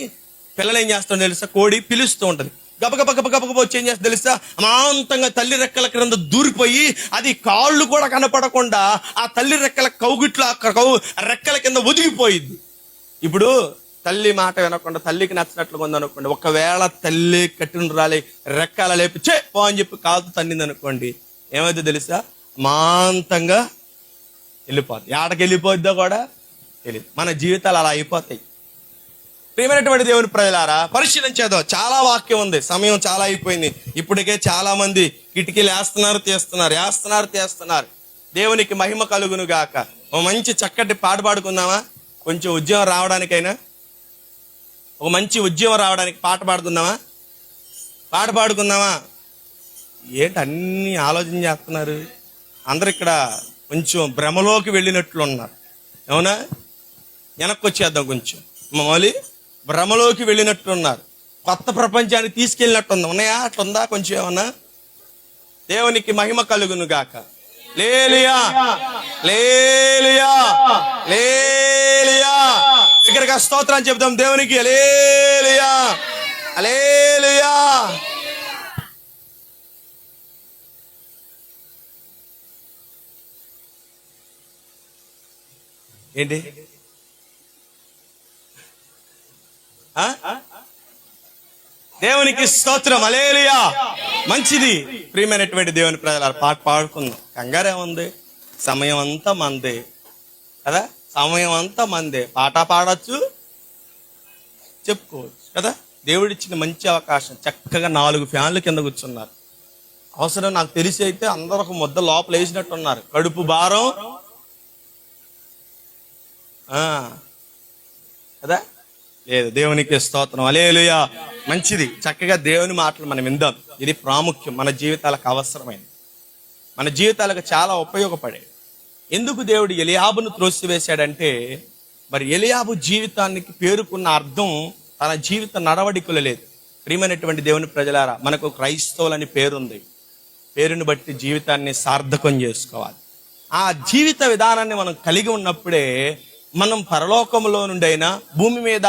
పిల్లలు ఏం చేస్తాడో తెలుసా? కోడి పిలుస్తూ ఉంటది. గబగబ వచ్చి ఏం చేస్తా తెలుసా? అమాంతంగా తల్లి రెక్కల క్రింద దూరిపోయి అది కాళ్ళు కూడా కనపడకుండా ఆ తల్లి రెక్కల కౌగిట్లో రెక్కల కింద ఒదిగిపోయింది. ఇప్పుడు తల్లి మాట వినకుండా తల్లికి నచ్చినట్లుగా ఉందనుకోండి, ఒకవేళ తల్లి కట్టిన రాలి రెక్కల లేపి పో అని చెప్పి కాలుతో తన్నింది అనుకోండి, ఏమైందో తెలుసా? మాంతంగా వెళ్ళిపోద్ది. ఏడకి వెళ్ళిపోద్దో కూడా తెలియదు. మన జీవితాలు అలా అయిపోతాయి. ప్రియమైనటువంటి దేవుని ప్రజలారా, పరిశీలించేద్దాం. చాలా వాక్యం ఉంది, సమయం చాలా అయిపోయింది. ఇప్పటికే చాలా మంది కిటికీలు వేస్తున్నారు తీస్తున్నారు. దేవునికి మహిమ కలుగును గాక. ఒక మంచి చక్కటి పాట పాడుకుందామా? కొంచెం ఉద్యమం రావడానికైనా, ఒక మంచి ఉద్యమం రావడానికి పాట పాడుకుందామా? ఏంటి అన్ని ఆలోచన చేస్తున్నారు? అందరు ఇక్కడ కొంచెం భ్రమలోకి వెళ్ళినట్లు ఉన్నారు. అవునా? వెనక్కి వచ్చేద్దాం. కొంచెం మమ్మల్ని భ్రమలోకి వెళ్ళినట్టున్నారు, కొత్త ప్రపంచాన్ని తీసుకెళ్ళినట్టుంది. ఉన్నాయా? అట్లుందా కొంచెం ఏమన్నా? దేవునికి మహిమ కలుగును గాక. లేలియా లేలియా లేలియా. ఇక్కడికి స్తోత్రం చెప్తాం దేవునికి. లేలియా లేలియా. ఏంటి? దేవునికి స్తోత్రం. హల్లెలూయా. మంచిది. ప్రియమైనటువంటి దేవుని ప్రజల పాట పాడుకుందాం. కంగారే ఉంది, సమయం అంతా మందే కదా, సమయం అంతా మందే. పాట పాడచ్చు, చెప్పుకోవచ్చు కదా. దేవుడిచ్చిన మంచి అవకాశం. చక్కగా 4 ఫ్యాన్లు కింద కూర్చున్నారు. అవసరం నాకు తెలిసి అయితే అందరూ ఒక ముద్ద లోపల వేసినట్టున్నారు. కడుపు భారం కదా లేదు. దేవునికి స్తోత్రం. హల్లెలూయా. మంచిది. చక్కగా దేవుని మాటలు మనం విందాం. ఇది ప్రాముఖ్యం, మన జీవితాలకు అవసరమైనది, మన జీవితాలకు చాలా ఉపయోగపడే. ఎందుకు దేవుడు ఎలియాబును త్రోసివేశాడంటే, మరి ఎలియాబు జీవితానికి పేరుకున్న అర్థం తన జీవిత నడవడికలు లేదు. ప్రియమైనటువంటి దేవుని ప్రజలారా, మనకు క్రైస్తవులని పేరుంది. పేరుని బట్టి జీవితాన్ని సార్థకం చేసుకోవాలి. ఆ జీవిత విధానాన్ని మనం కలిగి ఉన్నప్పుడే మనం పరలోకంలో నుండైనా భూమి మీద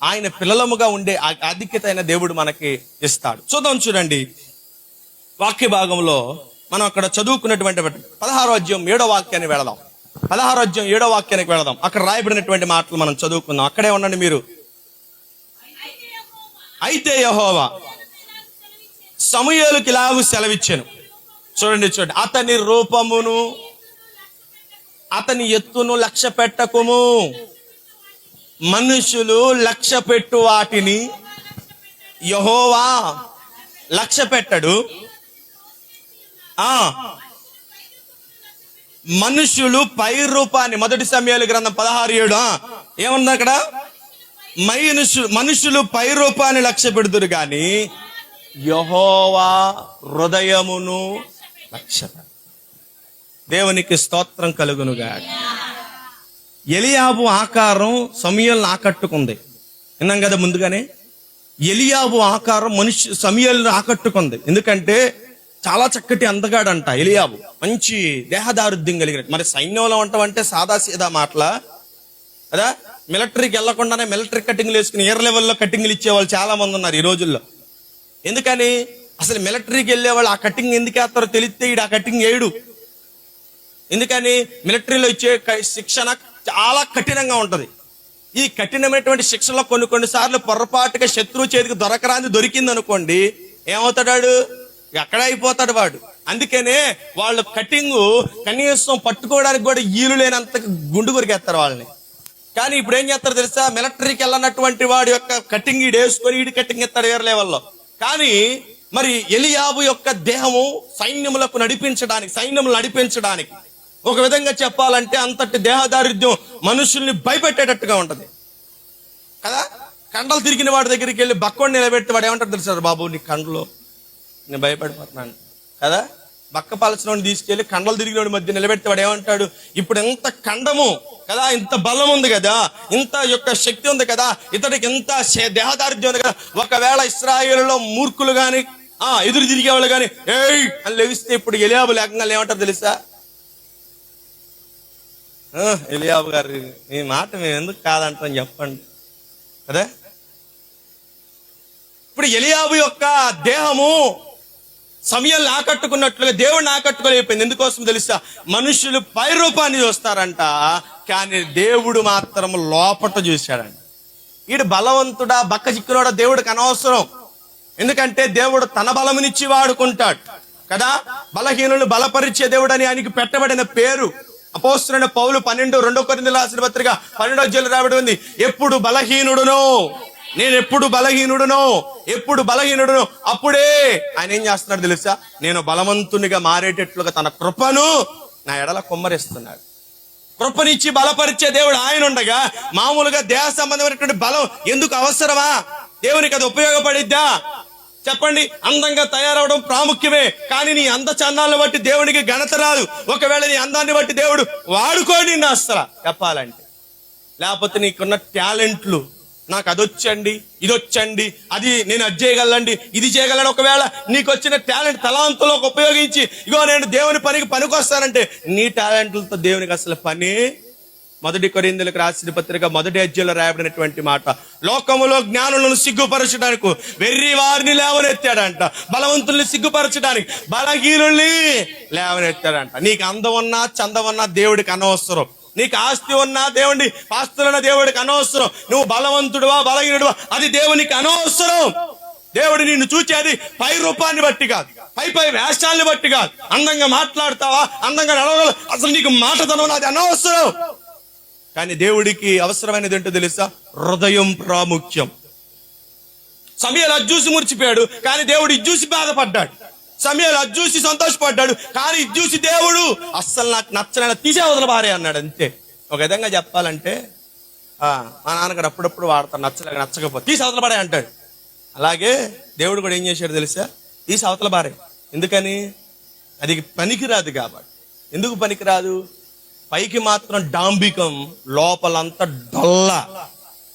ఆయన పిల్లలముగా ఉండే ఆధిక్యత అయిన దేవుడు మనకి ఇస్తాడు. చూడండి వాక్య భాగంలో మనం అక్కడ చదువుకున్నటువంటి 16వ అధ్యాయం 7వ వాక్యాన్ని వెళదాం. 16వ అధ్యాయం 7వ వాక్యానికి వెళదాం. అక్కడ రాయబడినటువంటి మాటలు మనం చదువుకుందాం. అక్కడే ఉండండి మీరు. అయితే యెహోవా సమూయేలుకి ఇలాగు సెలవిచ్చెను. చూడండి అతని రూపమును అతని ఎత్తును లక్ష్య పెట్టకుము. మనుషులు లక్ష్య పెట్టు వాటిని యెహోవా లక్ష్య పెట్టడు. మనుషులు పై రూపాన్ని, మొదటి సమయాలు గ్రంథం 16:7 ఏమన్నా అక్కడ, మనుషులు పై రూపాన్ని లక్ష్య పెడుతురు గాని యెహోవా హృదయమును లక్ష్య పెట్టడు. దేవునికి స్తోత్రం కలుగునుగా. ఎలియాబు ఆకారం సమూయేలును ఆకట్టుకుంది. విన్నాం కదా ముందుగానే. ఎలియాబు ఆకారం సమూయేలును ఆకట్టుకుంది. ఎందుకంటే చాలా చక్కటి అందగాడంట ఎలియాబు, మంచి దేహదారుద్యం కలిగిన. మరి సైన్యంలో ఉంటామంటే సాదా సీదా మాటలా కదా. మిలిటరీకి వెళ్లకుండానే మిలిటరీ కటింగ్లు వేసుకుని ఎయిర్ లెవెల్లో కటింగ్లు ఇచ్చేవాళ్ళు చాలా మంది ఉన్నారు ఈ రోజుల్లో. ఎందుకని, అసలు మిలిటరీకి వెళ్ళేవాళ్ళు ఆ కటింగ్ ఎందుకు వేస్తారో తెలిస్తే ఈడు ఆ కటింగ్ వేయడు. ఎందుకని, మిలిటరీలో ఇచ్చే శిక్షణ చాలా కఠినంగా ఉంటది. ఈ కఠినమైనటువంటి శిక్షణలో కొన్ని సార్లు పొరపాటుగా శత్రువు చేతికి దొరికింది అనుకోండి, ఏమవుతాడు, ఎక్కడ అయిపోతాడు వాడు. అందుకనే వాళ్ళు కటింగ్ కనీసం పట్టుకోవడానికి కూడా ఈలు లేనంత గుండు కొరికేస్తారు వాళ్ళని. కానీ ఇప్పుడు ఏం చేస్తారు తెలుసా, మిలిటరీకి వెళ్ళనటువంటి వాడి యొక్క కటింగ్ ఈడు వేసుకొని ఈడి కటింగ్ ఎత్తాడు వేరే లెవెల్లో. కానీ మరి ఎలియాబు యొక్క దేహము సైన్యములను నడిపించడానికి ఒక విధంగా చెప్పాలంటే అంతటి దేహదారిద్ర్యం మనుషుల్ని భయపెట్టేటట్టుగా ఉంటది కదా. కండలు తిరిగిన వాడి దగ్గరికి వెళ్ళి బక్కోడిని నిలబెట్టి వాడు ఏమంటాడు తెలుసా, బాబు నీ కండలో నేను భయపడిపోతున్నాను కదా. బక్క పాల్చిన తీసుకెళ్లి కండలు తిరిగిన మధ్య నిలబెడితే వాడు ఏమంటాడు, ఇప్పుడు ఎంత కండము కదా, ఇంత బలం ఉంది కదా, ఇంత యొక్క శక్తి ఉంది కదా, ఇతడికి ఎంత దేహదారిద్ర్యం ఉంది కదా. ఒకవేళ ఇశ్రాయేలులో మూర్ఖులు గాని ఎదురు తిరిగేవాళ్ళు గాని ఏయ్ అని లెగిస్తే ఇప్పుడు ఎలియాబు లేకుండా ఏమంటారు తెలుసా, ఎలియాబు గారు ఈ మాట మేము ఎందుకు కాదంటాం చెప్పండి కదా. ఇప్పుడు ఎలియాబు యొక్క దేహము సమయాన్ని ఆకట్టుకున్నట్లుగా దేవుడిని ఆకట్టుకోలేకపోయింది. ఎందుకోసం తెలుసా, మనుషులు పై రూపాన్ని చూస్తారంట, కానీ దేవుడు మాత్రం లోపట చూశాడంట. ఈడు బలవంతుడా బక్క చిక్కునోడా దేవుడికి అనవసరం. ఎందుకంటే దేవుడు తన బలమునిచ్చి వాడుకుంటాడు కదా. బలహీనులు బలపరిచే దేవుడు అని ఆయనకి పెట్టబడిన పేరు. అపోస్తలుడైన పౌలు 12 కొరింథీయులకు రాసిన పత్రిక 12వ అధ్యాయంలో రాయబడి ఉంది, ఎప్పుడు బలహీనుడునో అప్పుడే ఆయన ఏం చేస్తున్నాడు తెలుసా, నేను బలవంతునిగా మారేటట్లుగా తన కృపను నా ఎడల కుమ్మరిస్తున్నాడు. కృపనిచ్చి బలపరిచే దేవుడు ఆయన ఉండగా మామూలుగా దేహ సంబంధమైనటువంటి బలం ఎందుకు అవసరమా? దేవునికి అది ఉపయోగపడిద్దా చెప్పండి. అందంగా తయారవడం ప్రాముఖ్యమే, కానీ నీ అంద చందాలను బట్టి దేవునికి ఘనత రాదు. ఒకవేళ నీ అందాన్ని బట్టి దేవుడు వాడుకోని అసలు చెప్పాలంటే, లేకపోతే నీకున్న టాలెంట్లు, నాకు అదొచ్చండి ఇదొచ్చండి అది నేను అది చేయగలండి ఇది చేయగలను, ఒకవేళ నీకు వచ్చిన టాలెంట్ తలాంతులోకి ఉపయోగించి ఇగో నేను దేవుని పనికొస్తానంటే నీ టాలెంట్లతో దేవునికి అసలు పని. 1 కొరింథీయులకు రాసిన పత్రిక 1వ అధ్యాయంలో రాయబడినటువంటి మాట, లోకములో జ్ఞానులను సిగ్గుపరచడానికి వెర్రి వారిని లేవనెత్తాడంట, బలవంతుల్ని సిగ్గుపరచడానికి బలహీనుల్ని లేవనెత్తాడంట. నీకు అందం ఉన్నా చందం ఉన్నా దేవుడికి అనవసరం. నీకు ఆస్తి ఉన్నా దేవుడి ఆస్తులున్న దేవుడికి అనవసరం. నువ్వు బలవంతుడువా బలహీనుడువా అది దేవునికి అనవసరం. దేవుడు నిన్ను చూచేది పై రూపాన్ని బట్టి కాదు, పై వేషాలను బట్టి కాదు. అందంగా మాట్లాడతావా, అందంగా నడవగలవు, అసలు నీకు మాటతనం అది అనవసరం. కానీ దేవుడికి అవసరమైనది ఏంటో తెలుసా, హృదయం ప్రాముఖ్యం. సమూయేలు అది చూసి మురిచిపోయాడు, కానీ దేవుడు ఇది చూసి బాధపడ్డాడు. సమూయేలు అది చూసి సంతోషపడ్డాడు, కానీ ఇది చూసి దేవుడు అస్సలు నాకు నచ్చని తీసే వదల భార్య అన్నాడు. అంతే. ఒక విధంగా చెప్పాలంటే మా నాన్నగారు అప్పుడప్పుడు వాడతారు, నచ్చకపోతే తీసి అవతల భార్య అంటాడు. అలాగే దేవుడు కూడా ఏం చేశాడు తెలుసా, తీసి అవతల భార్య. ఎందుకని, అది పనికిరాదు కాబట్టి. ఎందుకు పనికిరాదు, పైకి మాత్రం డాంబికం, లోపలంతా డొల్ల.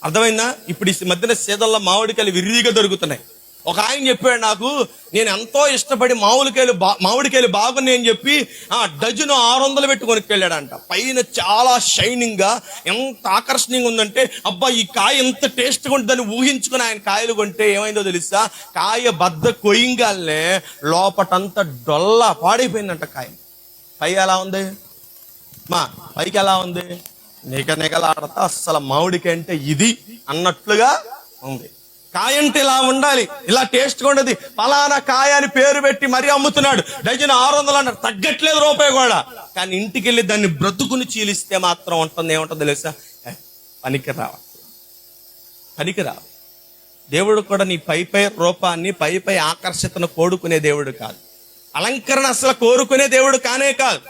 అర్థమైందా? ఇప్పుడు ఈ మధ్యన సీజన్లో మామిడికాయలు విరివిగా దొరుకుతున్నాయి. ఒక ఆయన చెప్పాడు నాకు, నేను ఎంతో ఇష్టపడి మామిడికాయలు బాగున్నాయి అని చెప్పి డజను 600 పెట్టి కొనుక్కెళ్ళాడంట. పైన చాలా షైనింగ్ గా ఎంత ఆకర్షణీయంగా ఉందంటే, అబ్బా ఈ కాయ ఎంత టేస్ట్గా ఉంటుందని ఊహించుకుని ఆయన కాయలు కొంటే ఏమైందో తెలుసా, కాయ బద్ద కొయ్యంగానే లోపటంతా డొల్ల పాడైపోయిందంట కాయ. పై ఎలా ఉంది పైకి ఎలా ఉంది, నిగలాడతా అస్సలు మామిడికాయ అంటే ఇది అన్నట్లుగా ఉంది. కాయ అంటే ఇలా ఉండాలి, ఇలా టేస్ట్గా ఉండదు, ఫలానా కాయ అని పేరు పెట్టి మరీ అమ్ముతున్నాడు. డజన్ 600 అన్నాడు, తగ్గట్లేదు రూపాయి కూడా. కానీ ఇంటికి వెళ్ళి దాన్ని బ్రతుకుని చీలిస్తే మాత్రం ఉంటుంది, ఏముంటుందో తెలుసా? పనికిరావు. దేవుడు కూడా నీ పై రూపాన్ని, పై ఆకర్షతను కోరుకునే దేవుడు కాదు. అలంకరణ అసలు కోరుకునే దేవుడు కానే కాదు.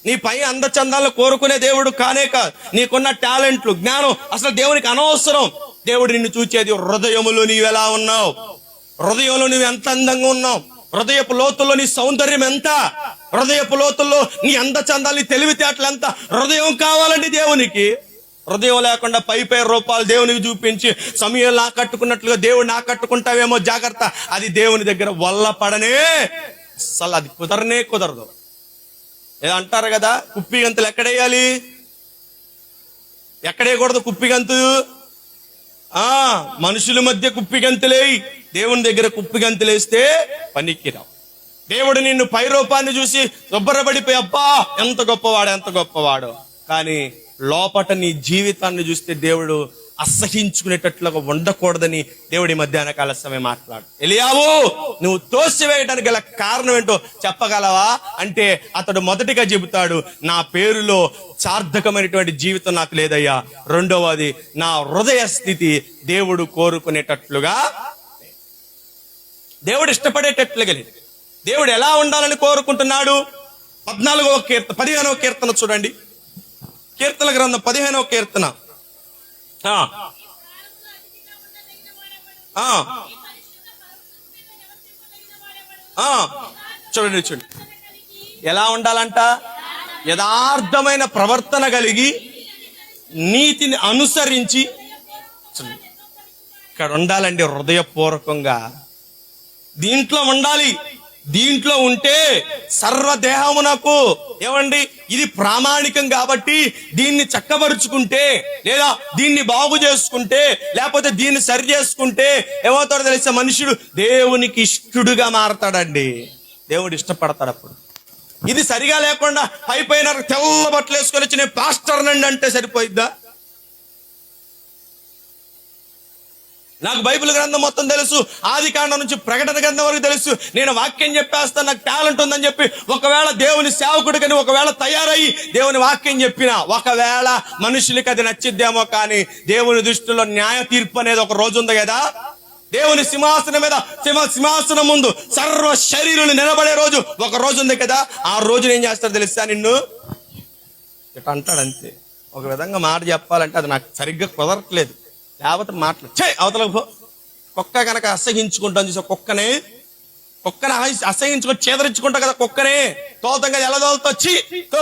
నీ పై అందచందాలను కోరుకునే దేవుడు కానే కాదు. నీకున్న టాలెంట్లు, జ్ఞానం అసలు దేవునికి అనవసరం. దేవుడు నిన్ను చూచేది హృదయములో నీవు ఎలా ఉన్నావు, హృదయంలో నువ్వు ఎంత అందంగా ఉన్నావు, హృదయపు లోతుల్లో నీ సౌందర్యం ఎంత, హృదయపు లోతుల్లో నీ అందచందాలు, నీ తెలివితేటలు ఎంత. హృదయం కావాలండి దేవునికి. హృదయం లేకుండా పై రూపాలు దేవునికి చూపించి సమయం ఆకట్టుకున్నట్లుగా దేవుడిని ఆకట్టుకుంటావేమో, జాగ్రత్త. అది దేవుని దగ్గర వల్ల పడనే అసలు అది కుదరదు. ఏదో అంటారు కదా, కుప్పి గంతులు ఎక్కడేయాలి, ఎక్కడేయకూడదు కుప్పి గంతు. మనుషుల మధ్య కుప్పి గంతులేయి, దేవుని దగ్గర కుప్పి గంతులేస్తే పనికిరావు. దేవుడు నిన్ను పై రూపాన్ని చూసి శుభ్రపడిపోయి అబ్బా ఎంత గొప్పవాడు, కానీ లోపట నీ జీవితాన్ని చూస్తే దేవుడు అసహించుకునేటట్లుగా ఉండకూడదని దేవుడి మధ్యాహ్న కాల సమయం మాట్లాడు. ఎలియావు, నువ్వు తోసివేయడానికి గల కారణం ఏంటో చెప్పగలవా అంటే అతడు మొదటిగా చెబుతాడు, నా పేరులో సార్థకమైనటువంటి జీవితం నాకు లేదయ్యా. రెండవది, నా హృదయ స్థితి దేవుడు కోరుకునేటట్లుగా, దేవుడు ఇష్టపడేటట్లుగా లేదు. దేవుడు ఎలా ఉండాలని కోరుకుంటున్నాడు? 15వ కీర్తన చూడండి. కీర్తన గ్రంథం 15వ కీర్తన. చూడండి ఎలా ఉండాలంట? యథార్థమైన ప్రవర్తన కలిగి నీతిని అనుసరించి ఇక్కడ ఉండాలండి. హృదయపూర్వకంగా దీంట్లో ఉండాలి. దీంట్లో ఉంటే సర్వదేహమునకు ఏమండి, ఇది ప్రామాణికం కాబట్టి దీన్ని చక్కబరుచుకుంటే, లేదా దీన్ని బాగు చేసుకుంటే, లేకపోతే దీన్ని సరి చేసుకుంటే ఏమవుతాడో తెలిసే, మనుషుడు దేవునికి ఇష్టడుగా మారతాడండి. దేవుడు ఇష్టపడతాడు. అప్పుడు ఇది సరిగా లేకుండా పైన తెల్ల బట్టలు వేసుకొని వచ్చి నేను పాస్టర్ నండి అంటే సరిపోయిద్దా? నాకు బైబిల్ గ్రంథం మొత్తం తెలుసు, ఆది కాండం నుంచి ప్రకటన గ్రంథం వరకు తెలుసు, నేను వాక్యం చెప్పేస్తాను, నాకు టాలెంట్ ఉందని చెప్పి ఒకవేళ దేవుని సేవకుడికని ఒకవేళ తయారయ్యి దేవుని వాక్యం చెప్పినా, ఒకవేళ మనుషులకి అది నచ్చిద్దేమో, కానీ దేవుని దృష్టిలో న్యాయ తీర్పు అనేది ఒక రోజు ఉంది కదా. దేవుని సింహాసనం మీద, సింహాసనం ముందు సర్వ శరీరులు నిలబడే రోజు ఒక రోజు ఉంది కదా. ఆ రోజున ఏం చేస్తారో తెలుసా? నిన్ను ఇట్లా అంటాడు అంతే. ఒక విధంగా మాట చెప్పాలంటే అది నాకు సరిగ్గా కుదరట్లేదు, లేకపోతే మాట్లాడు అవతలకు పో. కుక్క కనుక అసహించుకుంటాను చూసా, కుక్కని అసహించుకొని చేదరించుకుంటా కదా, కుక్కనే తోలుతాం కదా, ఎలా తోలుతావు? చీ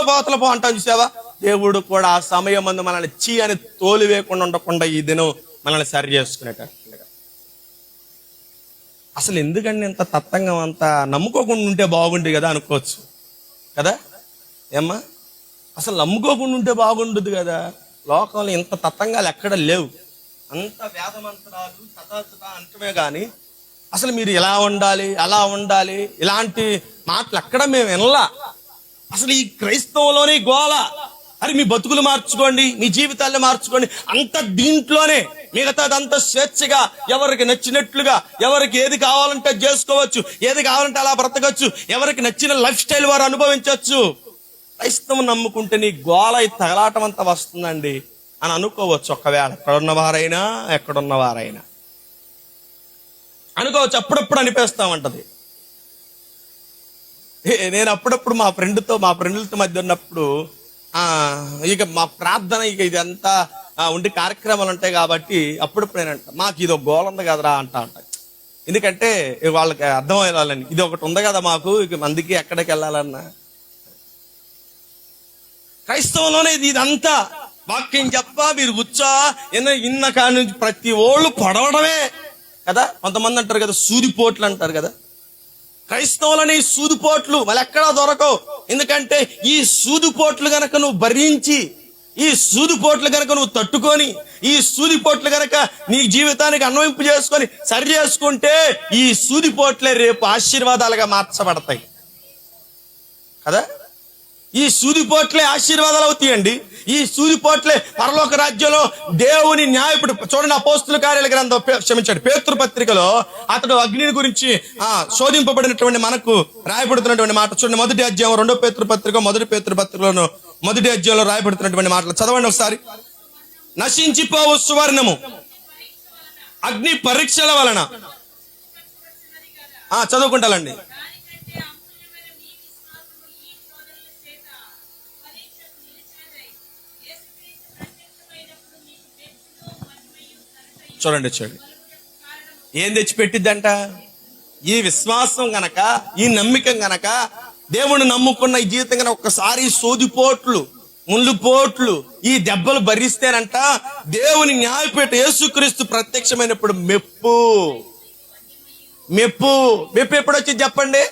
అవతల పో అంటాను చూసావా. దేవుడు కూడా ఆ సమయం మందు మనల్ని చీ అని తోలివేయకుండా ఉండకుండా ఈ దినం మనల్ని సరి చేసుకునేటట్లుగా. అసలు ఎందుకండి ఇంత తత్వంగా అంత నమ్ముకోకుండా ఉంటే బాగుంటుంది కదా అనుకోవచ్చు కదా. ఏమ్మా, అసలు నమ్ముకోకుండా ఉంటే బాగుండదు కదా. లోకంలో ఇంత తత్వంగాలు ఎక్కడ లేవు. అంత వేదమంత్రాలు తథా అంటమే కానీ అసలు మీరు ఇలా ఉండాలి, అలా ఉండాలి, ఇలాంటి మాటలు ఎక్కడ మేము వినలా. అసలు ఈ క్రైస్తవంలోనే గోల. అరే మీ బతుకులు మార్చుకోండి, మీ జీవితాల్లో మార్చుకోండి, అంత దీంట్లోనే. మిగతాదంతా స్వేచ్ఛగా ఎవరికి నచ్చినట్లుగా, ఎవరికి ఏది కావాలంటే చేసుకోవచ్చు, ఏది కావాలంటే అలా బ్రతకచ్చు, ఎవరికి నచ్చిన లైఫ్ స్టైల్ వారు అనుభవించవచ్చు. క్రైస్తవం నమ్ముకుంటే నీ గోల తగలాటం అంతా వస్తుందండి అని అనుకోవచ్చు. ఒకవేళ ఎక్కడున్నవారైనా అనుకోవచ్చు. అప్పుడప్పుడు అనిపిస్తామంటది. నేను అప్పుడప్పుడు మా ఫ్రెండ్లతో మధ్య ఉన్నప్పుడు ఇక మా ప్రార్థన ఇక ఇదంతా ఉండి కార్యక్రమాలు ఉంటాయి కాబట్టి అప్పుడప్పుడు నేనంట మాకు ఇది ఒక గోల్ ఉంది కదరా అంట. ఎందుకంటే వాళ్ళకి అర్థం అయ్యాలని ఇది ఒకటి ఉంది కదా మాకు, ఇక మందికి ఎక్కడికి వెళ్ళాలన్నా. క్రైస్తవంలోనే ఇదంతా వాక్యం చెప్పా మీరు కూర్చో ఇన్న కాని నుంచి ప్రతి ఓళ్ళు పడవడమే కదా. కొంతమంది అంటారు కదా సూదిపోట్లు అంటారు కదా. క్రైస్తవులని సూదిపోట్లు మళ్ళీ ఎక్కడా దొరకవు. ఎందుకంటే ఈ సూదిపోట్లు గనక నువ్వు భరించి, ఈ సూదిపోట్లు గనక నువ్వు తట్టుకొని, ఈ సూదిపోట్లు గనక నీ జీవితానికి అన్వయింపు చేసుకొని సరి చేసుకుంటే ఈ సూదిపోట్లే రేపు ఆశీర్వాదాలుగా మార్చబడతాయి కదా. ఈ సూదిపోట్లే ఆశీర్వాదాలు అవుతాయండి. ఈ సూదిపోట్లే పరలోక రాజ్యంలో దేవుని న్యాయపుడు. చూడండి, అపోస్తుల కార్యాల గ్రంథం, క్షమించండి, పేతురు పత్రికలో అతడు అగ్నిని గురించి శోధింపబడినటువంటి మనకు రాయబడుతున్నటువంటి మాట చూడండి. మొదటి అధ్యాయం 2 పేతురు పత్రిక, మొదటి పేతురు పత్రికలోను మొదటి అధ్యాయంలో రాయబడుతున్నటువంటి మాటలు చదవండి ఒకసారి. నశించిపోవు సువర్ణము అగ్ని పరీక్షల వలన చదువుకుంటానండి. చూడండి ఏం తెచ్చిపెట్టిద్దంట? ఈ విశ్వాసం గనక, ఈ నమ్మిక గనక, దేవుని నమ్ముకున్న ఈ జీవితం గనక ఒక్కసారి సోదిపోట్లు, ముళ్ళుపోట్లు, ఈ దెబ్బలు భరిస్తేనంట దేవుని న్యాయపీఠ యేసుక్రీస్తు ప్రత్యక్షమైనప్పుడు మెప్పు మెప్పు మెప్పు ఎప్పుడు వచ్చింది చెప్పండి?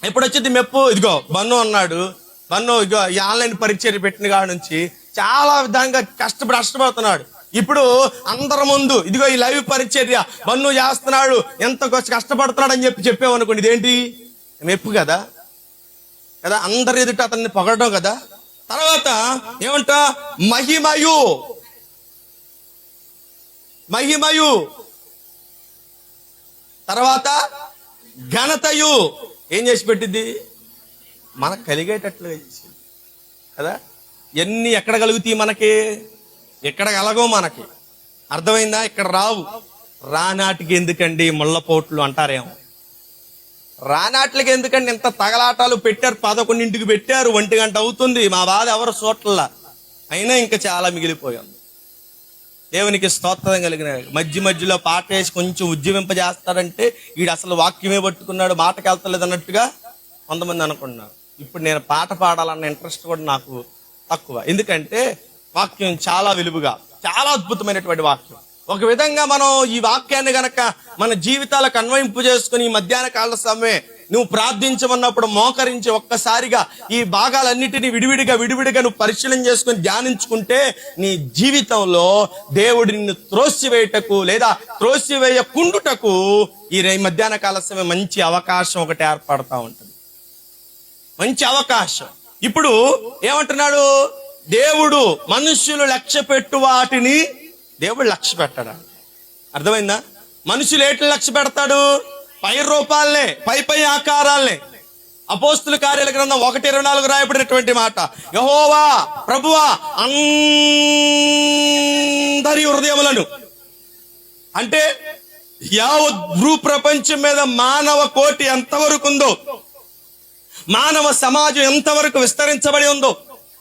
ఎప్పుడు వచ్చింది మెప్పు? ఇదిగో బన్ను అన్నాడు. బన్ను ఇదిగో ఈ ఆన్లైన్ పరీక్షలు పెట్టిన కాడ నుంచి చాలా విధంగా కష్టపడుతున్నాడు. ఇప్పుడు అందరి ముందు ఇదిగో ఈ లైవ్ పరిచర్య బన్ను చేస్తున్నాడు, ఎంత కష్టపడుతున్నాడు అని చెప్పామనుకోండి, ఇదేంటి? మెప్పు కదా కదా, అందరి ఎదుట అతన్ని పొగడడం కదా. తర్వాత ఏమంట? మహిమయు మహిమయు తర్వాత ఘనతయు ఏం చేసి పెట్టింది? మనకు కలిగేటట్లుగా చేసింది కదా. ఎన్ని ఎక్కడ కలుగుతాయి మనకి? ఎక్కడ కలగో మనకి, అర్థమైందా? ఇక్కడ రావు. రానాటికి ఎందుకండి ముళ్ళపోట్లు అంటారేమో. రానాట్లకి ఎందుకండి ఇంత తగలాటాలు పెట్టారు? 11ంటికి పెట్టారు, 1 గంట అవుతుంది. మా బాధ ఎవరు చోట్ల అయినా ఇంకా చాలా మిగిలిపోయాం. దేవునికి స్తోత్రం కలిగిన మధ్యలో పాట వేసి కొంచెం ఉద్యమింపజేస్తారంటే వీడు అసలు వాక్యమే పట్టుకున్నాడు, మాటకి వెళ్తలేదు అన్నట్టుగా కొంతమంది అనుకుంటున్నారు. ఇప్పుడు నేను పాట పాడాలన్న ఇంట్రెస్ట్ కూడా నాకు తక్కువ. ఎందుకంటే వాక్యం చాలా విలువగా, చాలా అద్భుతమైనటువంటి వాక్యం. ఒక విధంగా మనం ఈ వాక్యాన్ని గనక మన జీవితాలకు అన్వయింపు చేసుకుని ఈ మధ్యాహ్న కాల సమయం నువ్వు ప్రార్థించమన్నప్పుడు మోకరించి ఒక్కసారిగా ఈ భాగాలన్నిటినీ విడివిడిగా నువ్వు పరిశీలన చేసుకుని ధ్యానించుకుంటే నీ జీవితంలో దేవుడు నిన్ను త్రోసివేయటకు లేదా త్రోసివేయకుండుటకు ఈ మధ్యాహ్న కాల సమయం మంచి అవకాశం ఒకటి ఏర్పడతా ఉంటుంది. మంచి అవకాశం. ఇప్పుడు ఏమంటున్నాడు? దేవుడు మనుష్యులు లక్ష్య పెట్టు వాటిని దేవుడు లక్ష్య పెట్టడా? అర్థమైందా? మనుషులు ఏటిని లక్ష్య పెడతాడు? పై రూపాలనే, పై ఆకారాలనే. అపోస్తుల కార్యాల గ్రంథం 1:24 రాయబడినటువంటి మాట, యెహోవా ప్రభువా అందరి హృదయములను, అంటే యావత్ భూ ప్రపంచం మీద మానవ కోటి ఎంతవరకు ఉందో, మానవ సమాజం ఎంతవరకు విస్తరించబడి ఉందో,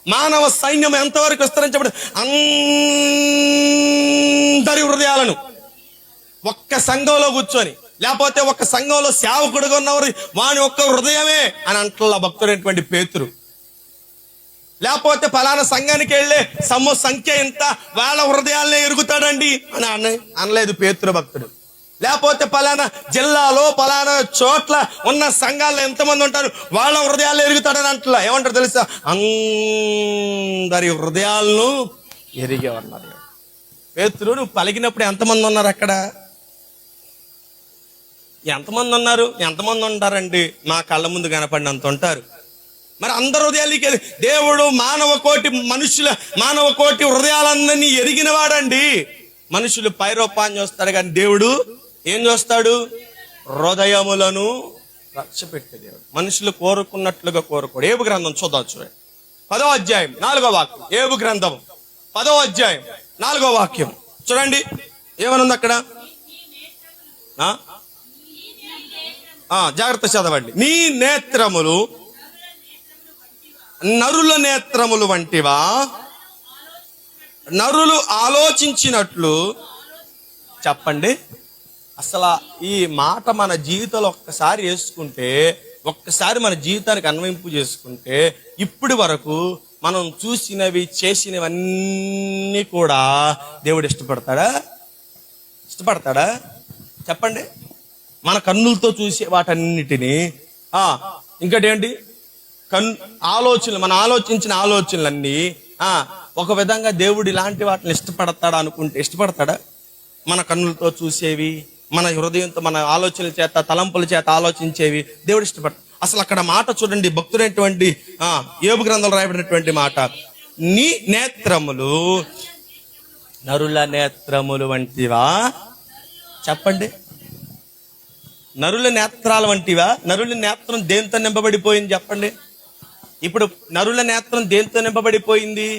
మానవ సైన్యం ఎంతవరకు విస్తరించబడి అందరి హృదయాలను ఒక్క సంఘంలో కూర్చొని, లేకపోతే ఒక్క సంఘంలో సేవకుడుగా ఉన్నవారు వాని ఒక్క హృదయమే అని అంటున్న భక్తుడైనటువంటి పేతురు. లేకపోతే ఫలానా సంఘానికి వెళ్ళే సంఖ్య ఎంత, వాళ్ళ హృదయాలనే ఎరుగుతాడండి అని అనలేదు పేతురు భక్తుడు. లేకపోతే పలానా జిల్లాలో పలానా చోట్ల ఉన్న సంఘాల్లో ఎంతమంది ఉంటారు, వాళ్ళ హృదయాలు ఎరుగుతాడని అంటలా. ఏమంటారు తెలుసా? అందరి హృదయాలను ఎరిగే ఉన్నారు. పేతురు నువ్వు పలికినప్పుడు ఎంతమంది ఉన్నారు అక్కడ? ఎంతమంది ఉన్నారు? ఎంతమంది ఉంటారండి? మా కళ్ళ ముందు కనపడినంత ఉంటారు. మరి అందరి హృదయాలకి దేవుడు మానవ కోటి హృదయాలందరినీ ఎరిగిన వాడండి. మనుషులు పైరూపాన్ని చూస్తాడు కానీ దేవుడు ఏం చూస్తాడు? హృదయములను లక్ష్య పెట్టే దేవుడు. మనుషులు కోరుకున్నట్లుగా కోరుకోడు. ఏబు గ్రంథం చూద్దాం, చూడండి. 10వ అధ్యాయం 4వ వాక్యం. ఏబు గ్రంథం 10వ అధ్యాయం 4వ వాక్యం చూడండి. ఏమనుంది అక్కడ? జాగ్రత్త చదవండి. నీ నేత్రములు నరుల నేత్రములు వంటివా? నరులు ఆలోచించినట్లు. చెప్పండి, అసలు ఈ మాట మన జీవితంలో ఒక్కసారి వేసుకుంటే, ఒక్కసారి మన జీవితానికి అన్వయింపు చేసుకుంటే, ఇప్పటి వరకు మనం చూసినవి చేసినవన్నీ కూడా దేవుడు ఇష్టపడతాడా? చెప్పండి. మన కన్నులతో చూసే వాటన్నిటినీ ఇంకటి ఏంటి? ఆలోచనలు, మన ఆలోచించిన ఆలోచనలన్నీ ఒక విధంగా దేవుడు ఇలాంటి వాటిని ఇష్టపడతాడా అనుకుంటే ఇష్టపడతాడా? మన కన్నులతో చూసేవి, మన హృదయంతో, మన ఆలోచనల చేత, తలంపుల చేత ఆలోచించేవి దేవుడు ఇష్టపడతాడు. అసలు అక్కడ మాట చూడండి, భక్తుడైనటువంటి యోబు గ్రంథంలో రాయబడినటువంటి మాట, నీ నేత్రములు నరుల నేత్రములు వంటివా? చెప్పండి, నరుల నేత్రాల వంటివా? నరుల నేత్రం దేంతో నింపబడిపోయింది చెప్పండి. ఇప్పుడు నరుల నేత్రం దేంతో నింపబడిపోయింది?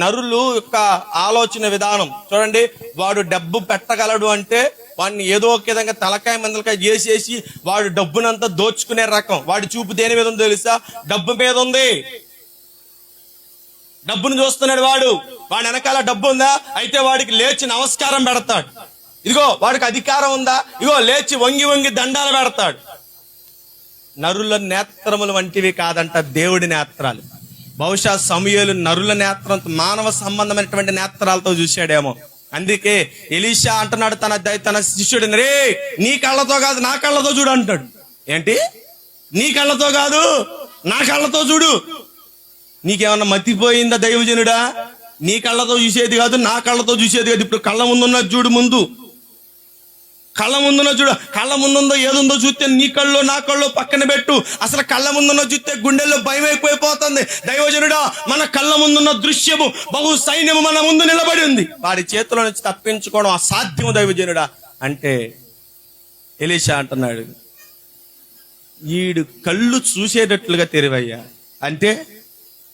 నరులు యొక్క ఆలోచన విధానం చూడండి. వాడు డబ్బు పెట్టగలడు అంటే వాడిని ఏదో ఒక విధంగా తలకాయ మందలకాయ చేసేసి వాడు డబ్బునంతా దోచుకునే రకం. వాడి చూపు దేని మీద ఉందో తెలుసా? డబ్బు మీద ఉంది. డబ్బును చూస్తున్నాడు వాడు వెనకాల డబ్బు ఉందా అయితే వాడికి లేచి నమస్కారం పెడతాడు. ఇదిగో వాడికి అధికారం ఉందా, ఇగో లేచి వంగి వంగి దండాలు పెడతాడు. నరుల నేత్రములు వంటివి కాదంట దేవుడి నేత్రాలు. బహుశా సమూయేలు నరుల నేత్రం మానవ సంబంధమైనటువంటి నేత్రాలతో చూశాడేమో. అందుకే ఎలీషా అంటున్నాడు తన శిష్యుడిని, రే నీ కళ్ళతో కాదు నా కళ్ళతో చూడు అంటాడు. ఏంటి? నీ కళ్ళతో కాదు నా కళ్ళతో చూడు. నీకేమన్నా మతిపోయిందా దైవజనుడా? నీ కళ్ళతో చూసేది కాదు నా కళ్ళతో చూసేది కాదు. ఇప్పుడు కళ్ళ ముందున్న చూడు, ముందు కళ్ళ ముందున్న చూడు. కళ్ళ ముందుందో ఏదుందో చూస్తే నీ కళ్ళు నా కళ్ళు పక్కన పెట్టు. అసలు కళ్ళ ముందున్న చూస్తే గుండెల్లో భయం ఎక్కువైపోతుంది. దైవజనుడా, మన కళ్ళ ముందున్న దృశ్యము బహు సైన్యము మన ముందు నిలబడి ఉంది. వాడి చేతిలో నుంచి తప్పించుకోవడం అసాధ్యము దైవజనుడా అంటే ఎలీషా అంటున్నాడు, వీడు కళ్ళు చూసేటట్లుగా తెరివయ్యా. అంటే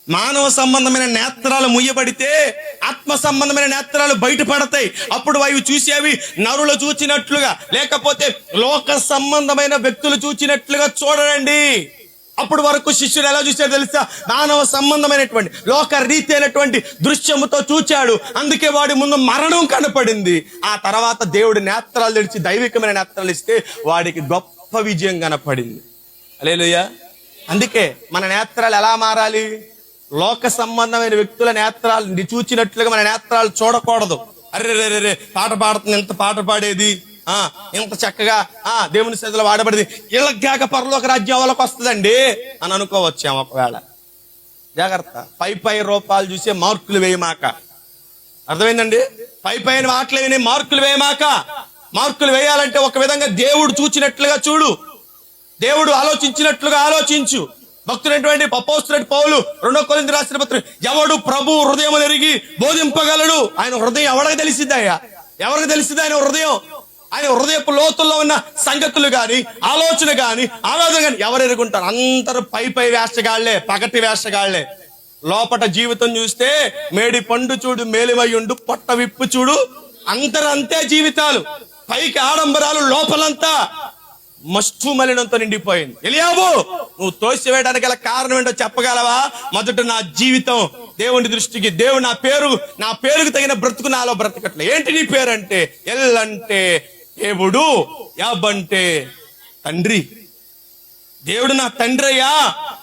మానవ సంబంధమైన నేత్రాలు ముయ్యబడితే ఆత్మ సంబంధమైన నేత్రాలు బయటపడతాయి. అప్పుడు అవి చూసేవి నరులు చూచినట్లుగా, లేకపోతే లోక సంబంధమైన వ్యక్తులు చూచినట్లుగా చూడండి. అప్పుడు వరకు శిష్యుడు ఎలా చూసాడు తెలుసా? మానవ సంబంధమైనటువంటి లోక రీతి అయినటువంటి దృశ్యముతో చూచాడు. అందుకే వాడి ముందు మరణం కనపడింది. ఆ తర్వాత దేవుడి నేత్రాలు తెరిచి దైవికమైన నేత్రాలు ఇస్తే వాడికి గొప్ప విజయం కనపడింది. హల్లెలూయా. అందుకే మన నేత్రాలు ఎలా మారాలి? లోక సంబంధమైన వ్యక్తుల నేత్రాలు చూచినట్లుగా మన నేత్రాలు చూడకూడదు. అరే పాట పాడుతుంది, ఎంత పాట పాడేది, ఇంత చక్కగా దేవుని సన్నిధిలో వాడబడింది, ఇళ్ళగాక పరలోక రాజ్యం వాళ్ళకి వస్తుందండి అని అనుకోవచ్చాము. ఒకవేళ జాగ్రత్త, పై రూపాలు చూసే మార్కులు వేయమాక. అర్థమైందండి? పైన మాటలు విని మార్కులు వేయమాక. మార్కులు వేయాలంటే ఒక విధంగా దేవుడు చూచినట్లుగా చూడు, దేవుడు ఆలోచించినట్లుగా ఆలోచించు. భక్తుడైనటువంటి అపోస్తలుడైన పౌలు 2 కొరింథీ రాసిన పత్రిక, ఎవడు ప్రభు హృదయం ఎరిగి బోధింపగలడు? ఆయన హృదయం ఎవరికి తెలిసిద్దయ్యా? ఎవరికి తెలిసిద్ది ఆయన హృదయం? ఆయన హృదయపు లోతుల్లో ఉన్న సంగతులు గాని, ఆలోచన గాని, ఆలోచన గాని ఎవరు ఎరుగుంటారు? అందరూ పై వేషగాళ్లే, పగటి వేషగాళ్లే. లోపట జీవితం చూస్తే మేడి పండు చూడు మేలిమయ్యుండు, పొట్ట విప్పు చూడు, అందరూ అంతే జీవితాలు. పైకి ఆడంబరాలు, లోపలంతా మస్తు మలినంతో నిండిపోయింది. ఎలియాబు, నువ్వు తోసివేయడానికి గల కారణం ఏంటో చెప్పగలవా? మొదట నా జీవితం దేవుని దృష్టికి, దేవుడు నా పేరుకు తగిన బ్రతుకు నాలో బ్రతకట్లే. ఏంటి నీ పేరు అంటే? ఎల్ అంటే దేవుడు, యాబ్ అంటే తండ్రి. దేవుడు నా తండ్రి అయ్యా,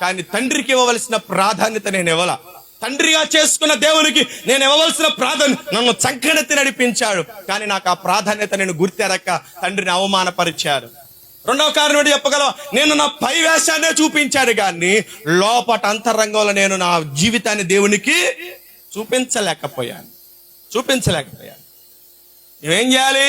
కానీ తండ్రికి ఇవ్వవలసిన ప్రాధాన్యత నేను ఇవ్వాల. తండ్రిగా చేసుకున్న దేవునికి నేను ఇవ్వవలసిన ప్రాధాన్యత, నన్ను చంకనెత్తి నడిపించాడు, కానీ నాకు ఆ ప్రాధాన్యత నేను గుర్తెరక్క తండ్రిని అవమానపరిచారు. రెండవ కారణం ఏంటి చెప్పగలవా? నేను నా పై వేషాన్నే చూపించాడు, కానీ లోపట అంతరంగంలో నేను నా జీవితాన్ని దేవునికి చూపించలేకపోయాను. నువ్వేం చేయాలి?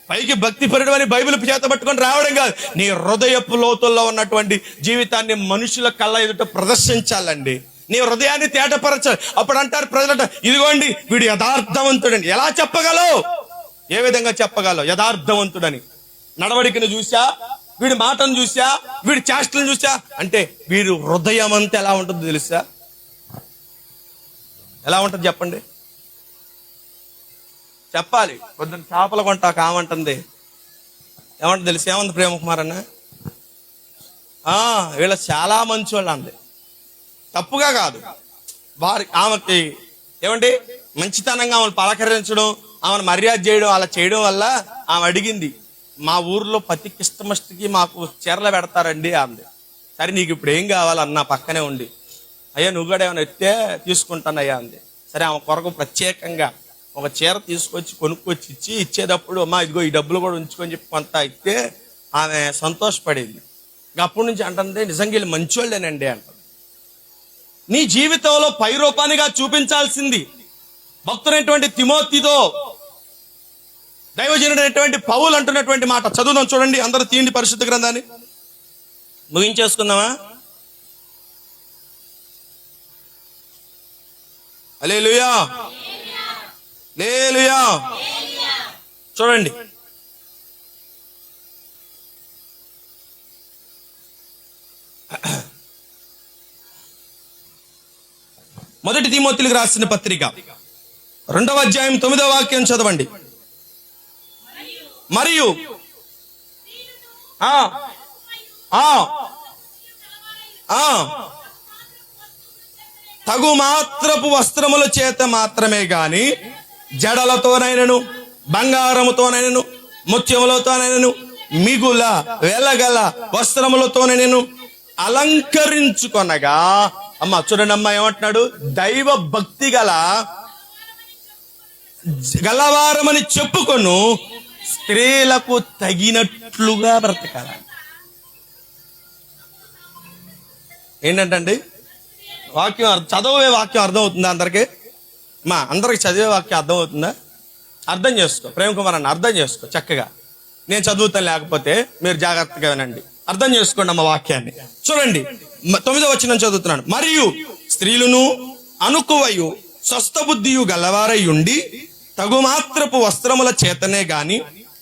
పైకి భక్తి పరుడు అని బైబిల్ చేత పట్టుకొని రావడం కాదు, నీ హృదయపు లోతుల్లో ఉన్నటువంటి జీవితాన్ని మనుషుల కళ్ళ ఎదుట ప్రదర్శించాలండి. నీ హృదయాన్ని తేటపరచాలి. అప్పుడు అంటారు ప్రజలంట, ఇదిగోండి వీడు యథార్థవంతుడని. ఎలా చెప్పగలవు? ఏ విధంగా చెప్పగలవు యథార్థవంతుడని? నడవడికను చూసా, వీడి మాటను చూసా, వీడి చేష్టలను చూసా అంటే వీడు హృదయం అంతా ఎలా ఉంటుందో తెలుసా? ఎలా ఉంటుంది చెప్పండి? చెప్పాలి. పొద్దున్న చేపల కొంట కామంటుంది, ఏమంటుంది తెలుసు? ఏమంది ప్రేమకుమార్ అన్న? వీళ్ళ చాలా మంచి వాళ్ళు అంది. తప్పుగా కాదు, ఆమెకి ఏమండి మంచితనంగా ఆమెను పలకరించడం, ఆమెను మర్యాద చేయడం, అలా చేయడం వల్ల ఆమె అడిగింది, మా ఊర్లో ప్రతి క్రిస్టమస్కి మాకు చీరలు పెడతారండి అంది. సరే నీకు ఇప్పుడు ఏం కావాలన్నా పక్కనే ఉండి, అయ్యా నువ్వు కూడా ఏమైనా ఎత్తే తీసుకుంటానయ్యా అంది. సరే ఆమె కొరకు ప్రత్యేకంగా ఒక చీర తీసుకొచ్చి కొనుక్కొచ్చి ఇచ్చేటప్పుడు, అమ్మా ఇదిగో ఈ డబ్బులు కూడా ఉంచుకొని చెప్పి కొంత ఇస్తే ఆమె సంతోషపడింది. అప్పటి నుంచి అంటుంది, నిజంగా వీళ్ళు మంచోళ్ళేనండి అంటుంది. నీ జీవితంలో పై రూపానిగా చూపించాల్సింది భక్తుడైనటువంటి తిమోతితో దైవజనుడైనటువంటి పౌలు అంటున్నటువంటి మాట చదువుదాం చూడండి. అందరూ తీయండి పరిశుద్ధ గ్రంథాన్ని, ముగించేసుకుందామా? హల్లెలూయా, హల్లెలూయా. చూడండి, మొదటి తిమోతిలకు రాసిన పత్రిక 2వ అధ్యాయం 9వ వాక్యం చదవండి. మరియు తగు మాత్రపు వస్త్రముల చేత మాత్రమే గాని జడలతోనైనను బంగారముతోనైనను ముత్యములతోనైనను మిగుల వెలగల వస్త్రములతోనైనను అలంకరించుకొనగా, అమ్మ చూడండి అమ్మ ఏమంటున్నాడు, దైవ భక్తి గలవారమని చెప్పుకొను స్త్రీలకు తగినట్లుగా బ్రతకాల. ఏంటంటండి వాక్యం చదివే వాక్యం అర్థమవుతుందా అందరికి? అందరికి చదివే వాక్యం అర్థమవుతుందా? అర్థం చేసుకో ప్రేమ కుమార్ అన్న, అర్థం చేసుకో చక్కగా. నేను చదువుతాను, లేకపోతే మీరు జాగ్రత్తగా వినండి, అర్థం చేసుకోండి అమ్మ వాక్యాన్ని. చూడండి 9వ వచనం చదువుతున్నాను. మరియు స్త్రీలను అనుకువయు స్వస్థ బుద్ధియు గలవారై ఉండి తగు మాత్రపు వస్త్రముల చేతనే గాని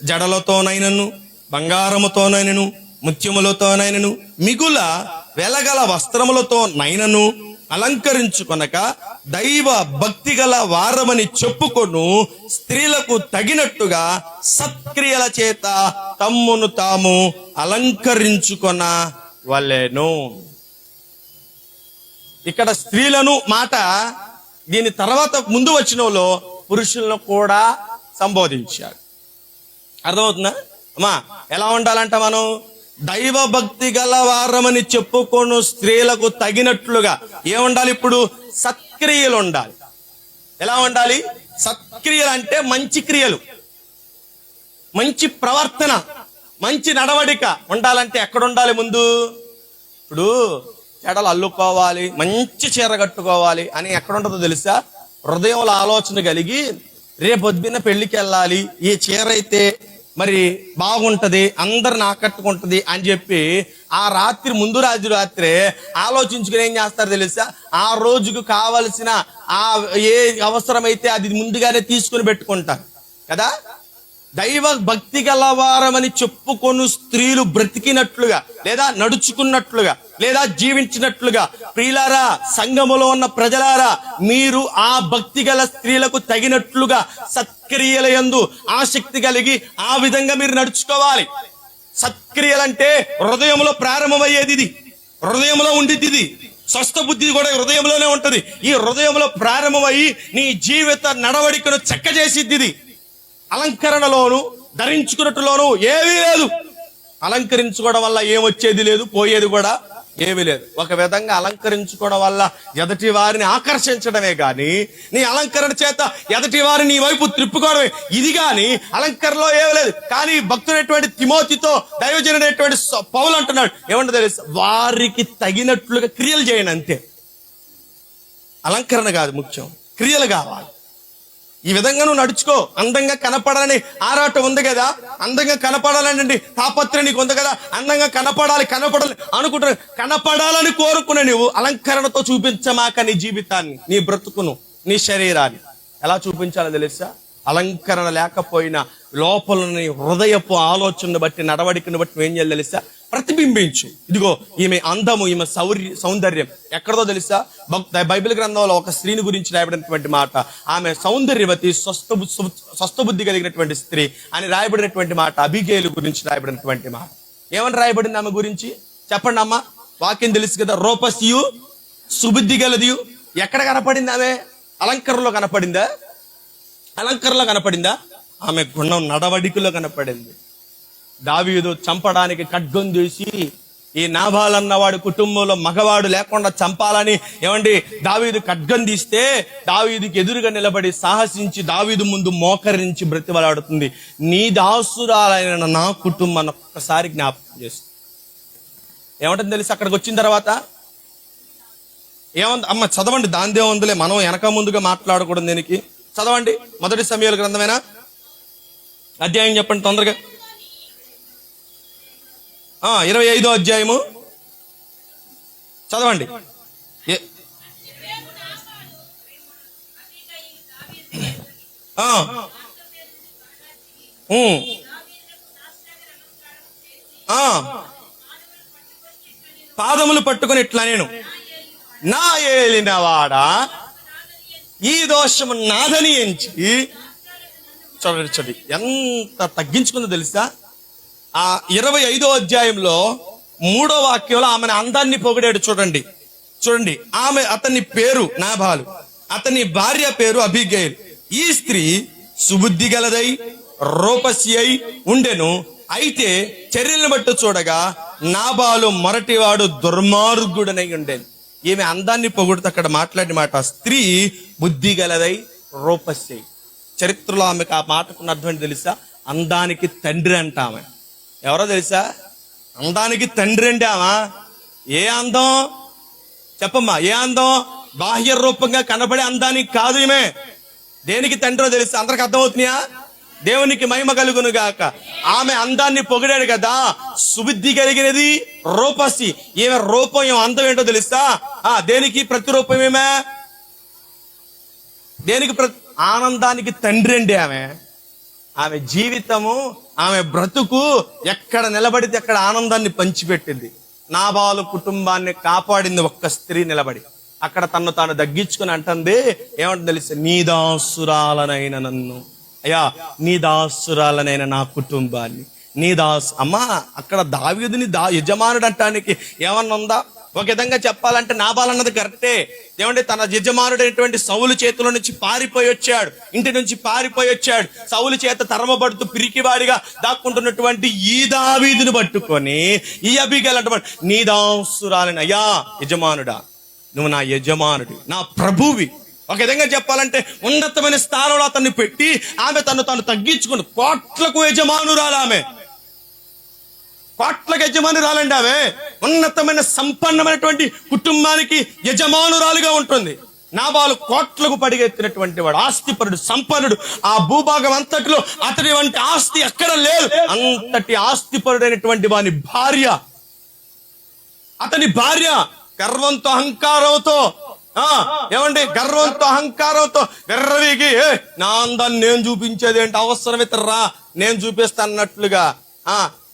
జడలతోనైనను బంగారముతోనైనను ముత్యములతోనైనను మిగుల వెలగల వస్త్రములతో నైనను అలంకరించుకొనక దైవ భక్తి గల వారమని చెప్పుకొను స్త్రీలకు తగినట్టుగా సత్క్రియల చేత తమ్మును తాము అలంకరించుకొన వలెను. ఇక్కడ స్త్రీలను మాట, దీని తర్వాత ముందు వచనంలో పురుషులను కూడా సంబోధించాడు. అర్థమవుతుందా అమ్మా? ఎలా ఉండాలంట మనం? దైవ భక్తి గల వారమని చెప్పుకొను స్త్రీలకు తగినట్లుగా ఏముండాలి? ఇప్పుడు సత్క్రియలు ఉండాలి. ఎలా ఉండాలి? సత్క్రియలు అంటే మంచి క్రియలు, మంచి ప్రవర్తన, మంచి నడవడిక ఉండాలంటే ఎక్కడ ఉండాలి? ముందు ఇప్పుడు చెడలు అల్లుకోవాలి, మంచి చీర కట్టుకోవాలి అని ఎక్కడ ఉంటుందో తెలుసా? హృదయంలో ఆలోచన కలిగి రేపొద్దున పెళ్లికి వెళ్ళాలి, ఈ చీర అయితే మరి బాగుంటది, అందరిని ఆకట్టుకుంటది అని చెప్పి ఆ రాత్రి ముందు రాత్రే ఆలోచించుకుని ఏం చేస్తారు తెలుసా? ఆ రోజుకు కావలసిన ఏ అవసరమైతే అది ముందుగానే తీసుకుని పెట్టుకుంటారు కదా. దైవ భక్తి గలవారమని చెప్పుకొను స్త్రీలు బ్రతికినట్లుగా లేదా నడుచుకున్నట్లుగా లేదా జీవించినట్లుగా, ప్రియులారా సంఘములో ఉన్న ప్రజలారా, మీరు ఆ భక్తి గల స్త్రీలకు తగినట్లుగా సత్క్రియల యందు ఆసక్తి కలిగి ఆ విధంగా మీరు నడుచుకోవాలి. సత్క్రియలంటే హృదయంలో ప్రారంభమయ్యేది, ఇది హృదయంలో ఉండిద్ది, ఇది స్వస్థ బుద్ధి కూడా హృదయంలోనే ఉంటది. ఈ హృదయంలో ప్రారంభమయ్యి నీ జీవిత నడవడికను చక్కజేసిద్ది. ఇది అలంకరణలోను ధరించుకున్నట్టులోను ఏమీ లేదు. అలంకరించుకోవడం వల్ల ఏమొచ్చేది లేదు, పోయేది కూడా ఏమీ లేదు. ఒక విధంగా అలంకరించుకోవడం వల్ల ఎదటి వారిని ఆకర్షించడమే గాని నీ అలంకరణ చేత ఎదటి వారిని నీ వైపు త్రిప్పుకోవడమే ఇది గాని అలంకరణలో ఏమీ లేదు. కానీ భక్తుడైనటువంటి తిమోతితో దైవజనుడైనటువంటి పౌలు అంటున్నాడు, ఏమంటే తెలుసు, వారికి తగినట్లుగా క్రియలు చేయండి అంతే. అలంకరణ కాదు ముఖ్యం, క్రియలు కావాలి. ఈ విధంగా నువ్వు నడుచుకో. అందంగా కనపడాలని ఆరాటం ఉంది కదా, అందంగా కనపడాలని తాపత్రయం నీకు ఉంది కదా, అందంగా కనపడాలి అనుకుంటున్నా. కనపడాలని కోరుకునే నువ్వు అలంకరణతో చూపించమాక నీ జీవితాన్ని, నీ బ్రతుకును, నీ శరీరాన్ని. ఎలా చూపించాలో తెలుసా? అలంకరణ లేకపోయినా లోపల నీ హృదయపు ఆలోచనను బట్టి, నడవడికను బట్టి ఏం చేయాలి తెలుసా? ప్రతిబింబించు. ఇదిగో ఈమె అందము, ఈమె సౌందర్యం ఎక్కడదో తెలుసా? బైబిల్ గ్రంథంలో ఒక స్త్రీని గురించి రాయబడినటువంటి మాట, ఆమె సౌందర్యవతి, స్వస్థ బుద్ధి కలిగినటువంటి స్త్రీ అని రాయబడినటువంటి మాట. అబిగేలు గురించి రాయబడినటువంటి మాట. ఏమని రాయబడింది ఆమె గురించి చెప్పండి అమ్మా? వాక్యం తెలుసు కదా. రూపసియు సుబుద్ధి గలదియు. ఎక్కడ కనపడింది ఆమె? అలంకరణలో కనపడిందా? అలంకరణలో కనపడిందా? ఆమె గుణం నడవడికలో కనపడింది. దావీదు చంపడానికి ఖడ్గం తీసి ఈ నాబాల్ అన్నవాడి కుటుంబంలో మగవాడు లేకుండా చంపాలని దావీదు ఖడ్గం తీస్తే దావీదుకి ఎదురుగా నిలబడి సాహసించి దావీదు ముందు మోకరించి బ్రతిమలాడుతుంది, నీ దాసురాలైన నా కుటుంబాన్ని ఒక్కసారి జ్ఞాపకం చేస్తుంది. ఏమంటుంది తెలుసు? అక్కడికి వచ్చిన తర్వాత ఏమంది? అమ్మ చదవండి, దాందే ఉందిలే, మనం వెనక ముందుగా మాట్లాడకూడదు దీనికి. చదవండి, మొదటి సమూయేలు గ్రంథమేనా అధ్యాయం చెప్పండి తొందరగా. 25వ అధ్యాయము చదవండి. ఆ, ఉమ్, ఆ, పాదములు పట్టుకొని ఇట్లా నేను, నా ఏలినవాడా ఈ దోషము నాదని ఎంచి. చూడండి ఎంత తగ్గించుకుందో తెలుసా? ఆ 25వ అధ్యాయంలో 3వ వాక్యంలో ఆమెను అందాన్ని పొగిడాడు. చూడండి చూడండి, అతని పేరు నాబాలు, అతని భార్య పేరు అబీగైల్. ఈ స్త్రీ సుబుద్ధి గలదై రూపసి అయి ఉండెను. అయితే చర్యలను బట్టి చూడగా నాబాలు మొరటివాడు దుర్మార్గుడనై ఉండేను. ఈమె అందాన్ని పొగుడుతూ అక్కడ మాట్లాడిన మాట, స్త్రీ బుద్ధి గలదై రూపసి అయి. చరిత్రలో ఆమెకు ఆ మాటకున్న అర్థం తెలుసా? అందానికి తండ్రి అంట ఆమె. ఎవరో తెలుసా? అందానికి తండ్రి అంటే ఆమె. ఏ అందం చెప్పమ్మా? ఏ అందం? బాహ్య రూపంగా కనబడే అందానికి కాదు ఈమె. దేనికి తండ్రో తెలుసా? అందరికి అర్థమవుతున్నాయా? దేవునికి మహిమ కలుగును గాక. ఆమె అందాన్ని పొగిడాడు కదా, సుబుద్ధి కలిగినది రూపసి. ఈమె రూపం, ఏం అందం ఏంటో తెలుసా? దేనికి ప్రతిరూపం ఏమే? దేనికి ఆనందానికి తండ్రి అండి ఆమె. ఆమె జీవితము, ఆమె బ్రతుకు ఎక్కడ నిలబడితే అక్కడ ఆనందాన్ని పంచిపెట్టింది. నాబాలు కుటుంబాన్ని కాపాడింది ఒక్క స్త్రీ నిలబడి. అక్కడ తన్ను తాను తగ్గించుకుని అంటుంది, ఏమంటుంది తెలుసా? నీ దాసురాలనైన నన్ను, అయ్యా నీ దాసురాలనైన నా కుటుంబాన్ని, నీ అమ్మా. అక్కడ దావీదుని యజమానుడు అంటానికి ఏమన్నా ఉందా? ఒక విధంగా చెప్పాలంటే నాబాల్ అన్నది కరెక్టే. ఏమంటే తన యజమానుడైనటువంటి సౌలు చేతిలో నుంచి పారిపోయి వచ్చాడు, ఇంటి నుంచి పారిపోయి వచ్చాడు. సౌలు చేత తరమబడుతూ పిరికివాడిగా దాక్కుంటున్నటువంటి ఈ దావీదుని పట్టుకొని ఈ అబీగైల్ అంటున్నాడు, నీ దాసురాలని. అయ్యా యజమానుడా, నువ్వు నా యజమానుడి, నా ప్రభువి. ఒక విధంగా చెప్పాలంటే ఉన్నతమైన స్థానంలో అతన్ని పెట్టి ఆమె తను తగ్గించుకుని కోట్లకు యజమానురాలు. ఆమె కోట్లకు యజమానురాలండి. ఆమె ఉన్నతమైన సంపన్నమైనటువంటి కుటుంబానికి యజమానురాలుగా ఉంటుంది. నాబాలు కోట్లకు పడిగెత్తినటువంటి వాడు, ఆస్తిపరుడు, సంపన్నుడు. ఆ భూభాగం అంతటిలో అతని వంటి ఆస్తి ఎక్కడ లేదు. అంతటి ఆస్తిపరుడైనటువంటి వాని భార్య, అతని భార్య గర్వంతో అహంకారంతో, ఏమండి గర్వంతో అహంకారంతో వెర్రవిగి, నా అందాన్ని నేను చూపించేది ఏంటి, అవసరమైతే రా నేను చూపిస్తాను అన్నట్లుగా.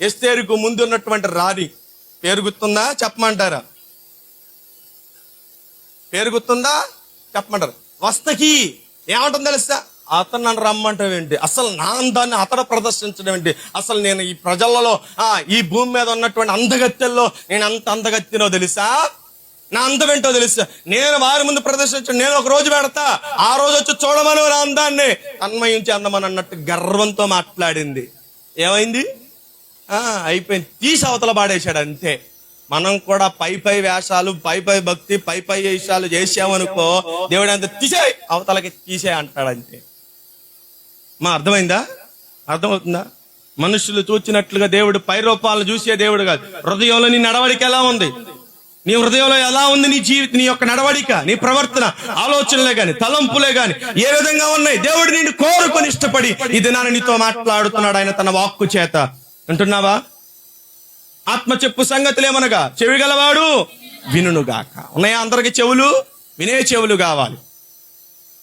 ఎస్తేరుకు ముందు ఉన్నటువంటి రాణి పేరు గుర్తుందా? చెప్పమంటారా? పేరు గుర్తుందా? చెప్పమంటారు. వస్తకి ఏమంటుంది తెలుసా? అతను నన్ను రమ్మంటావేంటి, అసలు నా అందాన్ని అతడు ప్రదర్శించడం ఏంటి, అసలు నేను ఈ ప్రజలలో ఈ భూమి మీద ఉన్నటువంటి అందగత్తెల్లో నేను అంత అందగత్తినో తెలుసా, నా అందం ఏంటో తెలుసా, నేను వారి ముందు ప్రదర్శించను, నేను ఒక రోజు పెడతా, ఆ రోజు వచ్చి చూడమని నా అందాన్ని తన్మయించి అందమని అన్నట్టు గర్వంతో మాట్లాడింది. ఏమైంది? అయిపోయింది, తీసి అవతల పాడేశాడు అంతే. మనం కూడా పై వేషాలు, పై భక్తి, పై వేషాలు చేసామనుకో, దేవుడు అంత తీసేయ్, అవతలకి తీసే అంటాడు అంతే. అర్థమైందా? అర్థమవుతుందా? మనుషులు చూచినట్లుగా దేవుడు పై రూపాలను చూసే దేవుడు కాదు. హృదయంలో నీ నడవడిక ఎలా ఉంది, నీ హృదయంలో ఎలా ఉంది నీ జీవితం, నీ యొక్క నడవడిక, నీ ప్రవర్తన, ఆలోచనలే గాని తలంపులే గాని ఏ విధంగా ఉన్నాయి? దేవుడు నిన్ను కోరుకొని ఇష్టపడి ఈ దినాన్ని నీతో మాట్లాడుతున్నాడు ఆయన తన వాక్కు చేత. అంటున్నావా? ఆత్మ చెప్పు సంగతులేమనగా చెవి గలవాడు వినుగాక. ఉన్నాయా అందరికి చెవులు? వినే చెవులు కావాలి,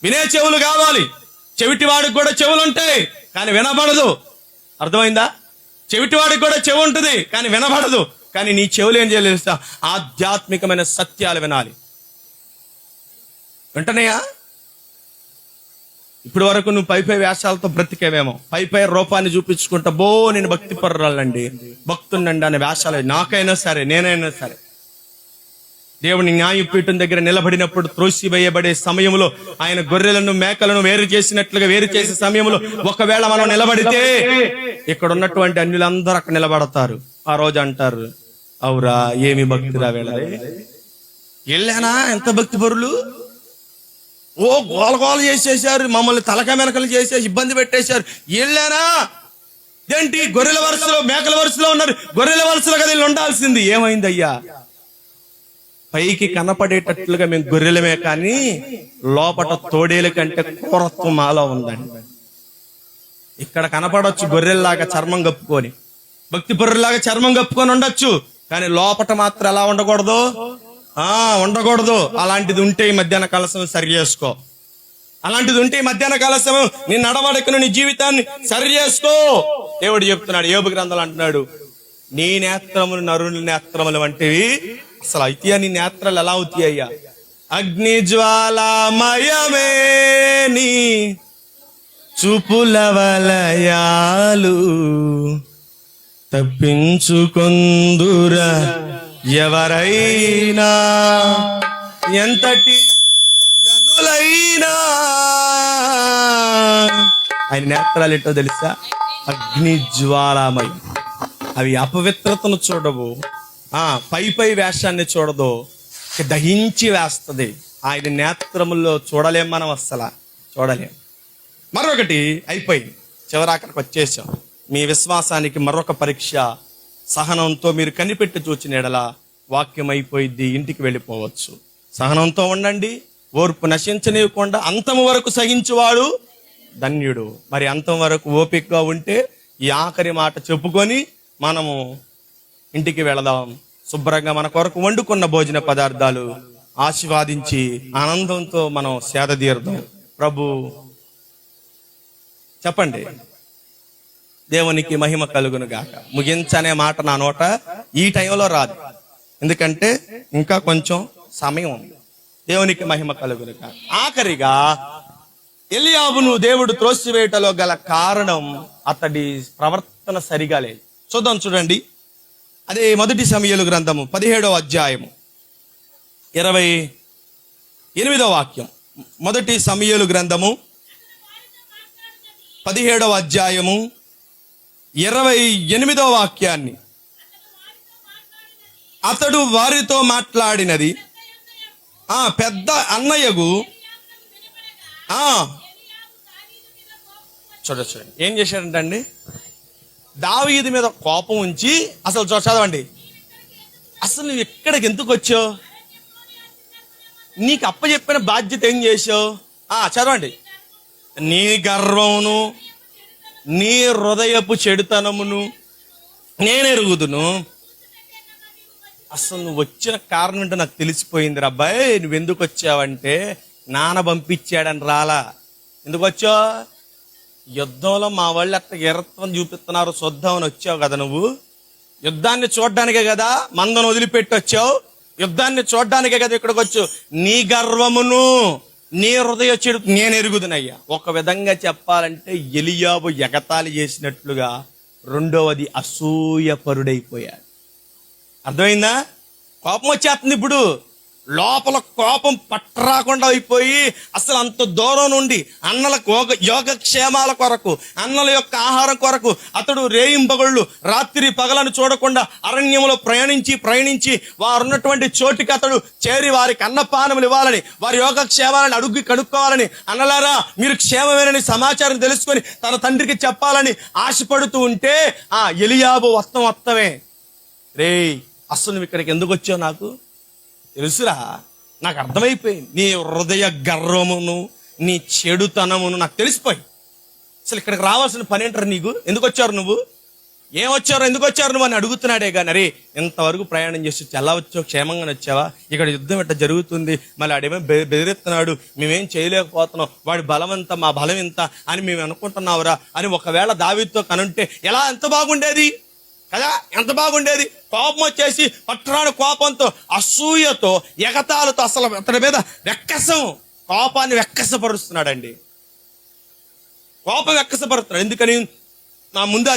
వినే చెవులు కావాలి. చెవిటివాడికి కూడా చెవులు ఉంటాయి కానీ వినబడదు. అర్థమైందా? చెవిటివాడికి కూడా చెవి ఉంటుంది కానీ వినబడదు. కానీ నీ చెవులు ఏం చేయలేదు? ఆధ్యాత్మికమైన సత్యాలు వినాలి. వింటనేయా? ఇప్పటి వరకు నువ్వు పై వేషాలతో బ్రతికేవేమో, పై రూపాన్ని చూపించుకుంటా బో నేను భక్తి పర్రాలండి, భక్తుండండి అనే వేషాలు నాకైనా సరే, నేనైనా సరే. దేవుని న్యాయపీఠం దగ్గర నిలబడినప్పుడు త్రోసివేయబడే సమయంలో ఆయన గొర్రెలను మేకలను వేరు చేసినట్లుగా వేరు చేసే సమయంలో ఒకవేళ మనం నిలబడితే ఇక్కడ ఉన్నటువంటి అన్యులందరూ అక్కడ నిలబడతారు. ఆ రోజు అంటారు, అవురా ఏమి భక్తిరా వెళ్ళానా, ఎంత భక్తి పరులు, ఓ గోలగోల చేసేసారు, మమ్మల్ని తలక మెనకలు చేసేసి ఇబ్బంది పెట్టేశారు, వెళ్ళానా ఏంటి గొర్రెల వరుసలో మేకల వరుసలో ఉన్నారు, గొర్రెల వరుసలో కదా వీళ్ళు ఉండాల్సింది. ఏమైంది అయ్యా? పైకి కనపడేటట్లుగా మేము గొర్రెలమే కానీ లోపట తోడేల కంటే క్రూరత్వం మాలో ఉందండి. ఇక్కడ కనపడవచ్చు గొర్రెల్లాగా చర్మం కప్పుకొని, భక్తి పొర్రెలాగా చర్మం కప్పుకొని ఉండొచ్చు, కానీ లోపట మాత్రం ఎలా ఉండకూడదు, ఉండకూడదు. అలాంటిది ఉంటే ఈ మధ్యాహ్న కలసం సరి చేసుకో. అలాంటిది ఉంటే ఈ మధ్యాహ్న కాల సమయం నీ నడవడికను, నీ జీవితాన్ని సరి చేసుకో. దేవుడు చెప్తున్నాడు, యోబు గ్రంథంలో అంటున్నాడు, నీ నేత్రములు నరుని నేత్రములు వంటివి. అసలు అయితే నీ నేత్రాలు ఎలా అవుతాయి అయ్యా? అగ్ని జ్వాలామయమే నీ చూపుల వలయాలు, తప్పించుకొందురా ఎవరైనా, ఎంతటి జనులైనా. ఆయన నేత్రాలు ఏంటో తెలుసా? అగ్ని జ్వాలామయం. అవి అపవిత్రతను చూడవు, పై వేషాన్ని చూడదు, దహించి వేస్తుంది. ఆయన నేత్రముల్లో చూడలేం మనం, అస్సలు చూడలేం. మరొకటి అయిపోయింది, చివరాఖరికి వచ్చేసాం. మీ విశ్వాసానికి మరొక పరీక్ష. సహనంతో మీరు కనిపెట్టి చూచిన ఎడల వాక్యం అయిపోయింది, ఇంటికి వెళ్ళిపోవచ్చు. సహనంతో ఉండండి, ఓర్పు నశించనివ్వకుండా అంతము వరకు సహించువాడు ధన్యుడు. మరి అంతం వరకు ఓపికగా ఉంటే ఈ ఆఖరి మాట చెప్పుకొని మనము ఇంటికి వెళదాం. శుభ్రంగా మన కొరకు వండుకున్న భోజన పదార్థాలు ఆశీర్వాదించి ఆనందంతో మనం సేద తీరుదాం. ప్రభు చెప్పండి, దేవునికి మహిమ కలుగును గాక. ముగించనే మాట నా నోట ఈ టైంలో రాదు, ఎందుకంటే ఇంకా కొంచెం సమయం ఉంది. దేవునికి మహిమ కలుగును గాక. ఆఖరిగా ఎలియాబును దేవుడు త్రోసివేయటలో గల కారణం అతడి ప్రవర్తన సరిగా లేదు. చూద్దాం, చూడండి. అదే మొదటి సమూయేలు గ్రంథము 17వ అధ్యాయము 28వ వాక్యం. మొదటి సమూయేలు గ్రంథము 17వ అధ్యాయము 28వ వాక్యాన్ని. అతడు వారితో మాట్లాడినది పెద్ద అన్నయ్యకు చూడండి ఏం చేశాడంటండి. దావీదు మీద కోపం ఉంచి, అసలు చదవండి, అసలు నువ్వు ఇక్కడికి ఎందుకు వచ్చావు? నీకు అప్పచెప్పిన బాధ్యత ఏం చేసావు? చదవండి. నీ గర్వమును నీ హృదయపు చెడుతనమును నేనెరుగుదును. అసలు నువ్వు వచ్చిన కారణం ఏంటో నాకు తెలిసిపోయింది అబ్బాయి. నువ్వెందుకు వచ్చావంటే నాన్న పంపించాడని రాలా. ఎందుకు వచ్చావు? యుద్ధంలో మా వాళ్ళు అట్లా ఎర్రత్వం చూపిస్తున్నారు చూద్దామని వచ్చావు కదా. నువ్వు యుద్ధాన్ని చూడ్డానికే కదా మందను వదిలిపెట్టి వచ్చావు. యుద్ధాన్ని చూడ్డానికే కదా ఇక్కడికి వచ్చావు. నీ గర్వమును నీ హృదయ చెడు నేను ఎరుగుదునయ్యా. ఒక విధంగా చెప్పాలంటే ఎలియాబు ఎగతాళి చేసినట్లుగా రెండవది అసూయపరుడైపోయాడు. అర్థమైందా? కోపం వచ్చేస్తుంది ఇప్పుడు. లోపల కోపం పట్టరాకుండా అయిపోయి అసలు అంత దూరం నుండి అన్నల యోగక్షేమాల కొరకు, అన్నల యొక్క ఆహారం కొరకు అతడు రేయింబగళ్ళు రాత్రి పగలను చూడకుండా అరణ్యంలో ప్రయాణించి వారున్నటువంటి చోటికి అతడు చేరి వారికి అన్నపానములు ఇవ్వాలని, వారి యోగక్షేమాలని అడుగు కనుక్కోవాలని, అన్నలారా మీరు క్షేమమేనని సమాచారం తెలుసుకొని తన తండ్రికి చెప్పాలని ఆశపడుతూ ఉంటే ఎలియాబు వస్తమే, రే అసలు నువ్వు ఇక్కడికి ఎందుకు వచ్చావు నాకు తెలుసురా, నాకు అర్థమైపోయింది. నీ హృదయ గర్వమును నీ చెడుతనమును నాకు తెలిసిపోయి. అసలు ఇక్కడికి రావాల్సిన పని ఏంటారు నీకు? ఎందుకు వచ్చారు నువ్వు? ఏమొచ్చారు, ఎందుకు వచ్చారు నువ్వు అని అడుగుతున్నాడే కానీ, అరే ఇంతవరకు ప్రయాణం చేసి ఎలా వచ్చావు, క్షేమంగానే వచ్చావా? ఇక్కడ యుద్ధం ఎట్లా జరుగుతుంది, మళ్ళీ ఆడేమో బెదిరిస్తున్నాడు, మేమేం చేయలేకపోతున్నాం, వాడి బలం ఎంత మా బలం ఎంత అని మేము అనుకుంటున్నావురా అని ఒకవేళ దావీదుతో కనుంటే ఎంత బాగుండేది కదా, ఎంత బాగుండేది. కోపం వచ్చేసి పట్టరాని కోపంతో, అసూయతో, ఎగతాలతో అసలు అతని మీద కోపాన్ని వెక్కసపరుస్తున్నాడండి. కోపం వెక్కసపరుస్తున్నాడు. ఎందుకని? ఆ ముందు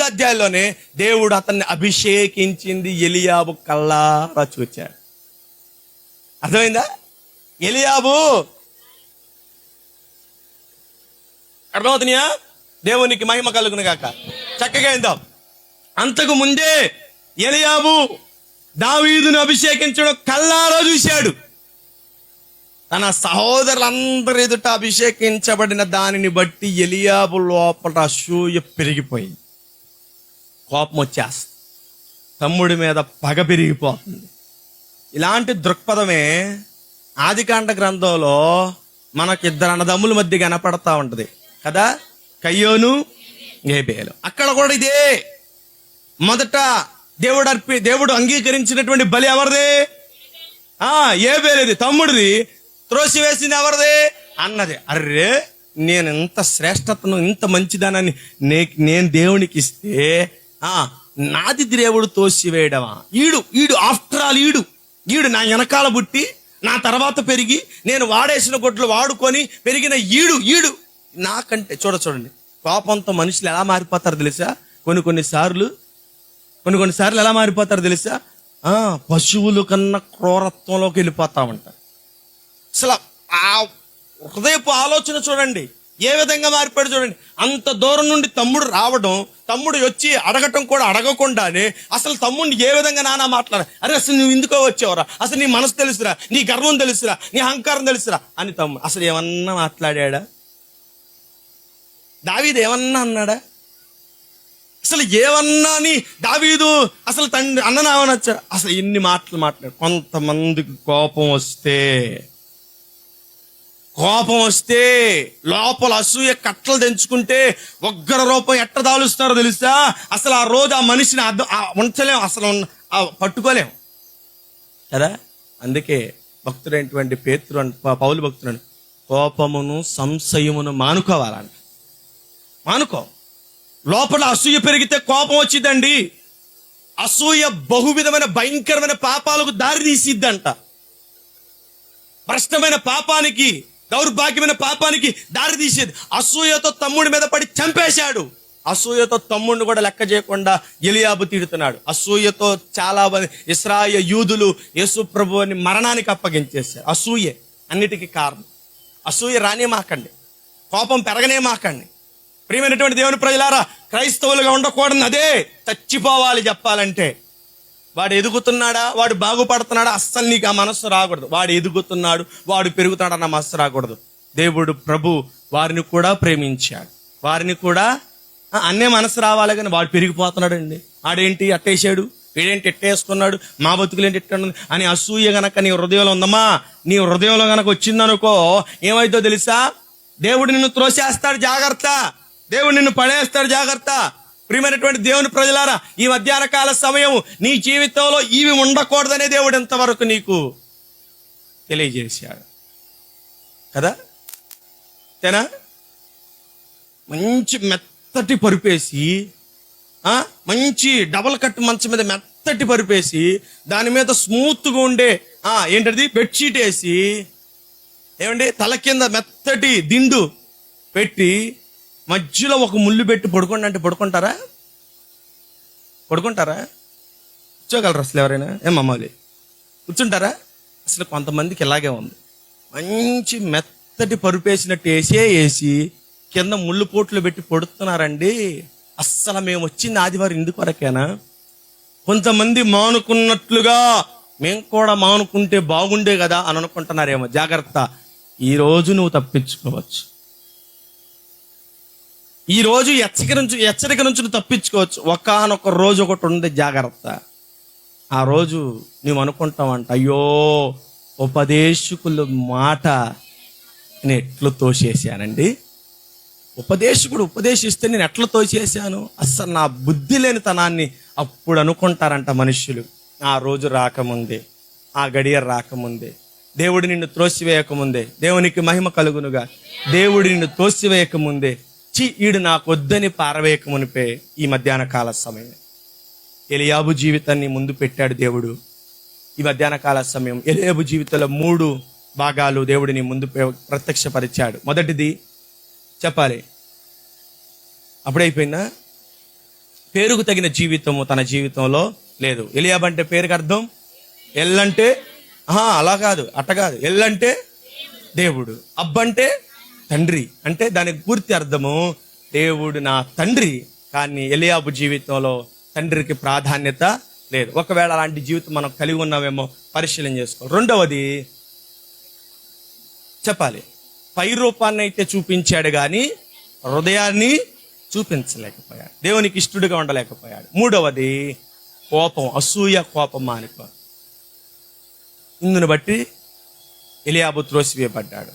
అధ్యాయంలోనే దేవుడు అతన్ని అభిషేకించింది ఎలియాబు కల్లారా చూచాడు. అర్థమైందా? ఎలియాబు అర్థమవుతున్నాయా? దేవునికి మహిమ కలుగును గాక. చక్కగా ఇందాం. అంతకు ముందే ఎలియాబు దావీదును అభిషేకించడం కల్లారా చూశాడు. తన సహోదరులందరి ఎదుట అభిషేకించబడిన దానిని బట్టి ఎలియాబు లోపల అసూయ పెరిగిపోయింది. కోపం వచ్చేస్తుంది, తమ్ముడి మీద పగ పెరిగిపోతుంది. ఇలాంటి దృక్పథమే ఆదికాండ గ్రంథంలో మనకి ఇద్దరు అన్నదమ్ముల మధ్య కనపడతా ఉంటది కదా, కయ్యోను హేబేలు. అక్కడ కూడా ఇదే. మొదట దేవుడు అంగీకరించినటువంటి బలి ఎవరిది? హేబేలుది, తమ్ముడిది. త్రోసివేసింది ఎవరిది అన్నది. అర్రే, నేను ఇంత శ్రేష్టతను, ఇంత మంచిదనాన్ని నేను దేవునికి ఇస్తే నాది దేవుడు తోసివేయడమా? ఈడు ఆఫ్టర్ ఆల్ ఈడు నా వెనకాల పుట్టి నా తర్వాత పెరిగి నేను వాడేసిన గొడ్లు వాడుకొని పెరిగిన ఈడు నాకంటే చూడండి, కోపంతో మనుషులు ఎలా మారిపోతారు తెలుసా? కొన్ని సార్లు ఎలా మారిపోతారు తెలుసా? పశువుల కన్నా క్రూరత్వంలోకి వెళ్ళిపోతా ఉంటారు. అసలు ఆ హృదయపు ఆలోచన చూడండి ఏ విధంగా మారిపోయాడు చూడండి. అంత దూరం నుండి తమ్ముడు రావడం, తమ్ముడు వచ్చి అడగటం కూడా అడగకుండానే అసలు తమ్ముడిని ఏ విధంగా నానా మాట్లాడారు. అరే, అసలు నువ్వు ఎందుకో వచ్చావురా, అసలు నీ మనసు తెలుసురా, నీ గర్వం తెలుసురా, నీ అహంకారం తెలుసురా అని తమ్ముడు అసలు ఏమన్నా మాట్లాడా? దావీదు ఏమన్నా అన్నాడా? అసలు ఏమన్నా అని దావీదు అసలు తండ్రి అన్ననామనొచ్చా? అసలు ఎన్ని మాటలు మాట్లాడు. కొంతమందికి కోపం వస్తే లోపల అసూయ కట్టలు తెంచుకుంటే ఉగ్ర రూపం ఎట్ట దాలుస్తారో తెలుసా? అసలు ఆ రోజు ఆ మనిషిని ఉంచలేం, అసలు పట్టుకోలేం కదా. అందుకే భక్తుడైనటువంటి పేతురు పౌలు భక్తుడు కోపమును సంశయమును మానుకోవాలంట. మానుకో. లోపల అసూయ పెరిగితే కోపం వచ్చిందండి. అసూయ బహువిధమైన భయంకరమైన పాపాలకు దారి తీసిద్దంట. భ్రష్టమైన పాపానికి, దౌర్భాగ్యమైన పాపానికి దారి తీసేది. అసూయతో తమ్ముడి మీద పడి చంపేశాడు. అసూయతో తమ్ముడిని కూడా లెక్క చేయకుండా ఎలియాబు తిడుతున్నాడు. అసూయతో చాలా మంది ఇశ్రాయేలు యూదులు యేసు ప్రభువుని మరణానికి అప్పగించేశారు. అసూయే అన్నిటికీ కారణం. అసూయ రానే మాకండి, కోపం పెరగనే మాకండి. ప్రియమైనటువంటి దేవుని ప్రజలారా, క్రైస్తవులుగా ఉండకూడదు, అదే చచ్చిపోవాలి. చెప్పాలంటే వాడు ఎదుగుతున్నాడా, వాడు బాగుపడుతున్నాడా, అస్సలు నీకు ఆ మనస్సు రాకూడదు. వాడు ఎదుగుతున్నాడు, వాడు పెరుగుతున్నాడు అన్న మనస్సు రాకూడదు. దేవుడు ప్రభు వారిని కూడా ప్రేమించాడు, వారిని కూడా అన్నే మనసు రావాలి. కానీ వాడు పెరిగిపోతున్నాడు అండి. ఆడేంటి అట్టేసాడు, వీడేంటి ఎట్టేసుకున్నాడు, మా బతుకులేంటి ఎట్ట అని అసూయ గనక నీ హృదయంలో ఉందమ్మా, నీ హృదయంలో గనక వచ్చిందనుకో ఏమైందో తెలుసా? దేవుడు నిన్ను త్రోసేస్తాడు, జాగ్రత్త. దేవుడు నిన్ను పడేస్తాడు, జాగ్రత్త. ప్రియమైనటువంటి దేవుని ప్రజలారా, ఈ మధ్యాహ్న కాల సమయం నీ జీవితంలో ఇవి ఉండకూడదనే దేవుడు ఎంతవరకు నీకు తెలియజేశాడు కదా. తేనా మంచి మెత్తటి పరుపేసి, మంచి డబల్ కట్ మంచం మీద మెత్తటి పరుపేసి, దాని మీద స్మూత్గా ఉండే ఏంటది బెడ్షీట్ వేసి, ఏమండి తల కింద మెత్తటి దిండు పెట్టి మధ్యలో ఒక ముళ్ళు పెట్టి పడుకోండి అంటే పడుకుంటారా? కూర్చోగలరా అసలు ఎవరైనా? ఏమమ్మాలి కూర్చుంటారా? అసలు కొంతమందికి ఇలాగే ఉంది. మంచి మెత్తటి పరుపేసినట్టు వేసి కింద ముళ్ళు పోట్లు పెట్టి పడుతున్నారండి. అస్సలు మేము వచ్చింది ఆదివారం ఇందుకు వరకేనా? కొంతమంది మానుకున్నట్లుగా మేము కూడా మానుకుంటే బాగుండే కదా అని అనుకుంటున్నారేమో. జాగ్రత్త, ఈరోజు నువ్వు తప్పించుకోవచ్చు. ఈ రోజు హెచ్చరిక నుంచి నువ్వు తప్పించుకోవచ్చు. ఒకానొక రోజు ఒకటి ఉంది, జాగ్రత్త. ఆ రోజు నువ్వు అనుకుంటావంట, అయ్యో ఉపదేశకుల మాట నేను ఎట్లు తోసేసానండి. ఉపదేశకుడు ఉపదేశిస్తే నేను ఎట్లా తోసేసాను, అస్సలు నా బుద్ధి లేని తనాన్ని అప్పుడు అనుకుంటారంట మనుష్యులు. ఆ రోజు రాకముందే, ఆ గడియ రాకముందే, దేవుడు నిన్ను త్రోసివేయకముందే, దేవునికి మహిమ కలుగునుగా, దేవుడు నిన్ను తోసివేయకముందే, ఈడు నాకు వద్దని పారవేయకమునిపే ఈ మధ్యాహ్న కాల సమయం ఎలియాబు జీవితాన్ని ముందు పెట్టాడు దేవుడు. ఈ మధ్యాహ్న కాల సమయం ఎలియాబు జీవితంలో 3 భాగాలు దేవుడిని ముందు ప్రత్యక్షపరిచాడు. మొదటిది చెప్పాలి, అప్పుడైపోయిందా? పేరుకు తగిన జీవితము తన జీవితంలో లేదు. ఎలియాబు అంటే పేరుకి అర్థం ఎల్లంటే అలా కాదు, అట్ట కాదు. ఎల్లంటే దేవుడు, అబ్బంటే తండ్రి. అంటే దానికి పూర్తి అర్థము దేవుడు నా తండ్రి. కానీ ఎలియాబు జీవితంలో తండ్రికి ప్రాధాన్యత లేదు. ఒకవేళ అలాంటి జీవితం మనం కలిగి ఉన్నామేమో పరిశీలన చేసుకో. రెండవది చెప్పాలి, పై రూపాన్ని అయితే చూపించాడు కానీ హృదయాన్ని చూపించలేకపోయాడు, దేవునికి ఇష్టడుగా ఉండలేకపోయాడు. మూడవది కోపం, అసూయ, కోపం మానుకో. ఇందును బట్టి ఎలియాబు త్రోసివేయబడ్డాడు.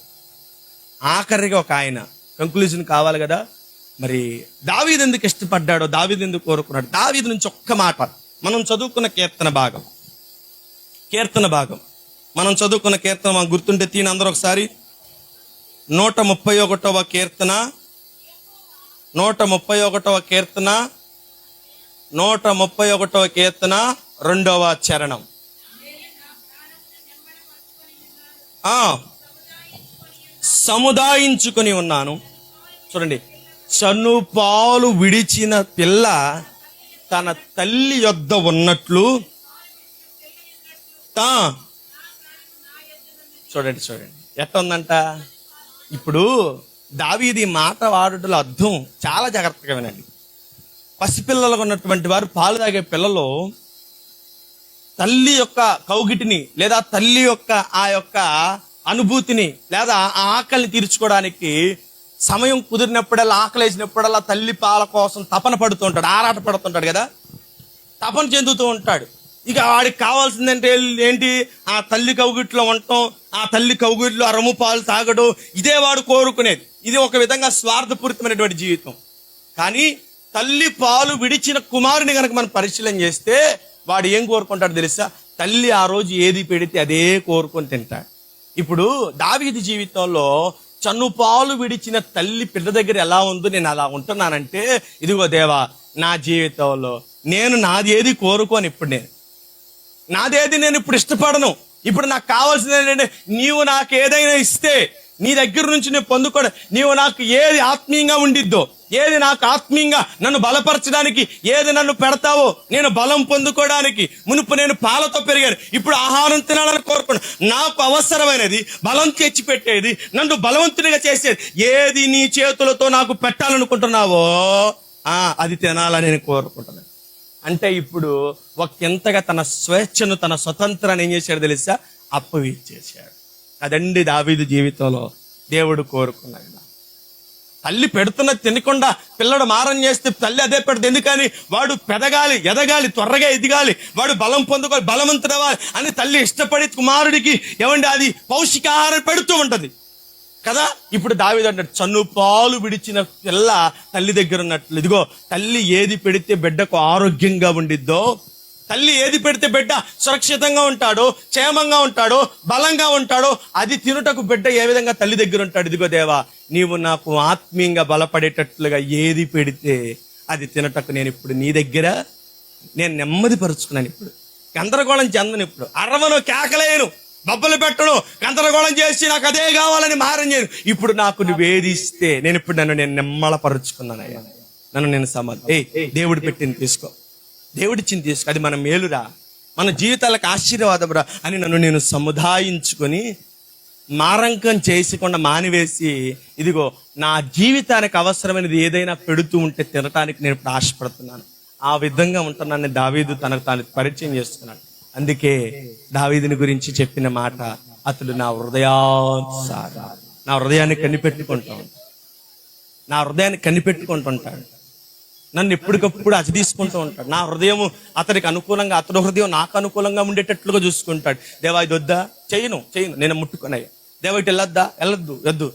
ఆఖరిగా ఒక ఆయన కంక్లూజన్ కావాలి కదా. మరి దావీదు ఎందుకు ఇష్టపడ్డాడో, దావీదు ఎందుకు కోరుకున్నాడు? దావీదు నుంచి ఒక్క మాట మనం చదువుకున్న కీర్తన భాగం మనం చదువుకున్న కీర్తన మనకు గుర్తుంటే తీని అందరూ ఒకసారి. 131వ కీర్తన, 131వ కీర్తన, 131వ కీర్తన 2వ చరణం. సముదాయించుకొని ఉన్నాను. చూడండి, చనుపాలు విడిచిన పిల్ల తన తల్లి యొద్ద ఉన్నట్లు. చూడండి ఎట్లా ఉందంట. ఇప్పుడు దావీదు ఈ మాట వాడుటలో అర్థం చాలా జాగ్రత్తగా వినండి. పసిపిల్లలకు ఉన్నటువంటి వారు, పాలు తాగే పిల్లలు తల్లి యొక్క కౌగిటిని లేదా తల్లి యొక్క ఆ యొక్క అనుభూతిని లేదా ఆ ఆకలిని తీర్చుకోవడానికి సమయం కుదిరినప్పుడల్లా, ఆకలి వేసినప్పుడల్లా తల్లి పాల కోసం తపన పడుతూ ఉంటాడు, ఆరాట పడుతుంటాడు కదా, తపన చెందుతూ ఉంటాడు. ఇక వాడికి కావాల్సిందంటే ఏంటి? ఆ తల్లి కౌగిట్లో ఉండటం, ఆ తల్లి కౌగిట్లో ఆ రొమ్ము పాలు తాగడం, ఇదే వాడు కోరుకునేది. ఇది ఒక విధంగా స్వార్థపూరితమైనటువంటి జీవితం. కానీ తల్లి పాలు విడిచిన కుమారుని కనుక మనం పరిశీలన చేస్తే వాడు ఏం కోరుకుంటాడు తెలుసా? తల్లి ఆ రోజు ఏది పెడితే అదే కోరుకొని తింటాడు. ఇప్పుడు దావీదు జీవితంలో చనుపాలు విడిచిన తల్లి పిల్ల దగ్గర ఎలా ఉందో నేను అలా ఉంటున్నానంటే, ఇదిగో దేవా, నా జీవితంలో నేను నాది ఏది కోరుకోను. ఇప్పుడు నాదేది నేను ఇప్పుడు ఇష్టపడను. ఇప్పుడు నాకు కావాల్సింది ఏంటంటే, నీవు నాకు ఏదైనా ఇస్తే నీ దగ్గర నుంచి నేను పొందుకోవడం, నీవు నాకు ఏది ఆత్మీయంగా ఉండిద్దో, ఏది నాకు ఆత్మీయంగా నన్ను బలపరచడానికి ఏది నన్ను పెడతావో, నేను బలం పొందుకోవడానికి. మునుపు నేను పాలతో పెరిగాను, ఇప్పుడు ఆహారం తినాలని కోరుకున్నాను. నాకు అవసరమైనది, బలం తెచ్చిపెట్టేది, నన్ను బలవంతునిగా చేసేది ఏది నీ చేతులతో నాకు పెట్టాలనుకుంటున్నావో అది తినాలని నేను కోరుకుంటున్నాను. అంటే ఇప్పుడు ఒకంతగా తన స్వేచ్ఛను, తన స్వతంత్రాన్ని ఏం చేశాడు తెలుసా? అప్పగిచ్చేశాడు. అదండి దావీదు జీవితంలో దేవుడు కోరుకున్నాడు. తల్లి పెడుతున్నది తినకుండా పిల్లడు మారం చేస్తే తల్లి అదే పెడుతుంది. ఎందుకని? వాడు పెదగాలి, ఎదగాలి, త్వరగా ఎదగాలి, వాడు బలం పొందుకోవాలి, బలవంతుడవ్వాలి అని తల్లి ఇష్టపడి కుమారుడికి ఏమండి అది పౌష్టికాహారం పెడుతూ ఉంటది కదా. ఇప్పుడు దావీదు అంటాడు, చనుపాలు విడిచిన పిల్ల తల్లి దగ్గర ఉన్నట్లు. ఇదిగో, తల్లి ఏది పెడితే బిడ్డకు ఆరోగ్యంగా ఉండిద్దో, తల్లి ఏది పెడితే బిడ్డ సురక్షితంగా ఉంటాడో, క్షేమంగా ఉంటాడో, బలంగా ఉంటాడో, అది తినుటకు బిడ్డ ఏ విధంగా తల్లి దగ్గర ఉంటాడు. ఇదిగో దేవా, నీవు నాకు ఆత్మీయంగా బలపడేటట్లుగా ఏది పెడితే అది తినటకు నేను ఇప్పుడు నీ దగ్గర నేను నెమ్మది పరుచుకున్నాను. ఇప్పుడు గందరగోళం చెందను, ఇప్పుడు అరవను, కేకలేను, బొబ్బలు పెట్టను, గందరగోళం చేసి నాకు అదే కావాలని మారం చేయను. ఇప్పుడు నాకు నువ్వేదిస్తే నేను ఇప్పుడు నన్ను నెమ్మలపరుచుకున్నానయ్యా, నన్ను నేను దేవుడు పెట్టింది తీసుకో, దేవుడిచ్చింది తీసుకో, అది మన మేలురా, మన జీవితాలకు ఆశీర్వాదం రా అని నన్ను నేను సముదాయించుకొని మారంకం చేసుకుండా మానివేసి, ఇదిగో నా జీవితానికి అవసరమైనది ఏదైనా పెడుతూ ఉంటే తినటానికి నేను ఇప్పుడు ఆశపడుతున్నాను. ఆ విధంగా ఉంటున్నాను దావీదు తనకు తాను పరిచయం చేస్తున్నాడు. అందుకే దావీదుని గురించి చెప్పిన మాట, అతడు నా హృదయాన్ని కనిపెట్టుకుంటాడు, నా హృదయాన్ని కనిపెట్టుకుంటుంటాడు, నన్ను ఎప్పటికప్పుడు అతి తీసుకుంటూ ఉంటాడు. నా హృదయం అతనికి అనుకూలంగా, అతడి హృదయం నాకు అనుకూలంగా ఉండేటట్లుగా చూసుకుంటాడు. దేవా ఇది వద్దా, చేయను, నేను ముట్టుకున్నాయి. దేవా ఇటు వెళ్ళొద్దు.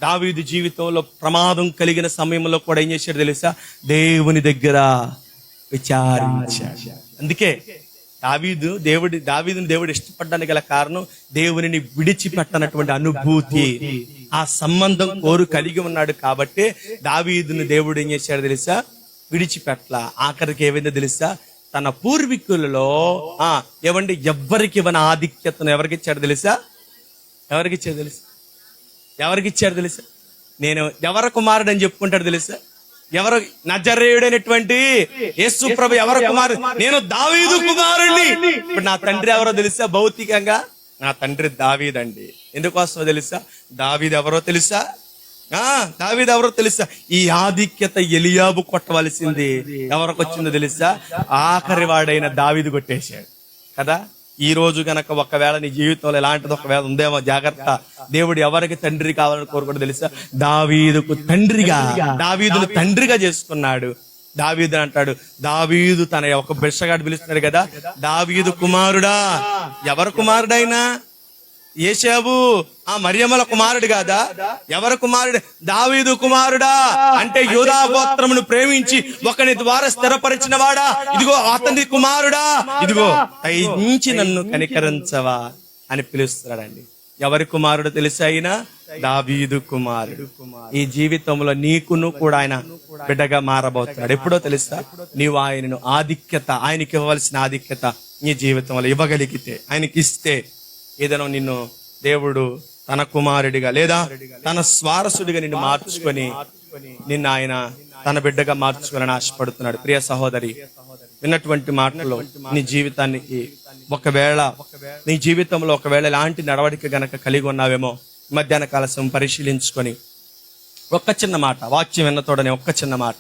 దావీదు జీవితంలో ప్రమాదం కలిగిన సమయంలో కూడా ఏం చేశాడు తెలుసా? దేవుని దగ్గర విచారించాడు. అందుకే దావీదుని దేవుడు ఇష్టపడడానికి గల కారణం, దేవునిని విడిచిపెట్టనటువంటి అనుభూతి, ఆ సంబంధం కలిగి ఉన్నాడు. కాబట్టి దావీదుని దేవుడు ఏం చేశాడు తెలుసా? విడిచిపెట్ల. ఆఖరికి ఏమైందో తెలుసా? తన పూర్వీకులలో ఎవరికి ఇవ్వని ఆధిక్యతను ఎవరికిచ్చాడు తెలుసా? ఎవరికిచ్చాడు తెలుసా? నేను ఎవరి కుమారుడు అని చెప్పుకుంటాడు తెలుసా? ఎవరు? నజరేయుడైనటువంటి యేసు ప్రభు ఎవరి కుమారుడు? నేను దావీదు కుమారుడిని. ఇప్పుడు నా తండ్రి ఎవరో తెలుసా? భౌతికంగా నా తండ్రి దావీదండి. ఎందుకోసమో తెలుసా? దావీదు ఎవరో తెలుసా? ఈ ఆధిక్యత ఎలియాబు కొట్టవలసింది ఎవరికి వచ్చిందో తెలుసా? ఆఖరి వాడైన దావీదు కొట్టేశాడు కదా. ఈ రోజు గనక ఒకవేళ నీ జీవితంలో ఎలాంటిది ఒకవేళ ఉందేమో జాగ్రత్త. దేవుడు ఎవరికి తండ్రి కావాలని కోరుకుంటూ తెలుసా? దావీదుకు తండ్రిగా, దావీదును తండ్రిగా చేసుకున్నాడు. దావీదు అంటాడు, దావీదు తన ఒక బిడ్డగాడు పిలుస్తున్నాడు కదా, దావీదు కుమారుడా. ఎవరు కుమారుడైనా? యేసేబు ఆ మరియమ్మల కుమారుడు కాదా? ఎవరి కుమారుడు? దావీదు కుమారుడా. అంటే యూదా గోత్రమును ప్రేమించి ఒకని ద్వారా స్థిరపరిచిన వాడా, ఇదిగో అతని కుమారుడా, ఇదిగో దయించి నన్ను కనికరించవా. అని పిలుస్తున్నాడండి. ఎవరి కుమారుడు తెలుసా? ఆయన దావీదు కుమారుడు. ఈ జీవితంలో నీకును కూడా ఆయన బిడ్డగా మారబోతున్నాడు. ఎప్పుడో తెలుసా? నీవు ఆయనను ఆధిక్యత, ఆయనకి ఇవ్వవలసిన ఆధిక్యత నీ జీవితంలో ఇవ్వగలిగితే, ఆయనకి ఇస్తే ఏదైనా నిన్ను దేవుడు తన కుమారుడిగా లేదా తన స్వారసుడిగా నిన్ను మార్చుకొని నిన్ను ఆయన తన బిడ్డగా మార్చుకోవాలని ఆశపడుతున్నాడు. ప్రియ సహోదరి, విన్నటువంటి మాటలు నీ జీవితానికి ఒకవేళ నీ జీవితంలో ఒకవేళ ఇలాంటి నడవడిక గనక కలిగి ఉన్నావేమో మధ్యాహ్న కాల సమయం పరిశీలించుకొని ఒక్క చిన్న మాట, వాక్యం విన్న తోడనే ఒక్క చిన్న మాట,